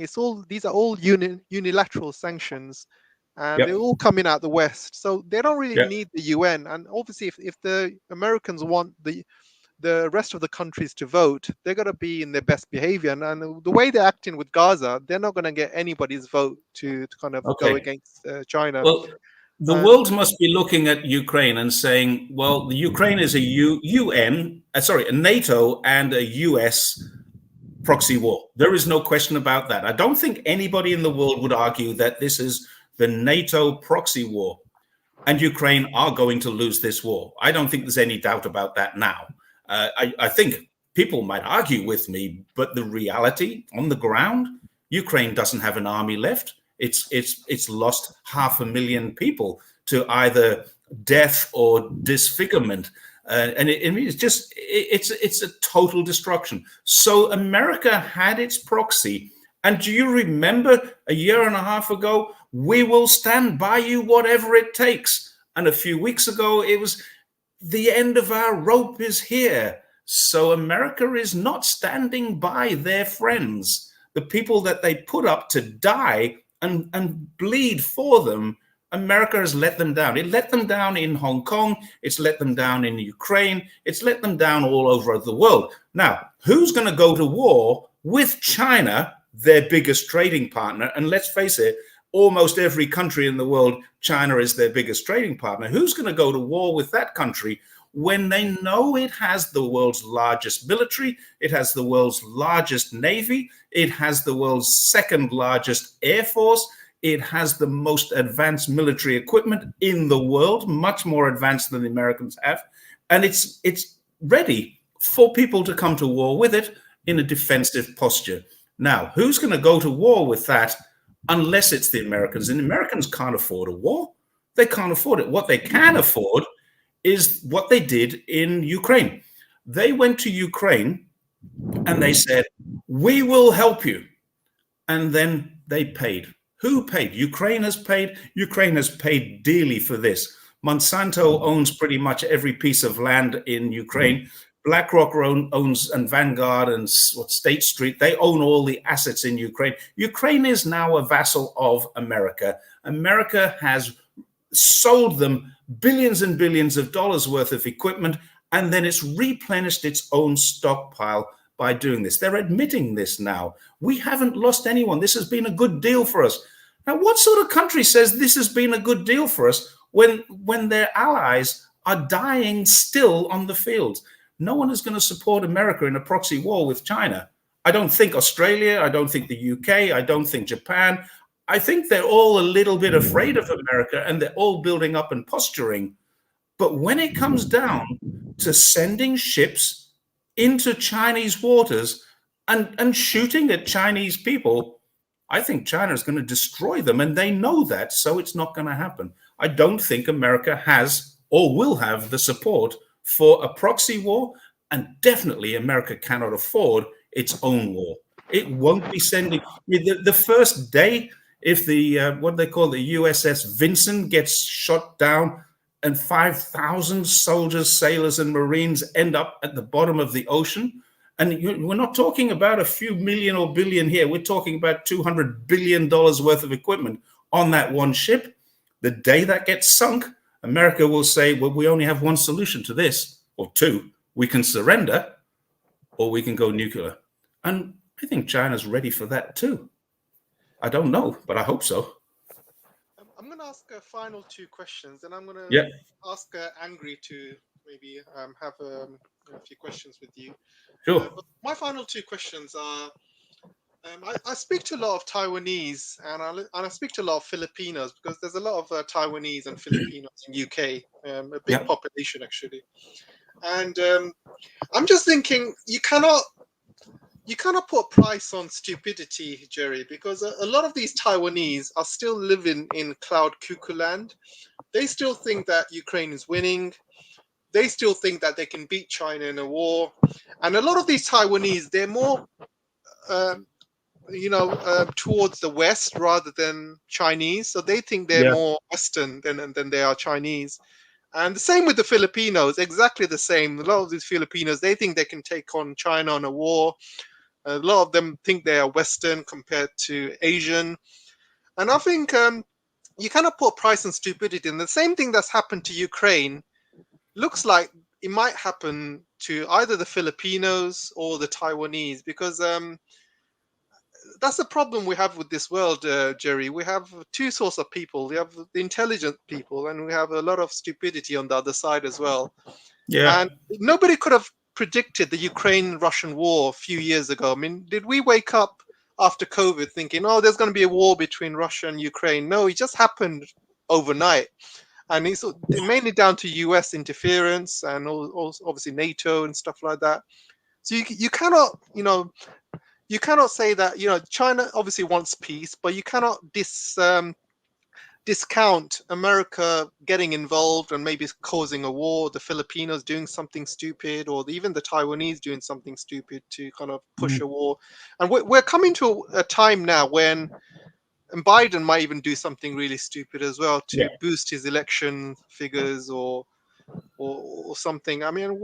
Speaker 1: These are all unilateral sanctions and they're all coming out the West. So they don't really
Speaker 2: Yeah.
Speaker 1: need the UN. And obviously, if the Americans want the rest of the countries to vote, they're going to be in their best behavior. And the way they're acting with Gaza, they're not going to get anybody's vote to kind of go against China.
Speaker 2: Well, the world must be looking at Ukraine and saying, well, the Ukraine is a NATO and a US proxy war. There is no question about that. I don't think anybody in the world would argue that this is the NATO proxy war and Ukraine are going to lose this war. I don't think there's any doubt about that now. I think people might argue with me, but the reality on the ground, Ukraine doesn't have an army left. It's lost 500,000 people to either death or disfigurement. And it's a total destruction. So America had its proxy. And do you remember a year and a half ago, we will stand by you whatever it takes. And a few weeks ago, it was the end of our rope is here. So America is not standing by their friends, the people that they put up to die and bleed for them. America has let them down. It let them down in Hong Kong. It's let them down in Ukraine. It's let them down all over the world. Now, who's going to go to war with China, their biggest trading partner? And let's face it, almost every country in the world, China is their biggest trading partner. Who's going to go to war with that country when they know it has the world's largest military, it has the world's largest navy, it has the world's second largest air force, it has the most advanced military equipment in the world, much more advanced than the Americans have, and it's ready for people to come to war with it in a defensive posture. Now, who's going to go to war with that unless it's the Americans? And the Americans can't afford a war. They can't afford it. What they can afford is what they did in Ukraine. They went to Ukraine and they said, we will help you. And then they paid. Who paid? Ukraine has paid. Ukraine has paid dearly for this. Monsanto owns pretty much every piece of land in Ukraine. BlackRock owns, and Vanguard and State Street, they own all the assets in Ukraine. Ukraine is now a vassal of America. America has sold them billions and billions of dollars worth of equipment, and then it's replenished its own stockpile by doing this. They're admitting this now. We haven't lost anyone. This has been a good deal for us. Now, what sort of country says this has been a good deal for us when their allies are dying still on the field? No one is going to support America in a proxy war with China. I don't think Australia, I don't think the UK, I don't think Japan. I think they're all a little bit afraid of America and they're all building up and posturing. But when it comes down to sending ships into Chinese waters and shooting at Chinese people, I think China is going to destroy them. And they know that, so it's not going to happen. I don't think America has or will have the support for a proxy war. And definitely America cannot afford its own war. It won't be sending. The first day, if the what they call the USS Vincent gets shot down and 5,000 soldiers, sailors, and Marines end up at the bottom of the ocean, and we're not talking about a few million or billion here. We're talking about $200 billion worth of equipment on that one ship. The day that gets sunk, America will say, well, we only have one solution to this, or two. We can surrender, or we can go nuclear. And I think China's ready for that too. I don't know, but I hope so.
Speaker 1: I'm going to ask a final two questions, and I'm going to ask Angry to maybe have a few questions with you.
Speaker 2: Sure.
Speaker 1: But my final two questions are, I speak to a lot of Taiwanese and I speak to a lot of Filipinos, because there's a lot of Taiwanese and Filipinos in UK, a big population actually. And I'm just thinking, you cannot put a price on stupidity, Jerry, because a lot of these Taiwanese are still living in cloud cuckoo land. They still think that Ukraine is winning. They still think that they can beat China in a war. And a lot of these Taiwanese, they're more, towards the West rather than Chinese. So they think they're more Western than they are Chinese. And the same with the Filipinos, exactly the same. A lot of these Filipinos, they think they can take on China in a war. A lot of them think they are Western compared to Asian. And I think you cannot put a price on stupidity. And the same thing that's happened to Ukraine looks like it might happen to either the Filipinos or the Taiwanese, because that's the problem we have with this world, Jerry. We have two sorts of people. We have the intelligent people, and we have a lot of stupidity on the other side as well.
Speaker 2: Yeah.
Speaker 1: And nobody could have predicted the Ukraine-Russian war a few years ago. I mean, did we wake up after COVID thinking, oh, there's going to be a war between Russia and Ukraine? No, it just happened overnight. And it's mainly down to US interference and also obviously NATO and stuff like that. So you cannot, you cannot say that, China obviously wants peace, but you cannot discount America getting involved and maybe causing a war, the Filipinos doing something stupid, or even the Taiwanese doing something stupid to kind of push a war. And we're coming to a time now when, and Biden might even do something really stupid as well to boost his election figures or something. I mean,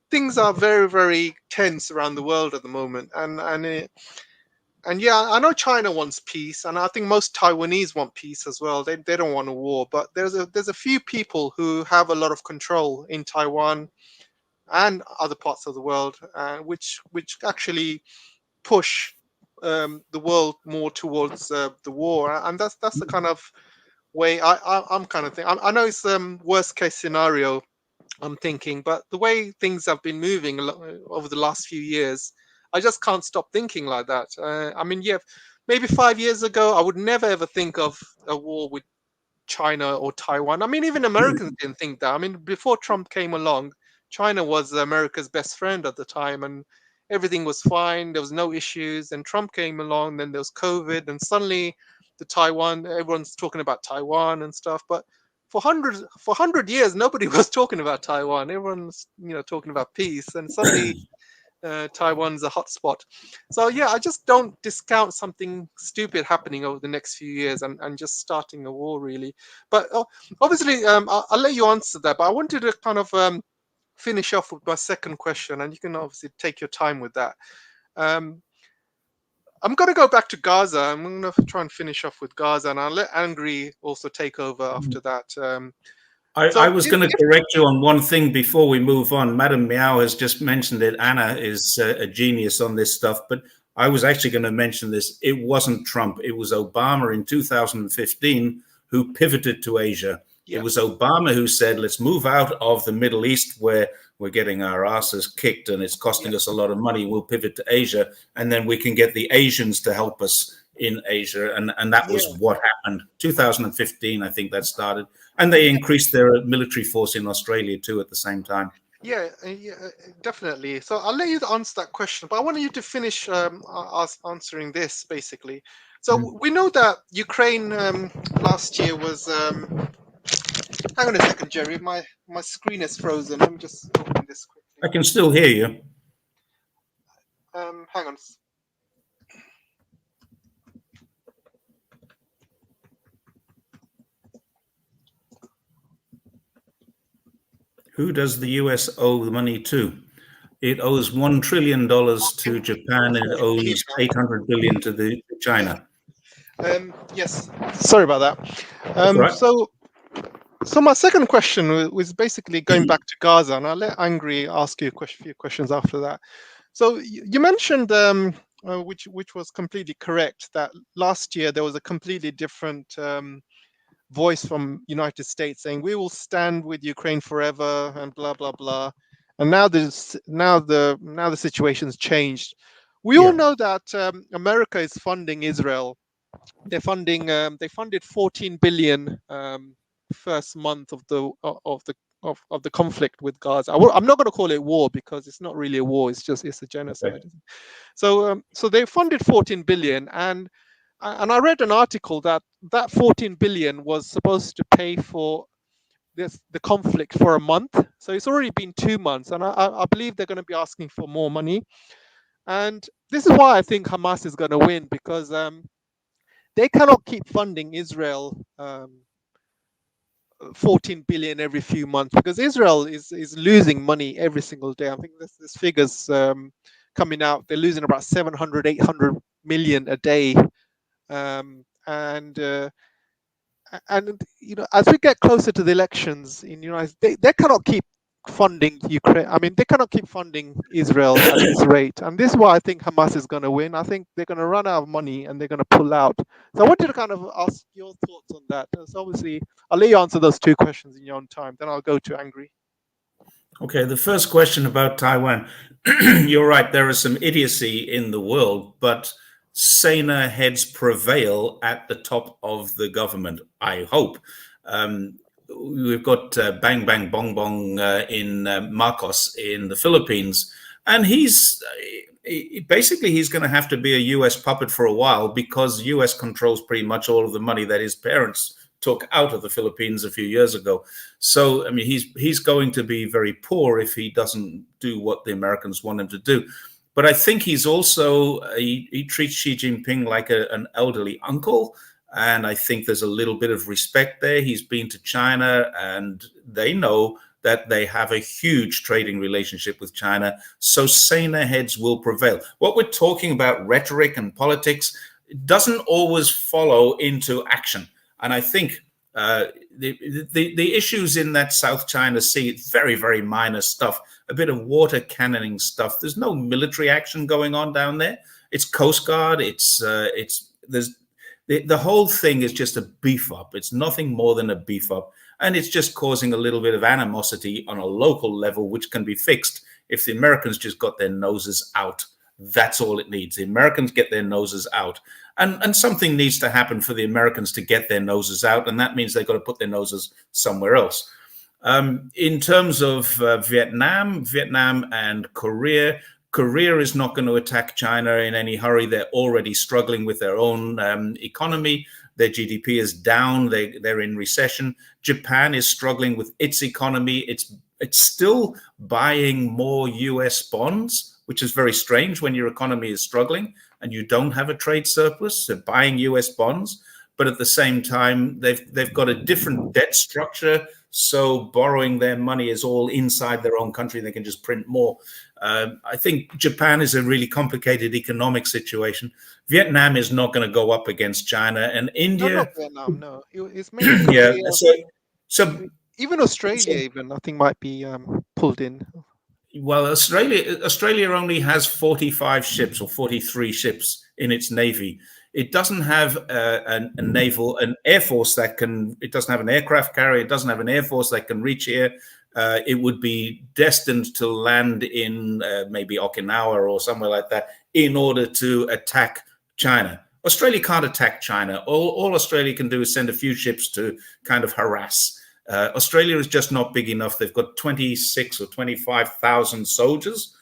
Speaker 1: things are very, very tense around the world at the moment, and yeah, I know China wants peace, and I think most Taiwanese want peace as well. They don't want a war, but there's a few people who have a lot of control in Taiwan and other parts of the world, which actually push the world more towards the war, and that's the kind of way I'm kind of thinking. I know it's worst case scenario I'm thinking, but the way things have been moving over the last few years, I just can't stop thinking like that. I mean, yeah, maybe 5 years ago, I would never ever think of a war with China or Taiwan. I mean, even Americans didn't think that. I mean, before Trump came along, China was America's best friend at the time, and everything was fine. There was no issues. And Trump came along, then there was COVID, and suddenly everyone's talking about Taiwan and stuff. But for 100 years, nobody was talking about Taiwan. Everyone's talking about peace, and suddenly Taiwan's a hotspot. So yeah, I just don't discount something stupid happening over the next few years and just starting a war, really. But obviously, I'll let you answer that. But I wanted to kind of finish off with my second question, and you can obviously take your time with that. I'm going to go back to Gaza. I'm going to try and finish off with Gaza, and I'll let Angry also take over after that.
Speaker 2: I was going to correct you on one thing before we move on. Madam Meow has just mentioned it. Anna is a genius on this stuff, but I was actually going to mention this. It wasn't Trump. It was Obama in 2015 who pivoted to Asia. Yeah. It was Obama who said, let's move out of the Middle East where we're getting our asses kicked and it's costing us a lot of money. We'll pivot to Asia, and then we can get the Asians to help us in Asia. And that was what happened. 2015, I think that started. And they increased their military force in Australia too at the same time.
Speaker 1: Yeah, definitely. So I'll let you answer that question, but I want you to finish answering this, basically. So we know that Ukraine last year was... hang on a second, Jerry. My screen is frozen. Let me just open this quickly.
Speaker 2: I can still hear you.
Speaker 1: Hang on.
Speaker 2: Who does the US owe the money to? It owes $1 trillion to Japan, and it owes $800 billion to China.
Speaker 1: Yes. Sorry about that.
Speaker 2: Right.
Speaker 1: So my second question was basically going back to Gaza, and I'll let Angry ask you a few questions after that. So you mentioned, which was completely correct, that last year there was a completely different voice from United States saying we will stand with Ukraine forever and blah blah blah. And now the situation's changed. We all know that America is funding Israel. They're funding. They funded 14 billion first month of the conflict with Gaza. I'm not going to call it war because it's not really a war. It's a genocide. Okay. So they funded 14 billion, and I read an article that 14 billion was supposed to pay for the conflict for a month. So it's already been 2 months, and I believe they're going to be asking for more money. And this is why I think Hamas is going to win, because they cannot keep funding Israel 14 billion every few months, because Israel is losing money every single day. I think there's figures coming out. They're losing about 700, 800 million a day. And and as we get closer to the elections in the United States, they cannot keep funding Ukraine. I mean, they cannot keep funding Israel at this rate, and this is why I think Hamas is going to win. I think they're going to run out of money and they're going to pull out. So I wanted to kind of ask your thoughts on that. So obviously, I'll let you answer those two questions in your own time. Then I'll go to Angry.
Speaker 2: Okay, the first question about Taiwan. You're right, there is some idiocy in the world, but saner heads prevail at the top of the government, I hope. We've got Bang Bang Bong Bong in Marcos in the Philippines, and he's going to have to be a US puppet for a while because US controls pretty much all of the money that his parents took out of the Philippines a few years ago. So, I mean, he's going to be very poor if he doesn't do what the Americans want him to do. But I think he's also, he treats Xi Jinping like an elderly uncle. And I think there's a little bit of respect there. He's been to China and they know that they have a huge trading relationship with China. So saner heads will prevail. What we're talking about, rhetoric and politics, doesn't always follow into action. And I think the issues in that South China Sea, it's very, very minor stuff, a bit of water cannoning stuff. There's no military action going on down there. It's Coast Guard. The whole thing is just a beef up. It's nothing more than a beef up. And it's just causing a little bit of animosity on a local level, which can be fixed if the Americans just got their noses out. That's all it needs. The Americans get their noses out. And something needs to happen for the Americans to get their noses out. And that means they've got to put their noses somewhere else. In terms of Vietnam and Korea is not going to attack China in any hurry. They're already struggling with their own economy. Their GDP is down. They're in recession. Japan is struggling with its economy. It's still buying more US bonds, which is very strange when your economy is struggling and you don't have a trade surplus. They're buying US bonds, but at the same time, they've got a different debt structure. So borrowing their money is all inside their own country. They can just print more. I think Japan is a really complicated economic situation. Vietnam is not going to go up against China, and India.
Speaker 1: No, not Vietnam. No, it's mainly
Speaker 2: yeah. So
Speaker 1: even Australia, even I think might be pulled in.
Speaker 2: Well, Australia only has 45 ships or 43 ships in its navy. It doesn't have an air force that can. It doesn't have an aircraft carrier. It doesn't have an air force that can reach here. It would be destined to land in maybe Okinawa or somewhere like that in order to attack China. Australia can't attack China. All Australia can do is send a few ships to kind of harass. Australia is just not big enough. They've got 26 or 25,000 soldiers.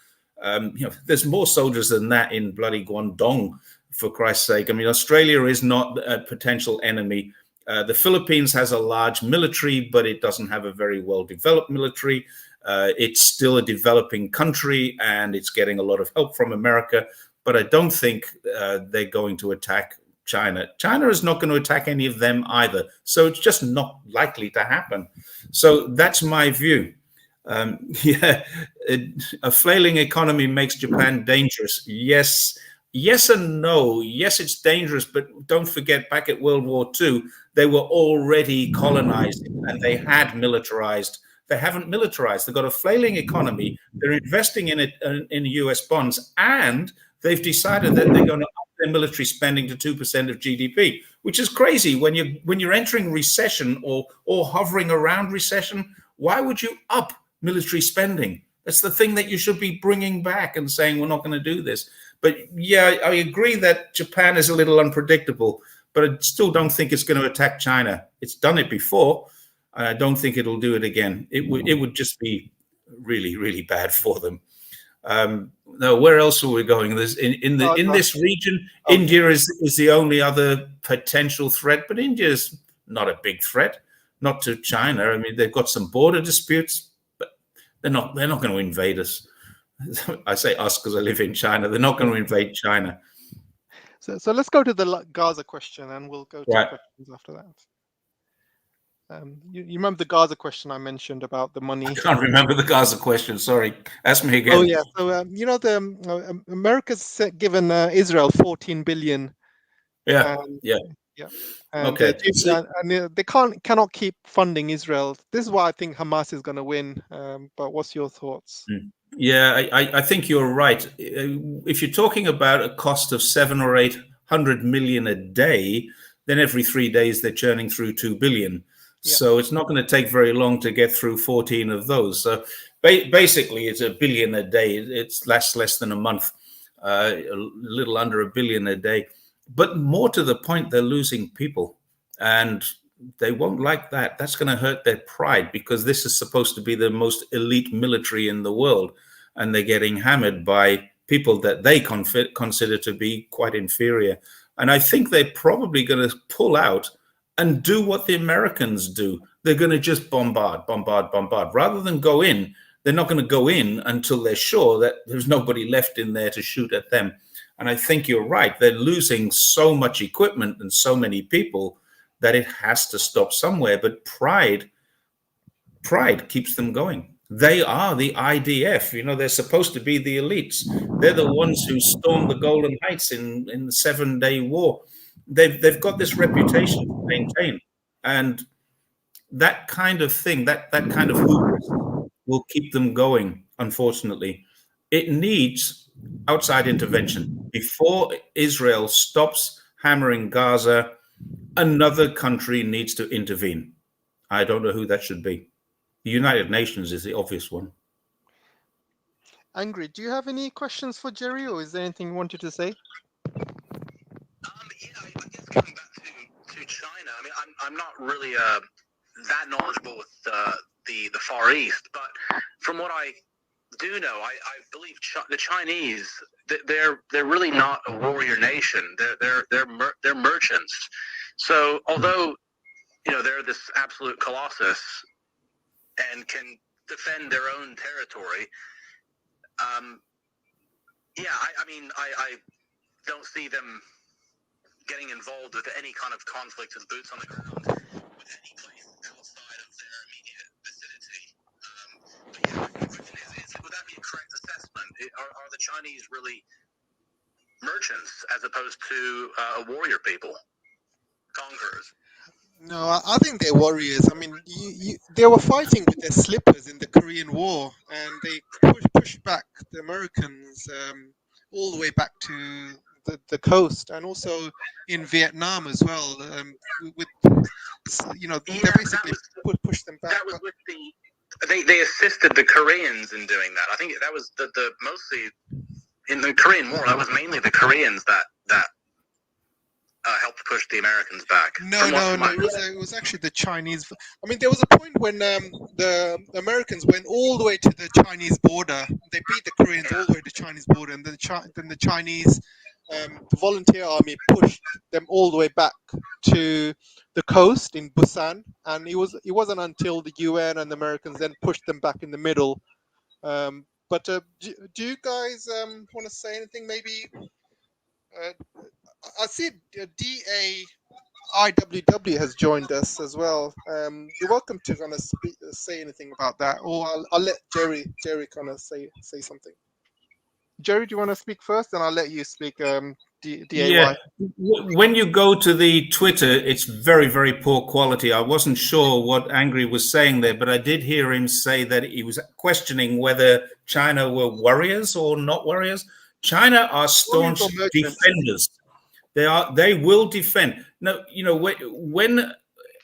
Speaker 2: There's more soldiers than that in bloody Guangdong, for Christ's sake. I mean, Australia is not a potential enemy. The Philippines has a large military, but it doesn't have a very well-developed military. It's still a developing country, and it's getting a lot of help from America. But I don't think they're going to attack China. China is not going to attack any of them either. So it's just not likely to happen. So that's my view. A flailing economy makes Japan dangerous. Yes and no. Yes, it's dangerous, but don't forget, back at World War II, they were already colonized and they had militarized. They haven't militarized. They've got a flailing economy. They're investing in it in US bonds, and they've decided that they're going to up their military spending to 2% of GDP, which is crazy. When you're entering recession or hovering around recession, why would you up military spending? That's the thing that you should be bringing back and saying, we're not going to do this. But yeah, I agree that Japan is a little unpredictable, but I still don't think it's going to attack China. It's done it before, and I don't think it'll do it again. It would just be really, really bad for them. No, where else are we going? There's in this region, okay. India is the only other potential threat, but India is not a big threat, not to China. I mean, they've got some border disputes, but they're not going to invade us. I say us because I live in China. They're not going to invade China.
Speaker 1: So let's go to the Gaza question, and we'll go to questions after that. You remember the Gaza question I mentioned about the money?
Speaker 2: I can't remember the Gaza question. Sorry, ask me again.
Speaker 1: Oh yeah. So America's given Israel 14 billion.
Speaker 2: Yeah.
Speaker 1: And,
Speaker 2: Okay.
Speaker 1: they cannot keep funding Israel. This is why I think Hamas is going to win. But what's your thoughts?
Speaker 2: Yeah, I think you're right. If you're talking about a cost of 700 or 800 million a day, then every 3 days they're churning through 2 billion. So it's not going to take very long to get through 14 of those. So basically, it's $1 billion a day. It's less than a month, a little under $1 billion a day. But more to the point, they're losing people, and they won't like that. That's going to hurt their pride, because this is supposed to be the most elite military in the world, and they're getting hammered by people that they consider to be quite inferior. And I think they're probably going to pull out and do what the Americans do. They're going to just bombard. Rather than go in, they're not going to go in until they're sure that there's nobody left in there to shoot at them. And I think you're right. They're losing so much equipment and so many people that it has to stop somewhere. But pride keeps them going. They are the IDF. They're supposed to be the elites. They're the ones who stormed the Golden Heights in the 7-day war. They've got this reputation to maintain, and that kind of thing, that kind of hubris will keep them going. Unfortunately, it needs outside intervention before Israel stops hammering Gaza. Another country needs to intervene. I don't know who that should be. The United Nations is the obvious one.
Speaker 1: Angry, do you have any questions for Jerry, or is there anything you wanted to say?
Speaker 3: I guess coming back to China, I mean, I'm not really that knowledgeable with the Far East, but from what I do know, I believe the Chinese, they're really not a warrior nation. They're merchants. So although they're this absolute colossus and can defend their own territory, I don't see them getting involved with any kind of conflict with boots on the ground with any place outside of their immediate vicinity. The question is, would that be a correct assessment? Are the Chinese really merchants as opposed to a warrior people, conquerors?
Speaker 1: No, I think they're warriors. I mean, they were fighting with their slippers in the Korean War, and they pushed back the Americans all the way back to the coast, and also in Vietnam as well. They basically pushed them back.
Speaker 3: That was with they assisted the Koreans in doing that. I think that was the mostly in the Korean War. That was mainly the Koreans that helped push the Americans back.
Speaker 1: No. It was actually the Chinese. I mean, there was a point when the Americans went all the way to the Chinese border. They beat the Koreans all the way to the Chinese border, and then the Chinese, the volunteer army pushed them all the way back to the coast in Busan. And it wasn't until the UN and the Americans then pushed them back in the middle. But do you guys want to say anything? Maybe. I see DAIWW has joined us as well. You're welcome to kind of say anything about that, or I'll let Jerry kind of say something. Jerry, do you want to speak first? Then I'll let you speak. DAY.
Speaker 2: Yeah. When you go to the Twitter, it's very, very poor quality. I wasn't sure what Angry was saying there, but I did hear him say that he was questioning whether China were warriors or not warriors. China are staunch defenders. They will defend. No,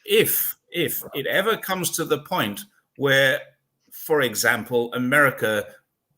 Speaker 2: if it ever comes to the point where, for example, America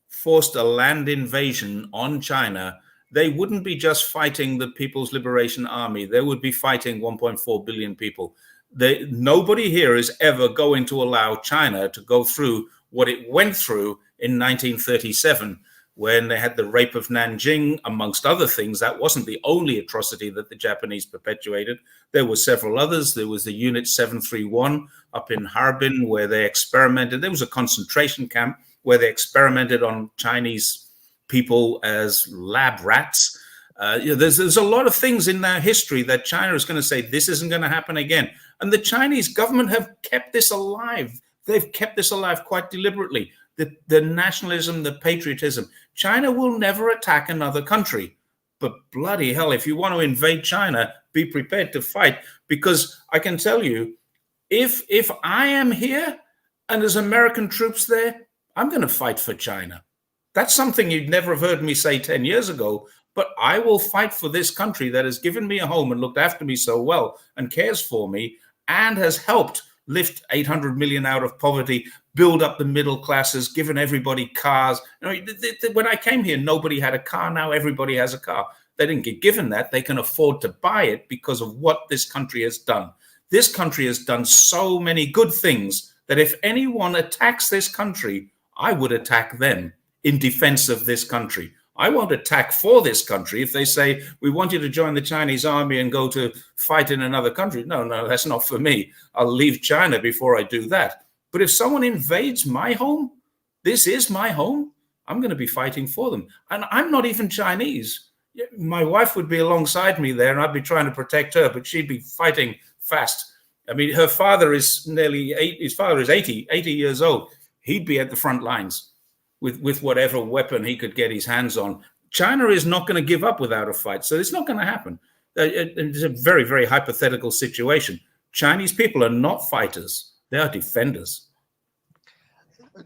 Speaker 2: forced a land invasion on China, they wouldn't be just fighting the People's Liberation Army. They would be fighting 1.4 billion people. Nobody here is ever going to allow China to go through what it went through in 1937. When they had the rape of Nanjing, amongst other things. That wasn't the only atrocity that the Japanese perpetuated. There were several others. There was the Unit 731 up in Harbin, where they experimented. There was a concentration camp where they experimented on Chinese people as lab rats. There's a lot of things in their history that China is going to say, this isn't going to happen again. And the Chinese government have kept this alive. They've kept this alive quite deliberately. The nationalism, the patriotism. China will never attack another country. But bloody hell, if you want to invade China, be prepared to fight. Because I can tell you, if I am here and there's American troops there, I'm going to fight for China. That's something you'd never have heard me say 10 years ago. But I will fight for this country that has given me a home and looked after me so well and cares for me and has helped lift 800 million out of poverty, build up the middle classes, given everybody cars. When I came here, nobody had a car. Now everybody has a car. They didn't get given that. They can afford to buy it because of what this country has done. This country has done so many good things that if anyone attacks this country, I would attack them in defense of this country. I won't attack for this country. If they say, we want you to join the Chinese army and go to fight in another country, no, that's not for me. I'll leave China before I do that. But if someone invades my home, this is my home, I'm going to be fighting for them. And I'm not even Chinese. My wife would be alongside me there and I'd be trying to protect her, but she'd be fighting fast. I mean, her father is his father is 80 years old. He'd be at the front lines with whatever weapon he could get his hands on. China is not going to give up without a fight. So it's not going to happen. It's a very, very hypothetical situation. Chinese people are not fighters. They are defenders.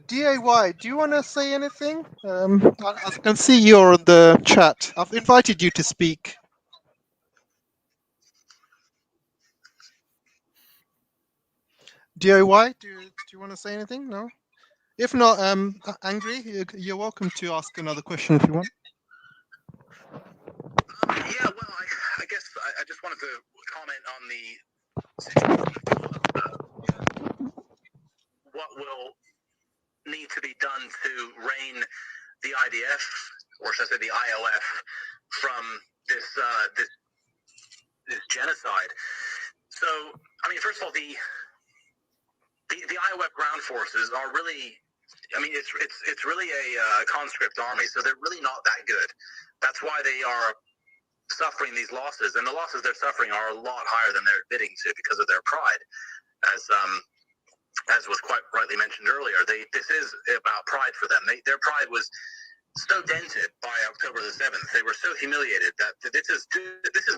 Speaker 1: DAY, do you want to say anything? I can see you're in the chat. I've invited you to speak. DAY, do you want to say anything? No? If not, Angry, you're welcome to ask another question if you want.
Speaker 3: Yeah, well, I guess I just wanted to comment on the situation of what will need to be done to rein the IDF, or should I say the IOF, from this genocide. So, I mean, first of all, the IOF ground forces are really, I mean, it's really a conscript army, so they're really not that good. That's why they are suffering these losses, and the losses they're suffering are a lot higher than they're admitting to because of their pride, as was quite rightly mentioned earlier. This is about pride for them. Their pride was so dented by October the 7th. They were so humiliated that this is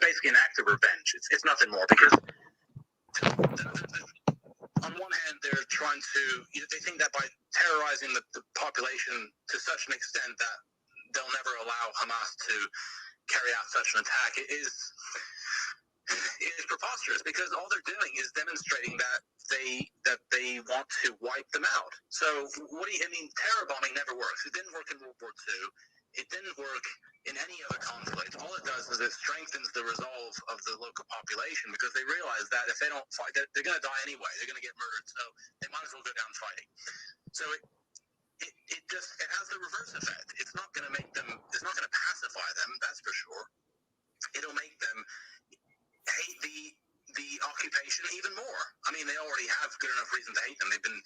Speaker 3: basically an act of revenge. It's nothing more, because on one hand, they're trying to, they think that by terrorizing the population to such an extent that they'll never allow Hamas to carry out such an attack, it is preposterous, because all they're doing is demonstrating that they want to wipe them out. So terror bombing never works. It didn't work in World War II. It didn't work in any other conflict. All it does is it strengthens the resolve of the local population, because they realize that if they don't fight, they're going to die anyway. They're going to get murdered, so they might as well go down fighting. So it has the reverse effect. It's not going to make them. It's not going to pacify them. That's for sure. It'll make them hate the occupation even more. I mean, they already have good enough reason to hate them. They've been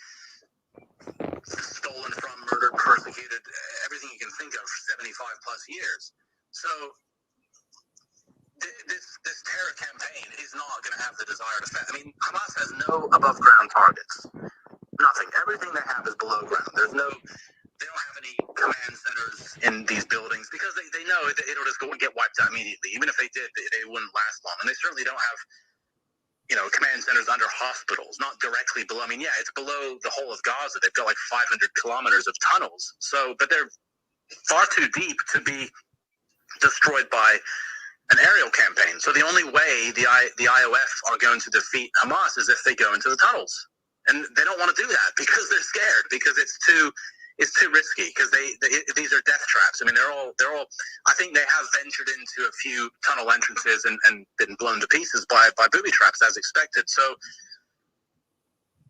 Speaker 3: stolen from, murdered, persecuted, everything you can think of for 75 plus years. So this terror campaign is not going to have the desired effect. I mean, Hamas has no above ground targets. Nothing. Everything they have is below ground. They don't have any command centers in these buildings, because they know it'll just go and get wiped out immediately. Even if they did, they wouldn't last long. And they certainly don't have, command centers under hospitals, not directly below. I mean, yeah, it's below the whole of Gaza. They've got like 500 kilometers of tunnels. So, but they're far too deep to be destroyed by an aerial campaign. So the only way the IOF are going to defeat Hamas is if they go into the tunnels. And they don't want to do that because they're scared, because it's too risky, because these are death traps. I mean, they're all. I think they have ventured into a few tunnel entrances and been blown to pieces by booby traps, as expected. So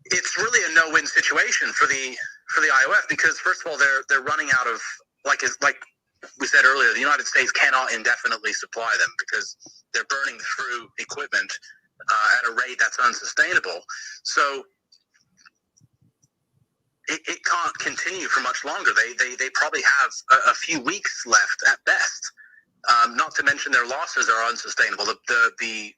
Speaker 3: it's really a no-win situation for the IOF, because first of all, they're running out of, like we said earlier, the United States cannot indefinitely supply them, because they're burning through equipment at a rate that's unsustainable. So it can't continue for much longer. They probably have a few weeks left at best. Not to mention their losses are unsustainable. The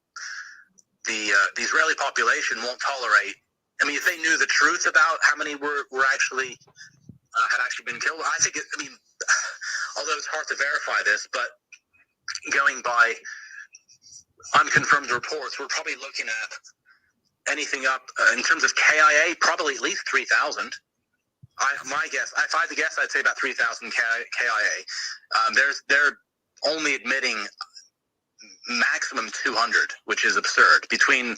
Speaker 3: Israeli population won't tolerate. I mean, if they knew the truth about how many were actually had actually been killed, I think. Although it's hard to verify this, but going by unconfirmed reports, we're probably looking at anything up in terms of KIA, probably at least 3,000. My guess, if I had to guess, I'd say about 3,000 KIA. They're only admitting maximum 200, which is absurd, between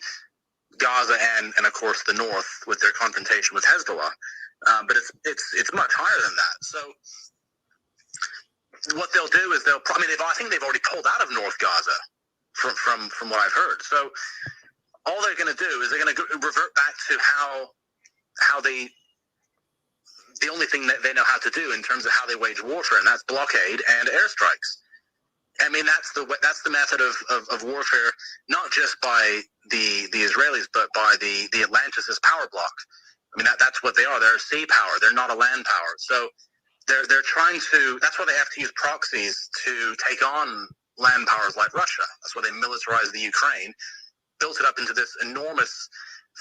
Speaker 3: Gaza and of course the north with their confrontation with Hezbollah. But it's much higher than that. So what they'll do is I think they've already pulled out of North Gaza from what I've heard. So all they're going to do is they're going to revert back to how they, the only thing that they know how to do in terms of how they wage warfare, and that's blockade and airstrikes. I mean, that's the method of warfare, not just by the Israelis, but by the Atlantis power bloc. I mean, that's what they are. They're a sea power. They're not a land power. So they're trying to. That's why they have to use proxies to take on land powers like Russia. That's why they militarized the Ukraine, built it up into this enormous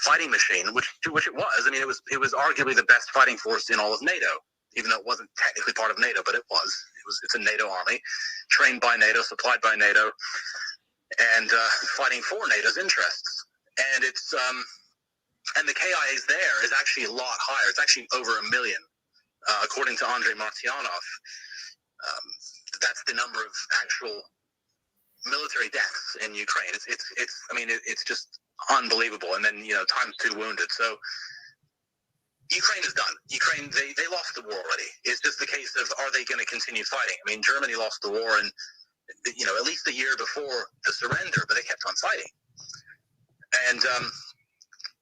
Speaker 3: fighting machine, which it was. I mean, it was arguably the best fighting force in all of NATO, even though it wasn't technically part of NATO, but it's a NATO army, trained by NATO, supplied by NATO, and fighting for NATO's interests. And it's and the KIAs there is actually a lot higher. It's actually over 1 million, according to Andrei Martyanov. That's the number of actual military deaths in Ukraine. It's just unbelievable. And then times 2 wounded. So Ukraine is done. Ukraine, they lost the war already. It's just the case of, are they going to continue fighting? I mean, Germany lost the war and at least a year before the surrender, but they kept on fighting. And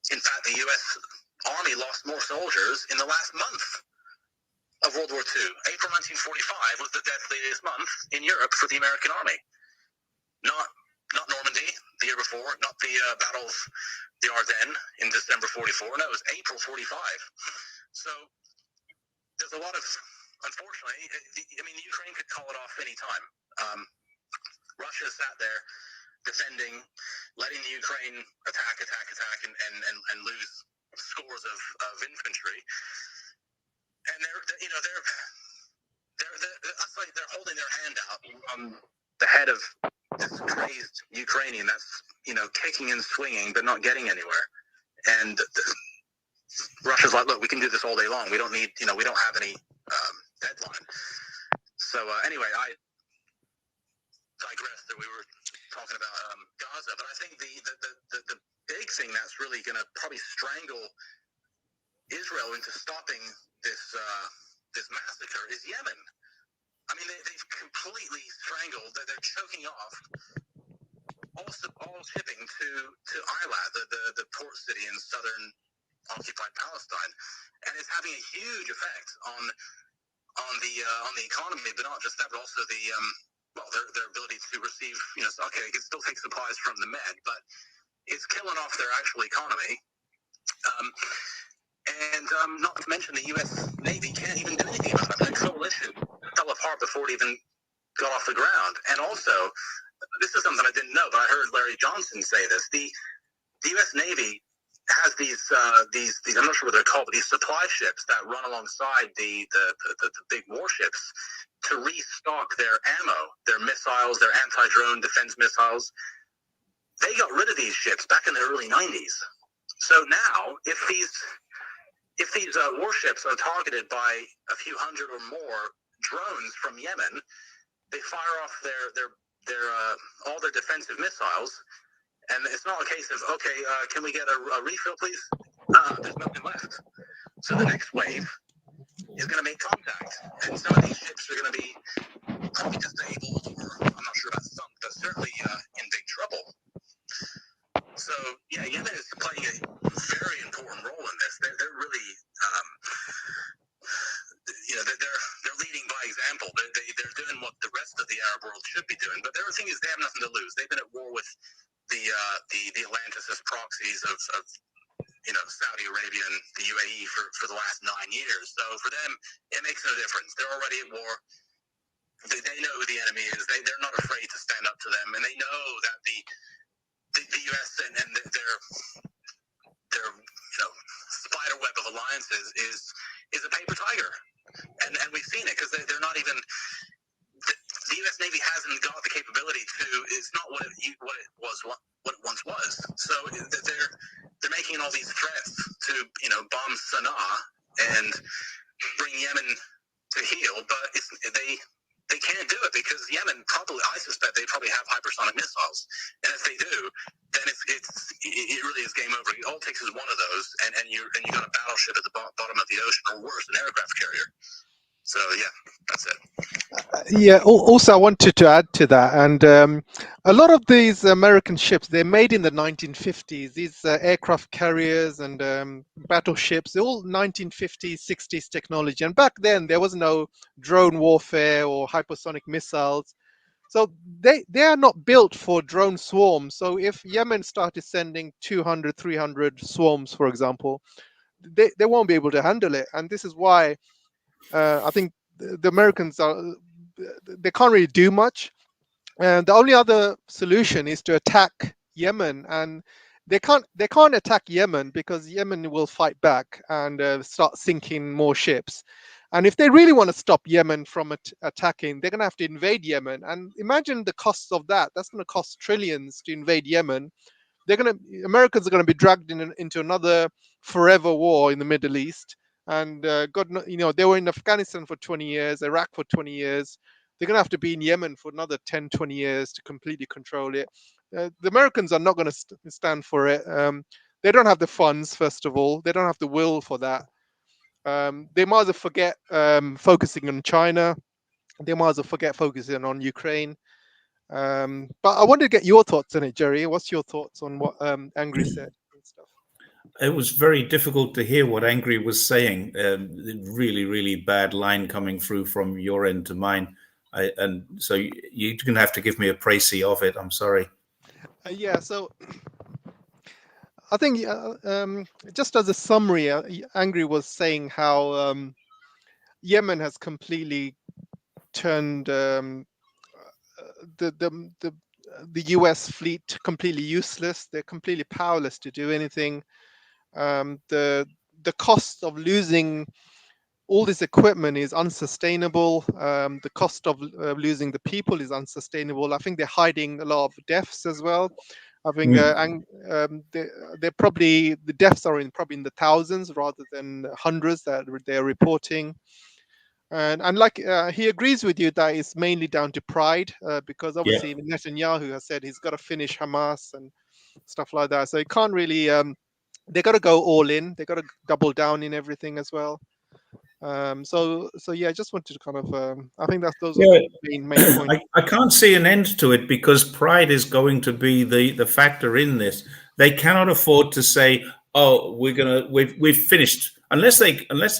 Speaker 3: in fact, the U.S. Army lost more soldiers in the last month of World War II. April 1945 was the deadliest month in Europe for the American Army. Not Normandy the year before, not the Battle of the Ardennes in December 44. No, it was April 45. So there's a lot of, unfortunately, the Ukraine could call it off any time. Russia sat there defending, letting the Ukraine attack, and lose scores of infantry. And they're holding their hand out on the head of this crazed Ukrainian that's kicking and swinging but not getting anywhere. And Russia's like, look, we can do this all day long. We don't need, we don't have any deadline. So anyway, I digress that we were talking about Gaza, but I think the big thing that's really going to probably strangle Israel into stopping this massacre is Yemen. I mean, they've completely strangled. They're choking off all shipping to Eilat, the port city in southern occupied Palestine, and it's having a huge effect on the economy, but not just that, but also their ability to receive. They can still take supplies from the Med, but it's killing off their actual economy. And not to mention the U.S. Navy can't even do anything about it. The coalition fell apart before it even got off the ground. And also, this is something I didn't know, but I heard Larry Johnson say this. The U.S. Navy has these I'm not sure what they're called, but these supply ships that run alongside the big warships to restock their ammo, their missiles, their anti-drone defense missiles. They got rid of these ships back in the early 90s. So now, if these warships are targeted by a few hundred or more drones from Yemen, they fire off their all their defensive missiles, and it's not a case of can we get a refill, please? There's nothing left. So the next wave is going to make contact, and some of these ships are going to be probably disabled, or I'm not sure about sunk, but certainly in big trouble. So yeah, Yemen is playing a very important role in this. They're really, they're leading by example. They're doing what the rest of the Arab world should be doing. But the other thing is they have nothing to lose. They've been at war with the Atlantis proxies of Saudi Arabia and the UAE for the last 9 years. So for them, it makes no difference. They're already at war. They know who the enemy is. They're not afraid to stand up to them, and they know that the U.S. and their spider web of alliances is a paper tiger, and we've seen it because they're not even. The U.S. Navy hasn't hasn't got the capability to. It's not what it once was. So they're making all these threats to bomb Sana'a and bring Yemen to heel, but they can't do it because Yemen I suspect they probably have hypersonic missiles, and if they do, then it really is game over. All it takes is one of those, and you got a battleship at the bottom of the ocean, or worse, an aircraft carrier. So yeah, that's it.
Speaker 1: Yeah. Also, I wanted to add to that, and a lot of these American ships, they're made in the 1950s. These aircraft carriers and battleships, they're all 1950s, 60s technology. And back then, there was no drone warfare or hypersonic missiles. So they are not built for drone swarms. So if Yemen started sending 200, 300 swarms, for example, they won't be able to handle it. And this is why I think the Americans they can't really do much. And the only other solution is to attack Yemen, and they can't attack Yemen because Yemen will fight back and start sinking more ships. And if they really want to stop Yemen from attacking, they're going to have to invade Yemen. And imagine the costs of that. That's going to cost trillions to invade Yemen. Americans are going to be dragged into another forever war in the Middle East. And they were in Afghanistan for 20 years, Iraq for 20 years. They're going to have to be in Yemen for another 10, 20 years to completely control it. The Americans are not going to stand for it. They don't have the funds, first of all. They don't have the will for that. They might as well forget focusing on China. They might as well forget focusing on Ukraine. But I wanted to get your thoughts on it, Jerry. What's your thoughts on what Angry said and stuff?
Speaker 2: It was very difficult to hear what Angry was saying. Really, really bad line coming through from your end to mine. And so you're going to have to give me a précis of it. I'm sorry.
Speaker 1: Yeah, so I think just as a summary, Angry was saying how Yemen has completely turned the US fleet completely useless. They're completely powerless to do anything. The cost of losing all this equipment is unsustainable. The cost of losing the people is unsustainable. I think they're hiding a lot of deaths as well. I think they're probably, the deaths are probably in the thousands rather than hundreds that they're reporting. And like he agrees with you that it's mainly down to pride, because obviously Netanyahu has said he's got to finish Hamas and stuff like that. So he can't really. They got to go all in. They got to double down in everything as well. So yeah, I just wanted to kind of. I think those are the main points.
Speaker 2: I can't see an end to it because pride is going to be the factor in this. They cannot afford to say, "Oh, we've finished," unless they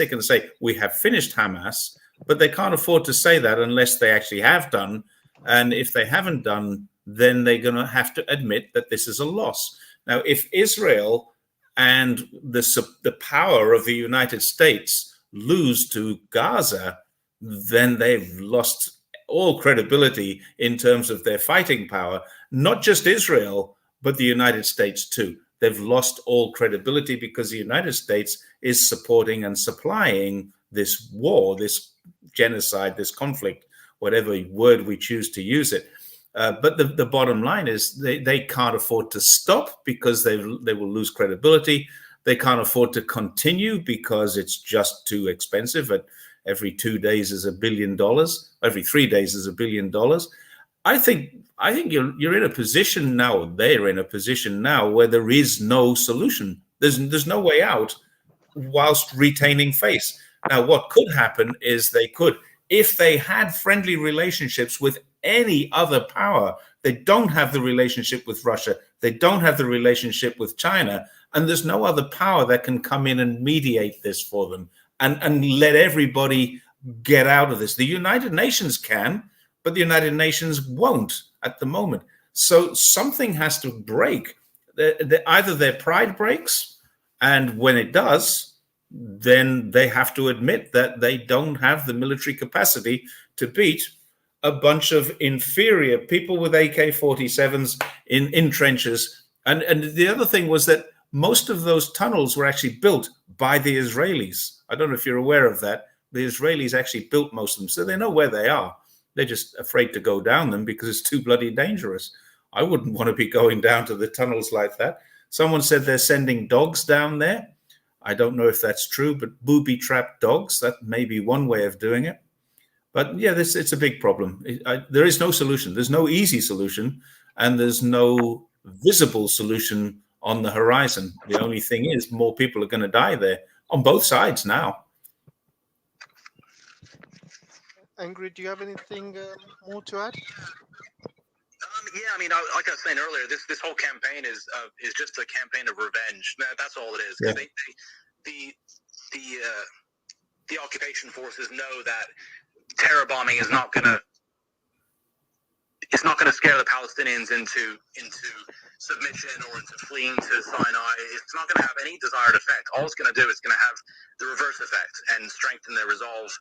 Speaker 2: can say we have finished Hamas. But they can't afford to say that unless they actually have done. And if they haven't done, then they're going to have to admit that this is a loss. Now, if Israel and the power of the United States lose to Gaza, then they've lost all credibility in terms of their fighting power. Not just Israel, but the United States too. They've lost all credibility because the United States is supporting and supplying this war, this genocide, this conflict, whatever word we choose to use it. But the bottom line is they can't afford to stop because they will lose credibility. They can't afford to continue because it's just too expensive. At every 2 days is $1 billion. Every 3 days is $1 billion. I think you're in a position now. They're in a position now where there is no solution. There's no way out whilst retaining face. Now, what could happen is they could, if they had friendly relationships with any other power, they don't have the relationship with Russia, they don't have the relationship with China, and there's no other power that can come in and mediate this for them and let everybody get out of this. The United Nations can, but the United Nations won't at the moment. So something has to break. Either their pride breaks, and when it does, then they have to admit that they don't have the military capacity to beat a bunch of inferior people with AK-47s in trenches. And the other thing was that most of those tunnels were actually built by the Israelis. I don't know if you're aware of that. The Israelis actually built most of them, so they know where they are. They're just afraid to go down them because it's too bloody dangerous. I wouldn't want to be going down to the tunnels like that. Someone said they're sending dogs down there. I don't know if that's true, but booby-trapped dogs, that may be one way of doing it. But yeah, it's a big problem. There is no solution. There's no easy solution, and there's no visible solution on the horizon. The only thing is more people are going to die there on both sides now.
Speaker 1: Angry, do you have anything more to add?
Speaker 3: Yeah, I mean, like I was saying earlier, this whole campaign is just a campaign of revenge. That's all it is.
Speaker 2: Yeah.
Speaker 3: The occupation forces know that terror bombing is not gonna scare the Palestinians into submission or into fleeing to Sinai. It's not going to have any desired effect. All it's going to do is going to have the reverse effect and strengthen their resolve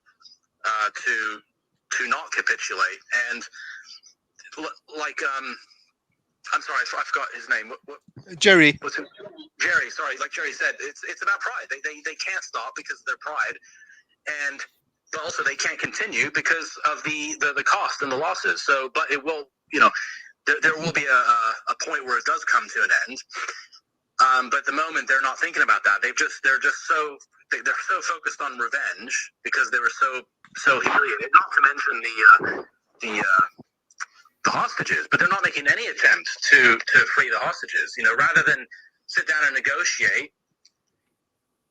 Speaker 3: to not capitulate. And like I'm sorry, I forgot his name.
Speaker 1: Jerry.
Speaker 3: Jerry, sorry. Like Jerry said, it's about pride. They can't stop because of their pride, but also they can't continue because of the cost and the losses. So, but it will, there will be a point where it does come to an end. But at the moment, they're not thinking about that. They're so focused on revenge because they were so humiliated. Not to mention the hostages, but they're not making any attempt to free the hostages. Rather than sit down and negotiate,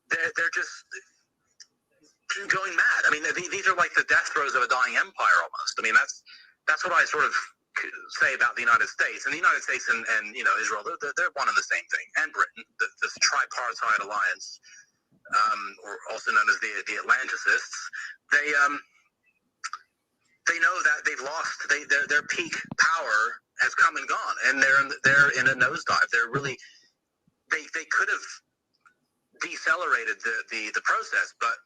Speaker 3: they're just going mad. I mean, these are like the death throes of a dying empire almost. I mean, that's what I sort of say about the United States. And the United States and Israel, they're one and the same thing. And Britain, this tripartite alliance, or also known as the Atlanticists, they know that they've lost. Their peak power has come and gone, and they're in a nosedive. They could have decelerated the process, but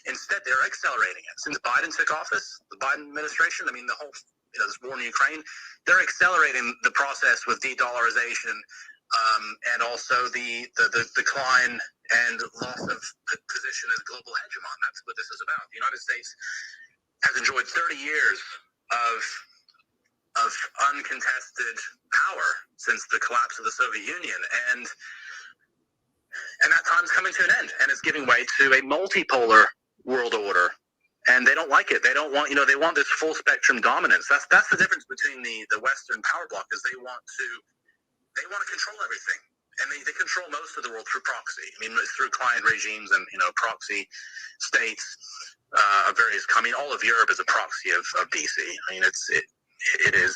Speaker 3: instead they're accelerating it. Since Biden took office, the Biden administration, I mean, the whole this war in Ukraine, they're accelerating the process with de-dollarization, and also the decline and loss of position as global hegemon. That's what this is about. The United States has enjoyed 30 years of uncontested power since the collapse of the Soviet Union, and that time's coming to an end, and it's giving way to a multipolar world order. And they don't like it. They don't want, they want this full spectrum dominance. That's the difference between the Western power bloc, is they want to control everything, and they control most of the world through proxy. I mean, through client regimes and proxy states of various. I mean, all of Europe is a proxy of DC. I mean, it is.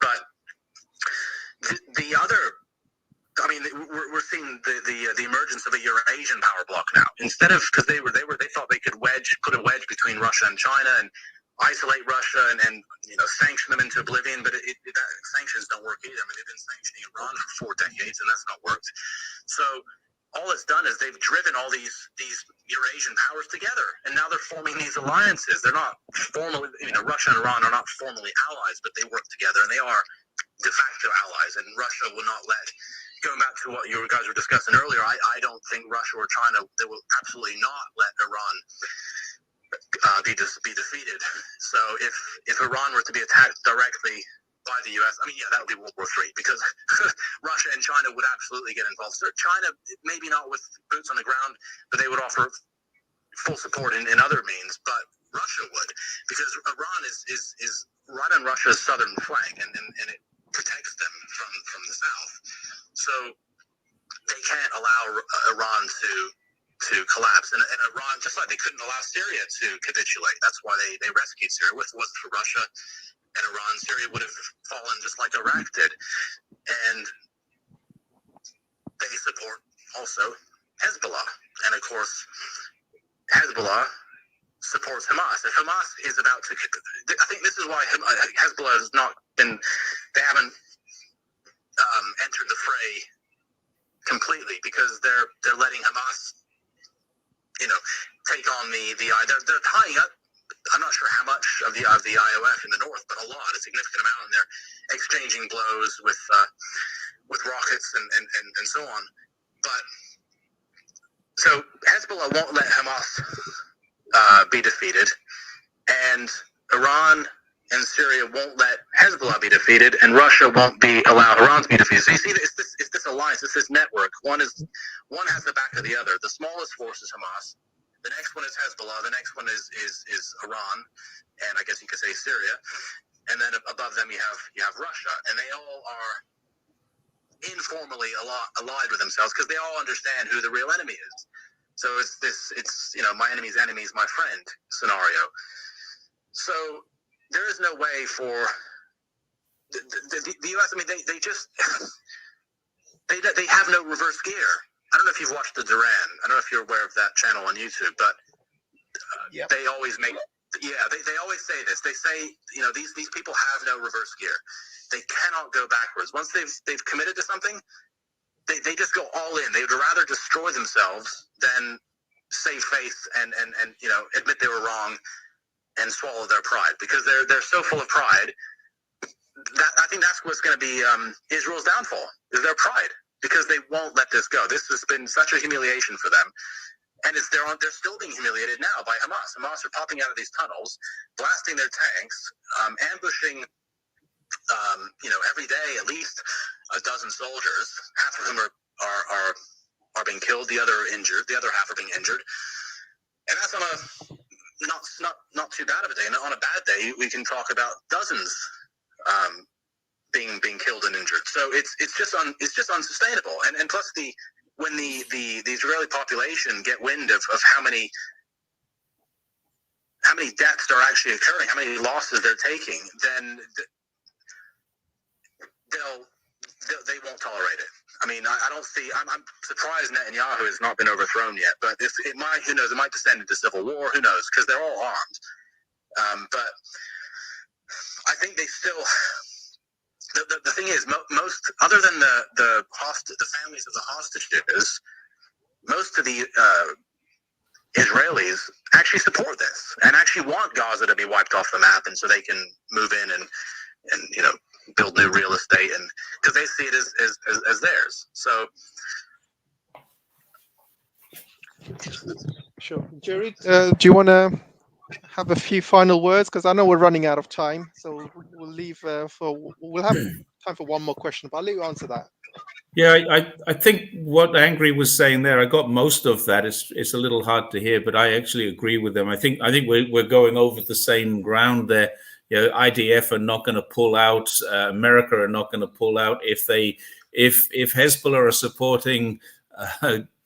Speaker 3: But the other. I mean, we're seeing the emergence of a Eurasian power bloc now. Instead of, because they thought they could put a wedge between Russia and China and isolate Russia and sanction them into oblivion. But that sanctions don't work either. I mean, they've been sanctioning Iran for 4 decades, and that's not worked. So all it's done is they've driven all these Eurasian powers together, and now they're forming these alliances. They're not formally, Russia and Iran are not formally allies, but they work together, and they are de facto allies. And Russia will not let. Going back to what you guys were discussing earlier, I don't think Russia or China, they will absolutely not let Iran be defeated. So if Iran were to be attacked directly by the US, I mean, yeah, that would be World War III, because Russia and China would absolutely get involved. So China, maybe not with boots on the ground, but they would offer full support in other means. But Russia would, because Iran is right on Russia's southern flank, and it protects them from the south. So they can't allow Iran to collapse, and Iran, just like they couldn't allow Syria to capitulate. That's why they rescued Syria. If it wasn't for Russia and Iran, Syria would have fallen just like Iraq did. And they support also Hezbollah, and of course Hezbollah supports Hamas. If Hamas is about to, I think this is why Hezbollah has not been. They haven't entered the fray completely, because they're letting Hamas, take on they're tying up. I'm not sure how much of the IOF in the north, but a significant amount, and they're exchanging blows with rockets and so on. But so Hezbollah won't let Hamas be defeated, and Iran and Syria won't let Hezbollah be defeated, and Russia won't allow Iran to be defeated. So you see, it's this alliance, it's this network. One has the back of the other. The smallest force is Hamas. The next one is Hezbollah. The next one is Iran, and I guess you could say Syria. And then above them you have Russia, and they all are informally allied with themselves because they all understand who the real enemy is. So it's my enemy's enemy is my friend scenario. So there is no way for the U.S. I mean, they just they have no reverse gear. I don't know if you've watched the Duran. I don't know if you're aware of that channel on YouTube, but they always make they always say this. They say these people have no reverse gear. They cannot go backwards. Once they've committed to something, they just go all in. They would rather destroy themselves than save face and admit they were wrong and swallow their pride, because they're so full of pride that I think that's what's going to be Israel's downfall, is their pride, because they won't let this go. This has been such a humiliation for them, and they're still being humiliated now by Hamas. Hamas are popping out of these tunnels, blasting their tanks, ambushing every day at least a dozen soldiers. Half of them are being killed, the other are injured, the other half are being injured, and that's on a not too bad of a day. And on a bad day, we can talk about dozens being killed and injured. So it's just unsustainable. And plus when the Israeli population get wind of how many deaths are actually occurring, how many losses they're taking, then they won't tolerate it. I mean, I don't see. I'm surprised Netanyahu has not been overthrown yet. But it might. Who knows? It might descend into civil war. Who knows? Because they're all armed. But I think they still. The thing is, most other than the families of the hostages, most of the Israelis actually support this and actually want Gaza to be wiped off the map, and so they can move in and build new real estate, and because they see it as theirs. So
Speaker 1: sure. Jerry, do you want to have a few final words, because I know we're running out of time, so we'll leave we'll have time for one more question, but I'll let you answer that.
Speaker 2: Yeah, I think what Angry was saying there, I got most of that. It's a little hard to hear, but I actually agree with them. I think we're going over the same ground there. IDF are not going to pull out. America are not going to pull out if Hezbollah are supporting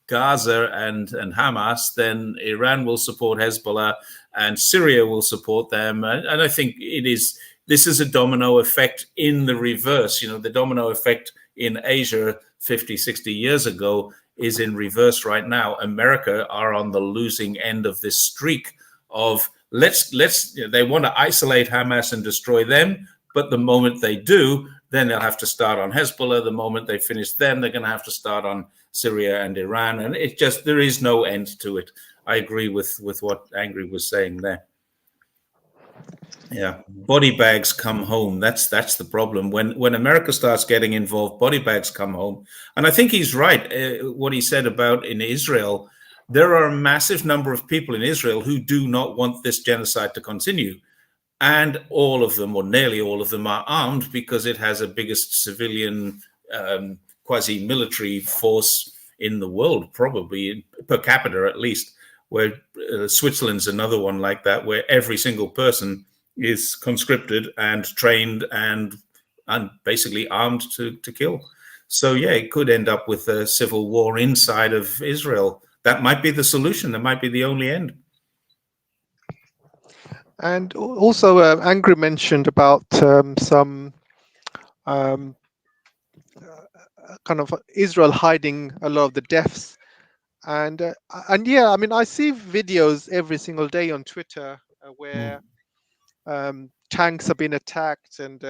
Speaker 2: Gaza and Hamas, then Iran will support Hezbollah and Syria will support them. And I think this is a domino effect in the reverse. The domino effect in Asia 50, 60 years ago is in reverse right now. America are on the losing end of this streak of they want to isolate Hamas and destroy them, but the moment they do, then they'll have to start on Hezbollah. The moment they finish them, they're going to have to start on Syria and Iran, and there is no end to it. I agree with what Angry was saying there. Yeah, body bags come home. That's the problem. When America starts getting involved, body bags come home. And I think he's right. What he said about in Israel, there are a massive number of people in Israel who do not want this genocide to continue. And all of them, or nearly all of them, are armed because it has the biggest civilian quasi-military force in the world, probably per capita at least, where Switzerland's another one like that, where every single person is conscripted and trained and basically armed to kill. So, yeah, it could end up with a civil war inside of Israel. That might be the solution. That might be the only end.
Speaker 1: And also, Angry mentioned about some kind of Israel hiding a lot of the deaths, and yeah, I mean, I see videos every single day on Twitter where tanks are being attacked and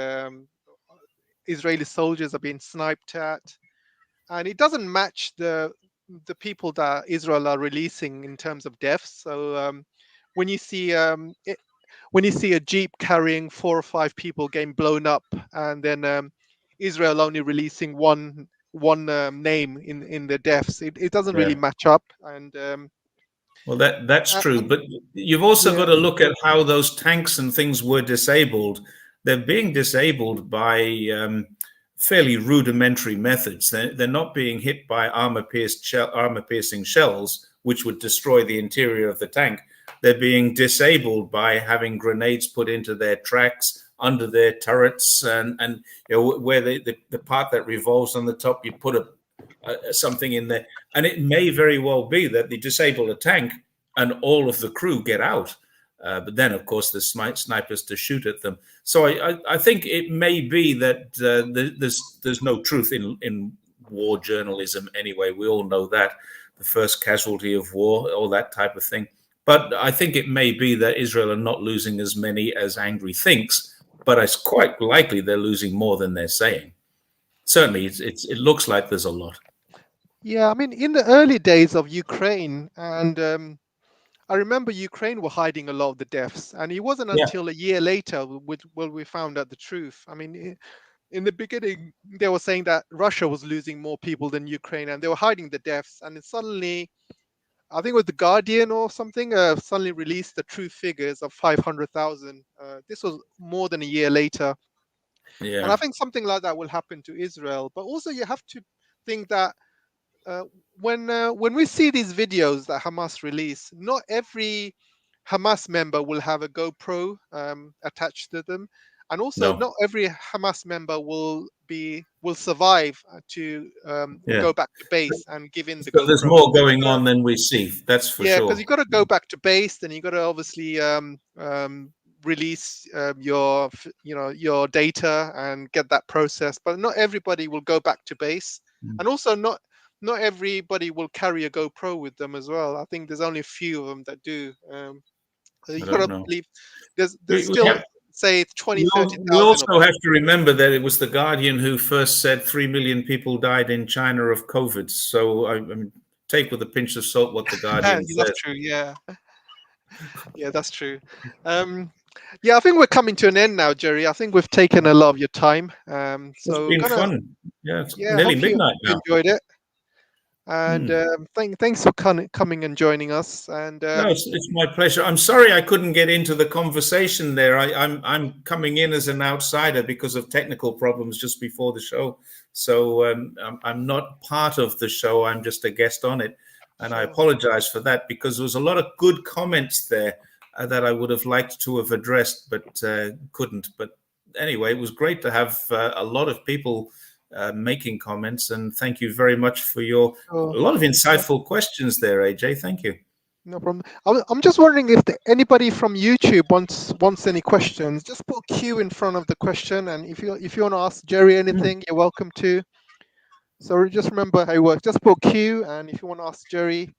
Speaker 1: Israeli soldiers are being sniped at, and it doesn't match the people that Israel are releasing in terms of deaths. So when you see a jeep carrying 4 or 5 people getting blown up, and then Israel only releasing one name in the deaths, it doesn't really match up. And
Speaker 2: Well, that's true, but you've also got to look at how those tanks and things were disabled. They're being disabled by fairly rudimentary methods. They're not being hit by armor-piercing shells, which would destroy the interior of the tank. They're being disabled by having grenades put into their tracks, under their turrets, and where the part that revolves on the top, you put something in there, and it may very well be that they disable a tank and all of the crew get out. But then, of course, there's snipers to shoot at them. So I think it may be that there's no truth in war journalism anyway. We all know that. The first casualty of war, all that type of thing. But I think it may be that Israel are not losing as many as Angry thinks, but it's quite likely they're losing more than they're saying. Certainly, it looks like there's a lot.
Speaker 1: Yeah, I mean, in the early days of Ukraine, and I remember Ukraine were hiding a lot of the deaths, and it wasn't until a year later when we found out the truth. I mean, in the beginning, they were saying that Russia was losing more people than Ukraine, and they were hiding the deaths. And then suddenly, I think it was the Guardian or something, suddenly released the true figures of 500,000. This was more than a year later.
Speaker 2: Yeah.
Speaker 1: And I think something like that will happen to Israel. But also, you have to think that when we see these videos that Hamas release, not every Hamas member will have a GoPro attached to them, and also not every Hamas member will survive to go back to base and give in the GoPro.
Speaker 2: There's more going on than we see. That's for sure.
Speaker 1: Yeah, because you got to go back to base, then you got to obviously release your data and get that processed. But not everybody will go back to base, and also not everybody will carry a GoPro with them as well. I think there's only a few of them that do. You got to believe there's still say 20, 30,000.
Speaker 2: We also have to remember that it was the Guardian who first said 3 million people died in China of COVID. So I mean, take with a pinch of salt what the Guardian says.
Speaker 1: That's true. Yeah, that's true. Yeah, I think we're coming to an end now, Jerry. I think we've taken a lot of your time. So
Speaker 2: it's been fun. Yeah, it's nearly midnight now.
Speaker 1: Enjoyed it. And thanks for coming and joining us. And
Speaker 2: no, it's my pleasure. I'm sorry I couldn't get into the conversation there. I'm coming in as an outsider because of technical problems just before the show. So I'm not part of the show. I'm just a guest on it. And I apologize for that because there was a lot of good comments there that I would have liked to have addressed, but couldn't. But anyway, it was great to have a lot of people making comments, and thank you very much for a lot of insightful questions there, AJ. Thank you.
Speaker 1: No problem. I'm just wondering if anybody from YouTube wants any questions. Just put Q in front of the question, and if you want to ask Jerry anything, you're welcome to. So just remember how it works. Just put Q, and if you want to ask Jerry,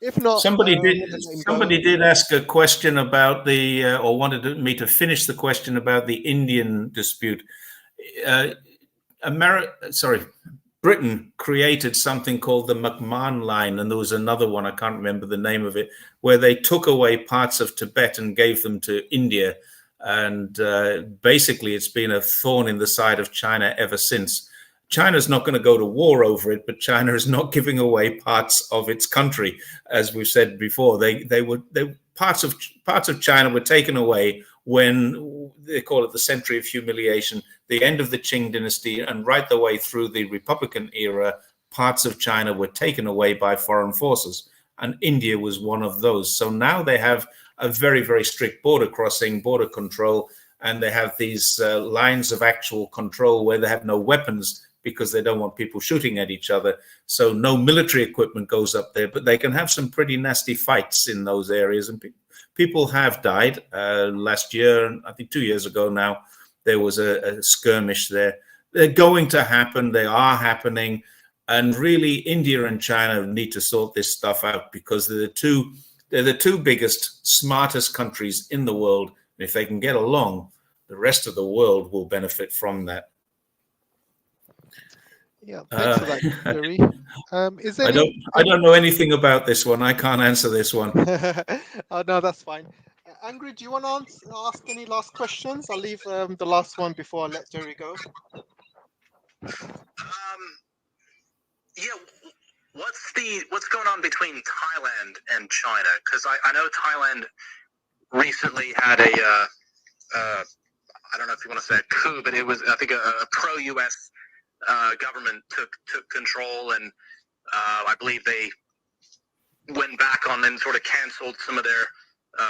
Speaker 1: if not,
Speaker 2: somebody did ask a question about or wanted me to finish the question about the Indian dispute. Britain created something called the McMahon Line, and there was another one, I can't remember the name of it, where they took away parts of Tibet and gave them to India. And basically, it's been a thorn in the side of China ever since. China's not going to go to war over it, but China is not giving away parts of its country, as we've said before. Parts of China were taken away when they call it the century of humiliation, the end of the Qing dynasty, and right the way through the Republican era, parts of China were taken away by foreign forces, and India was one of those. So now they have a very, very strict border crossing, border control, and they have these lines of actual control where they have no weapons because they don't want people shooting at each other. So no military equipment goes up there, but they can have some pretty nasty fights in those areas, and people have died. Last year, I think 2 years ago now, there was a skirmish there. They're going to happen. They are happening. And really, India and China need to sort this stuff out because they're the two biggest, smartest countries in the world. And if they can get along, the rest of the world will benefit from that.
Speaker 1: Yeah, thanks for that, Jerry.
Speaker 2: I don't know anything about this one. I can't answer this one.
Speaker 1: Oh, no, that's fine. Angry, do you want to ask any last questions? I'll leave the last one before I let Jerry go.
Speaker 3: Yeah. what's going on between Thailand and China? Because I know Thailand recently had I don't know if you want to say a coup, but it was, I think, a pro-U.S. Government took control, and I believe they went back on and sort of canceled some of their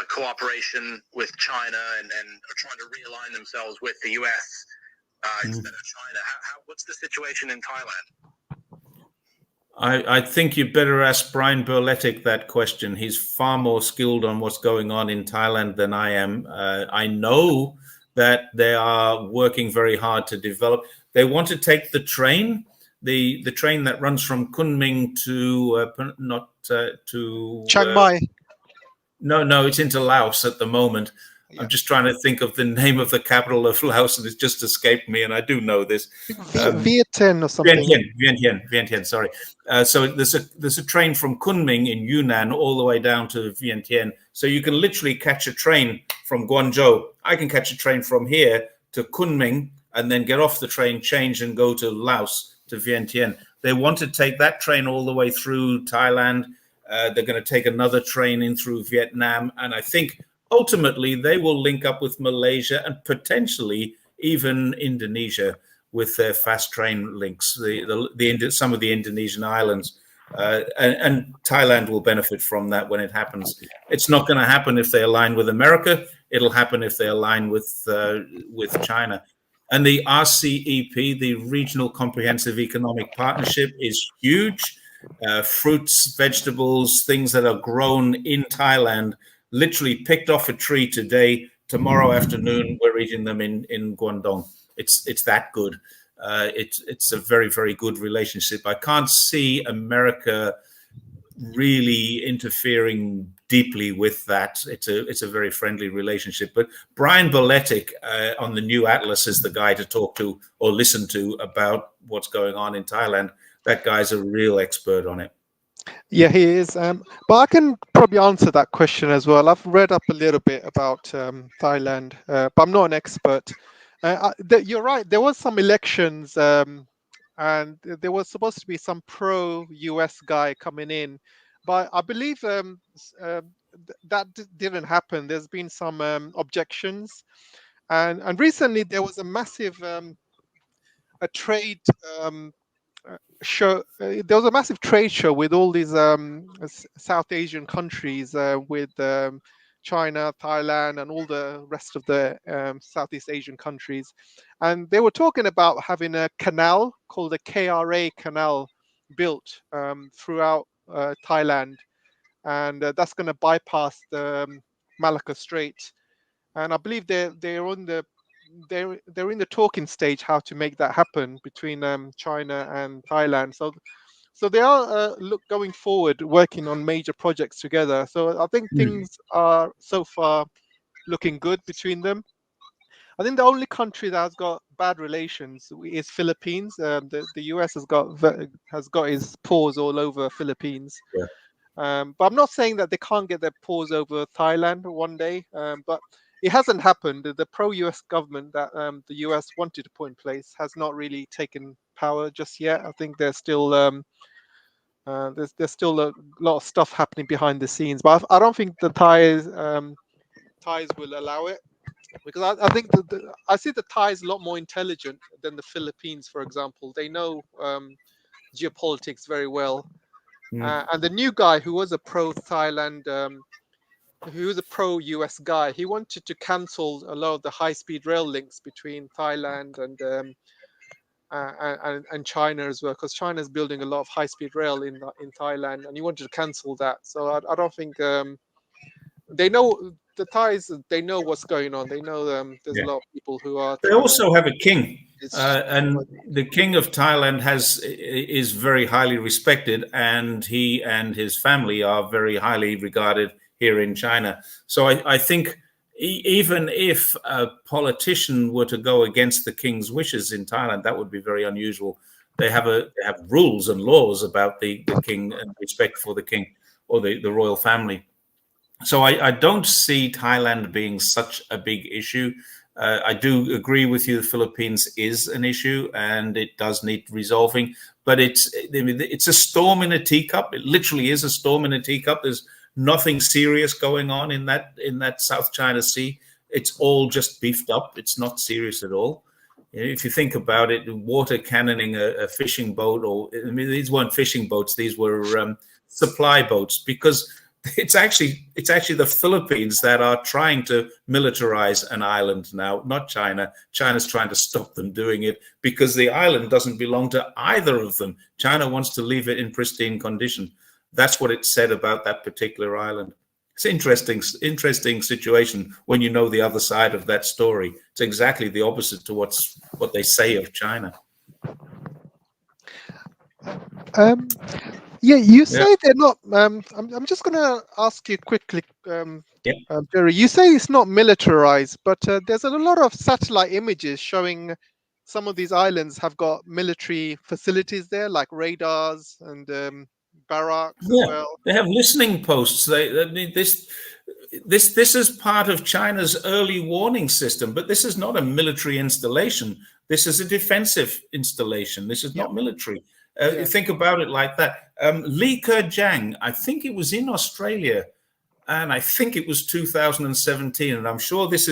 Speaker 3: cooperation with China and are trying to realign themselves with the U.S. Instead of China. What's the situation in Thailand?
Speaker 2: I think you better ask Brian Berletic that question. He's far more skilled on what's going on in Thailand than I am. I know that they are working very hard to develop. They want to take the train, the train that runs from Kunming to
Speaker 1: Chiang Mai.
Speaker 2: No, it's into Laos at the moment.
Speaker 1: Yeah.
Speaker 2: I'm just trying to think of the name of the capital of Laos, and it's just escaped me, and I do know this.
Speaker 1: Vientiane or something.
Speaker 2: Vientiane, sorry. So there's a train from Kunming in Yunnan all the way down to Vientiane. So you can literally catch a train from Guangzhou. I can catch a train from here to Kunming and then get off the train, change, and go to Laos, to Vientiane. They want to take that train all the way through Thailand. They're going to take another train in through Vietnam, and I think ultimately they will link up with Malaysia and potentially even Indonesia with their fast train links, some of the Indonesian islands, and Thailand will benefit from that when it happens. It's not going to happen if they align with America. It'll happen if they align with China. And the RCEP, the Regional Comprehensive Economic Partnership, is huge. Fruits, vegetables, things that are grown in Thailand, literally picked off a tree today. Tomorrow afternoon, we're eating them in Guangdong. It's that good. It's a very, very good relationship. I can't see America really interfering deeply with that. It's a very friendly relationship. But Brian Berletic on the New Atlas is the guy to talk to or listen to about what's going on in Thailand. That guy's a real expert on it.
Speaker 1: Yeah, he is. But I can probably answer that question as well. I've read up a little bit about Thailand, but I'm not an expert. You're right. There was some elections, and there was supposed to be some pro-US guy coming in, but I believe that didn't happen. There's been some objections, and recently there was a massive a trade show. There was a massive trade show with all these South Asian countries, with China, Thailand, and all the rest of the Southeast Asian countries, and they were talking about having a canal called the KRA Canal built throughout Thailand, and that's going to bypass the Malacca Strait. And I believe they're in the talking stage how to make that happen between China and Thailand. So they are going forward, working on major projects together. So I think things are so far looking good between them. I think the only country that has got bad relations is Philippines. The US has got his paws all over Philippines.
Speaker 2: Yeah.
Speaker 1: But I'm not saying that they can't get their paws over Thailand one day. But it hasn't happened. The pro-US government that the US wanted to put in place has not really taken power just yet. I think there's still there's still a lot of stuff happening behind the scenes. But I don't think the Thais will allow it, because I think I see the Thais a lot more intelligent than the Philippines, for example. They know geopolitics very well. And the new guy who was a pro-Thailand, who was a pro-US guy, he wanted to cancel a lot of the high-speed rail links between Thailand and China as well, because China is building a lot of high-speed rail in Thailand, and he wanted to cancel that. So I don't think they know, the Thais. They know what's going on. They know there's a lot of people who are.
Speaker 2: They also have a king, and the king of Thailand is very highly respected, and he and his family are very highly regarded here in China. So I think even if a politician were to go against the king's wishes in Thailand, that would be very unusual. They have rules and laws about the king and respect for the king or the royal family. So I don't see Thailand being such a big issue. I do agree with you. The Philippines is an issue, and it does need resolving. But it's a storm in a teacup. It literally is a storm in a teacup. There's nothing serious going on in that South China Sea. It's all just beefed up. It's not serious at all. If you think about it, water cannoning a fishing boat, these weren't fishing boats. These were supply boats, because it's actually the Philippines that are trying to militarize an island now, not China. China's trying to stop them doing it because the island doesn't belong to either of them. China wants to leave it in pristine condition. That's what it said about that particular island. It's an interesting situation when you know the other side of that story. It's exactly the opposite to what they say of China.
Speaker 1: Yeah, you say they're not. I'm just going to ask you quickly, Jerry. You say it's not militarized, but there's a lot of satellite images showing some of these islands have got military facilities there, like radars and barracks as well.
Speaker 2: They have listening posts. This is part of China's early warning system, but this is not a military installation. This is a defensive installation. This is not military. Think about it like that. Li Keqiang, I think it was in Australia, and I think it was 2017, and I'm sure this.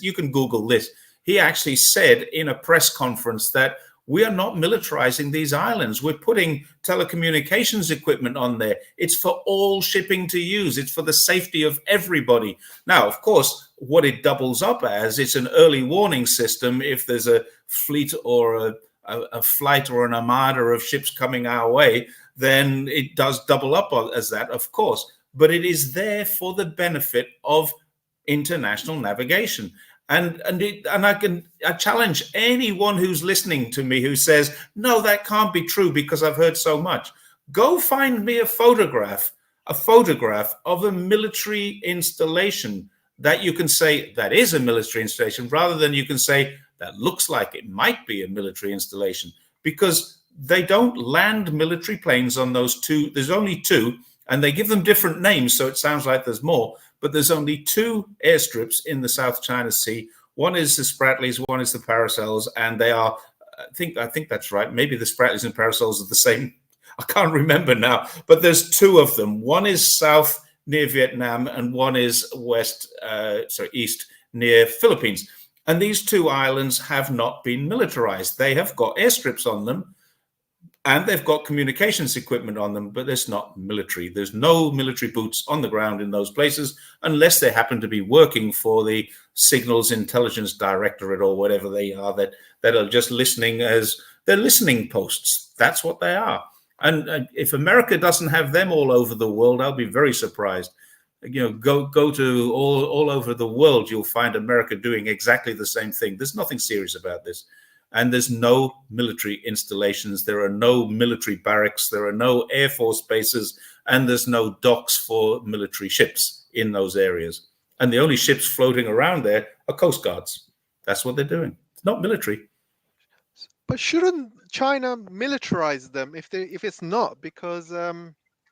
Speaker 2: You can Google this. He actually said in a press conference that we are not militarizing these islands. We're putting telecommunications equipment on there. It's for all shipping to use. It's for the safety of everybody. Now, of course, what it doubles up as, it's an early warning system. If there's a fleet or a flight or an armada of ships coming our way, then it does double up as that, of course. But it is there for the benefit of international navigation. And I challenge anyone who's listening to me who says, no, that can't be true because I've heard so much. Go find me a photograph of a military installation that you can say that is a military installation, rather than you can say that looks like it might be a military installation, because they don't land military planes on those two. There's only two, and they give them different names, so it sounds like there's more. But there's only two airstrips in the South China Sea. One is the Spratlys, one is the Paracels, and they are, I think that's right. Maybe the Spratlys and Paracels are the same. I can't remember now, but there's two of them. One is south near Vietnam, and one is east near Philippines. And these two islands have not been militarized. They have got airstrips on them, and they've got communications equipment on them, but there's not military. There's no military boots on the ground in those places, unless they happen to be working for the Signals Intelligence Directorate or whatever they are, that are just listening as they're listening posts. That's what they are. And if America doesn't have them all over the world, I'll be very surprised. Go to all over the world, you'll find America doing exactly the same thing. There's nothing serious about this. And there's no military installations. There are no military barracks. There are no Air Force bases. And there's no docks for military ships in those areas. And the only ships floating around there are Coast Guards. That's what they're doing. It's not military.
Speaker 1: But shouldn't China militarize them if it's not? Because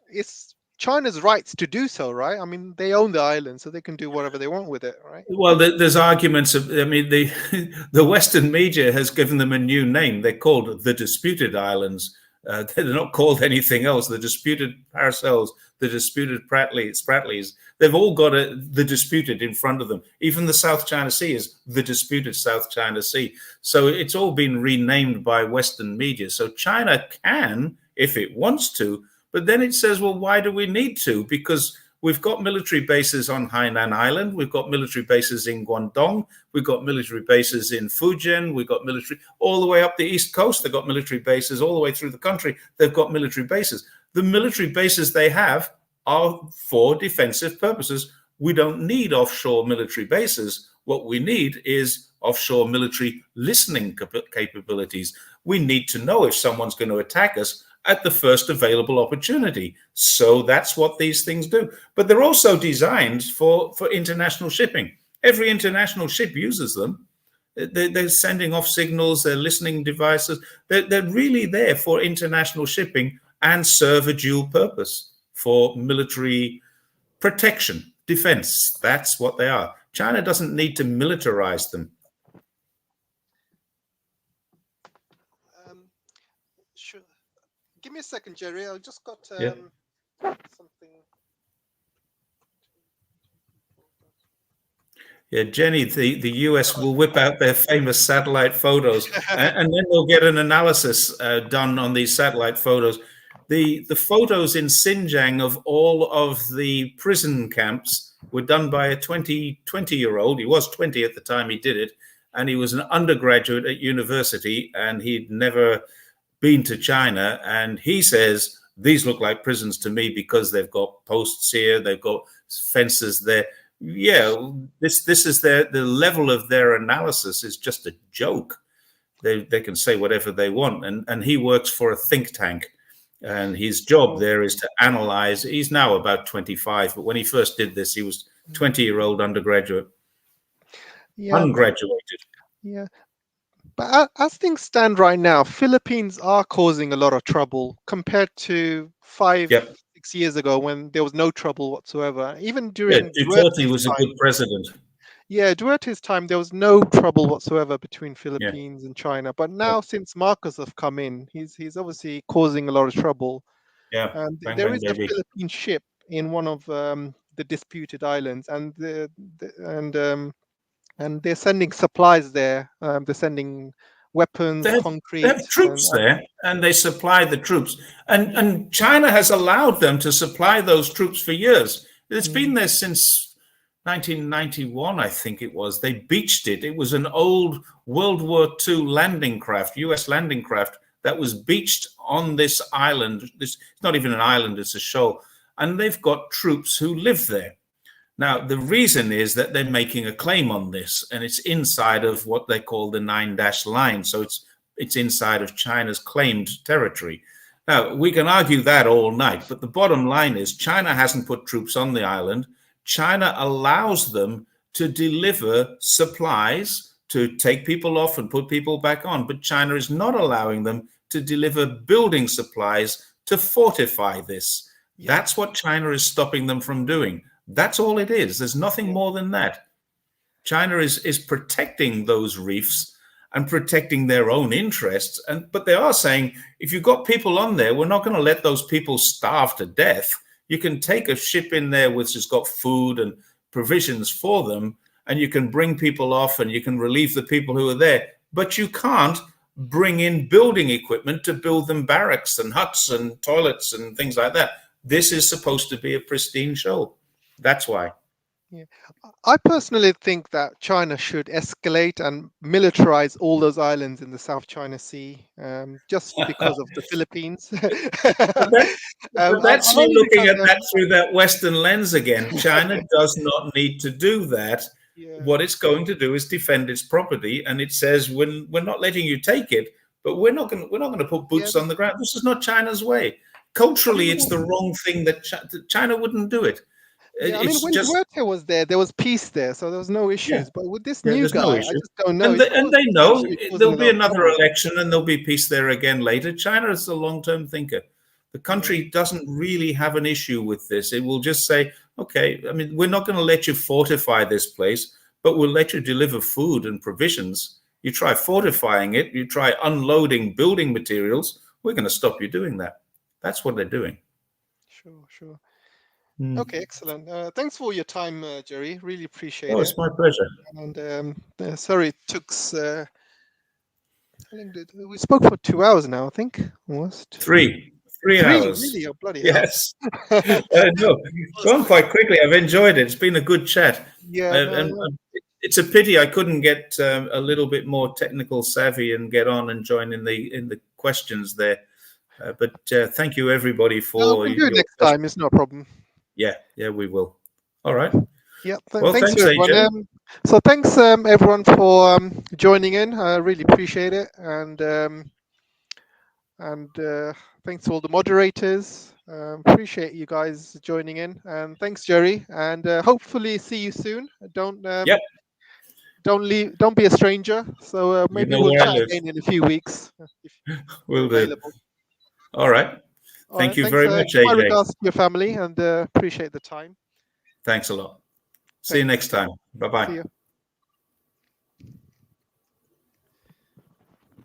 Speaker 1: it's China's rights to do so, right? I mean, they own the island, so they can do whatever they want with it, right?
Speaker 2: Well, there's arguments of, the Western media has given them a new name. They're called the Disputed Islands. They're not called anything else. The Disputed Paracels, the Disputed Spratlys. They've all got the Disputed in front of them. Even the South China Sea is the Disputed South China Sea. So it's all been renamed by Western media. So China can, if it wants to, but then it says, well, why do we need to? Because we've got military bases on Hainan Island. We've got military bases in Guangdong. We've got military bases in Fujian. We've got military all the way up the East Coast. They've got military bases all the way through the country. They've got military bases. The military bases they have are for defensive purposes. We don't need offshore military bases. What we need is offshore military listening capabilities. We need to know if someone's going to attack us at the first available opportunity. So that's what these things do. But they're also designed for international shipping. Every international ship uses them. They're sending off signals, they're listening devices. They're really there for international shipping and serve a dual purpose for military protection, defense. That's what they are. China doesn't need to militarize them.
Speaker 1: Sure. Give me a second, Jerry. I just got
Speaker 2: Yeah.
Speaker 1: something.
Speaker 2: Yeah, Jenny, the US will whip out their famous satellite photos, and then they'll get an analysis done on these satellite photos. The photos in Xinjiang of all of the prison camps were done by a 20-year-old. He was 20 at the time he did it, and he was an undergraduate at university, and he'd never been to China. And he says, these look like prisons to me because they've got posts here, they've got fences there. Yeah, this is the level of their analysis is just a joke. They can say whatever they want, and he works for a think tank, and his job there is to analyze. He's now about 25, but when he first did this, he was 20-year-old undergraduate, ungraduated.
Speaker 1: Yeah, but as things stand right now, Philippines are causing a lot of trouble compared to 5-6 years ago when there was no trouble whatsoever. Even during
Speaker 2: Djibouti was a good president.
Speaker 1: Yeah, Duterte's time, there was no trouble whatsoever between Philippines and China. But now, since Marcos have come in, he's obviously causing a lot of trouble.
Speaker 2: Yeah,
Speaker 1: And
Speaker 2: bang,
Speaker 1: there
Speaker 2: bang,
Speaker 1: is a
Speaker 2: baby.
Speaker 1: Philippine ship in one of the disputed islands, and they're sending supplies there. They're sending weapons,
Speaker 2: They
Speaker 1: concrete.
Speaker 2: have troops there, and they supply the troops. And China has allowed them to supply those troops for years. It's been there since 1991, I think it was. They beached it. It was an old World War II landing craft, US landing craft, that was beached on this island. It's not even an island, it's a shoal. And they've got troops who live there. Now, the reason is that they're making a claim on this, and it's inside of what they call the 9-dash line. So it's inside of China's claimed territory. Now, we can argue that all night, but the bottom line is China hasn't put troops on the island. China allows them to deliver supplies, to take people off and put people back on, but China is not allowing them to deliver building supplies to fortify this. That's what China is stopping them from doing. That's all it is. There's nothing more than that. China is protecting those reefs and protecting their own interests. But they are saying, if you've got people on there, we're not going to let those people starve to death. You can take a ship in there which has got food and provisions for them, and you can bring people off and you can relieve the people who are there. But you can't bring in building equipment to build them barracks and huts and toilets and things like that. This is supposed to be a pristine shoal. That's why.
Speaker 1: Yeah, I personally think that China should escalate and militarize all those islands in the South China Sea, just because of the Philippines.
Speaker 2: But that's you looking at that through that Western lens again. China does not need to do that. What it's going to do is defend its property, and it says, we're not letting you take it, but we're not going to put boots on the ground. This is not China's way. Culturally, it's the wrong thing that China wouldn't do it.
Speaker 1: Yeah, I mean, when Duerte was there was peace there, so there was no issues. But with this new guy, I just don't know.
Speaker 2: And they know there'll be another election and there'll be peace there again later. China is a long-term thinker. The country doesn't really have an issue with this. It will just say, okay, I mean, we're not going to let you fortify this place, but we'll let you deliver food and provisions. You try fortifying it, you try unloading building materials, we're going to stop you doing that. That's what they're doing.
Speaker 1: Sure. Okay, excellent. Thanks for your time, Jerry. Really appreciate it.
Speaker 2: Oh, it's my pleasure.
Speaker 1: And sorry, it took. We spoke for 2 hours now, I think, almost.
Speaker 2: Three hours.
Speaker 1: Really? Oh, bloody
Speaker 2: yes. No, gone quite quickly. I've enjoyed it. It's been a good chat.
Speaker 1: Yeah.
Speaker 2: And it's a pity I couldn't get a little bit more technical savvy and get on and join in the questions there. But thank you, everybody, for.
Speaker 1: We'll do it next time. It's no problem.
Speaker 2: Yeah, we will. All right.
Speaker 1: Yeah.
Speaker 2: Well, thanks
Speaker 1: everyone. So thanks everyone for joining in. I really appreciate it, and thanks to all the moderators. Appreciate you guys joining in, and thanks, Jerry. And hopefully see you soon. Don't be a stranger. So maybe we'll chat again in a few weeks.
Speaker 2: We'll do. All right. Thank you very much,
Speaker 1: AJ. My
Speaker 2: regards
Speaker 1: to your family, and appreciate the time.
Speaker 2: Thanks a lot. See you next time. Bye-bye.
Speaker 1: See you.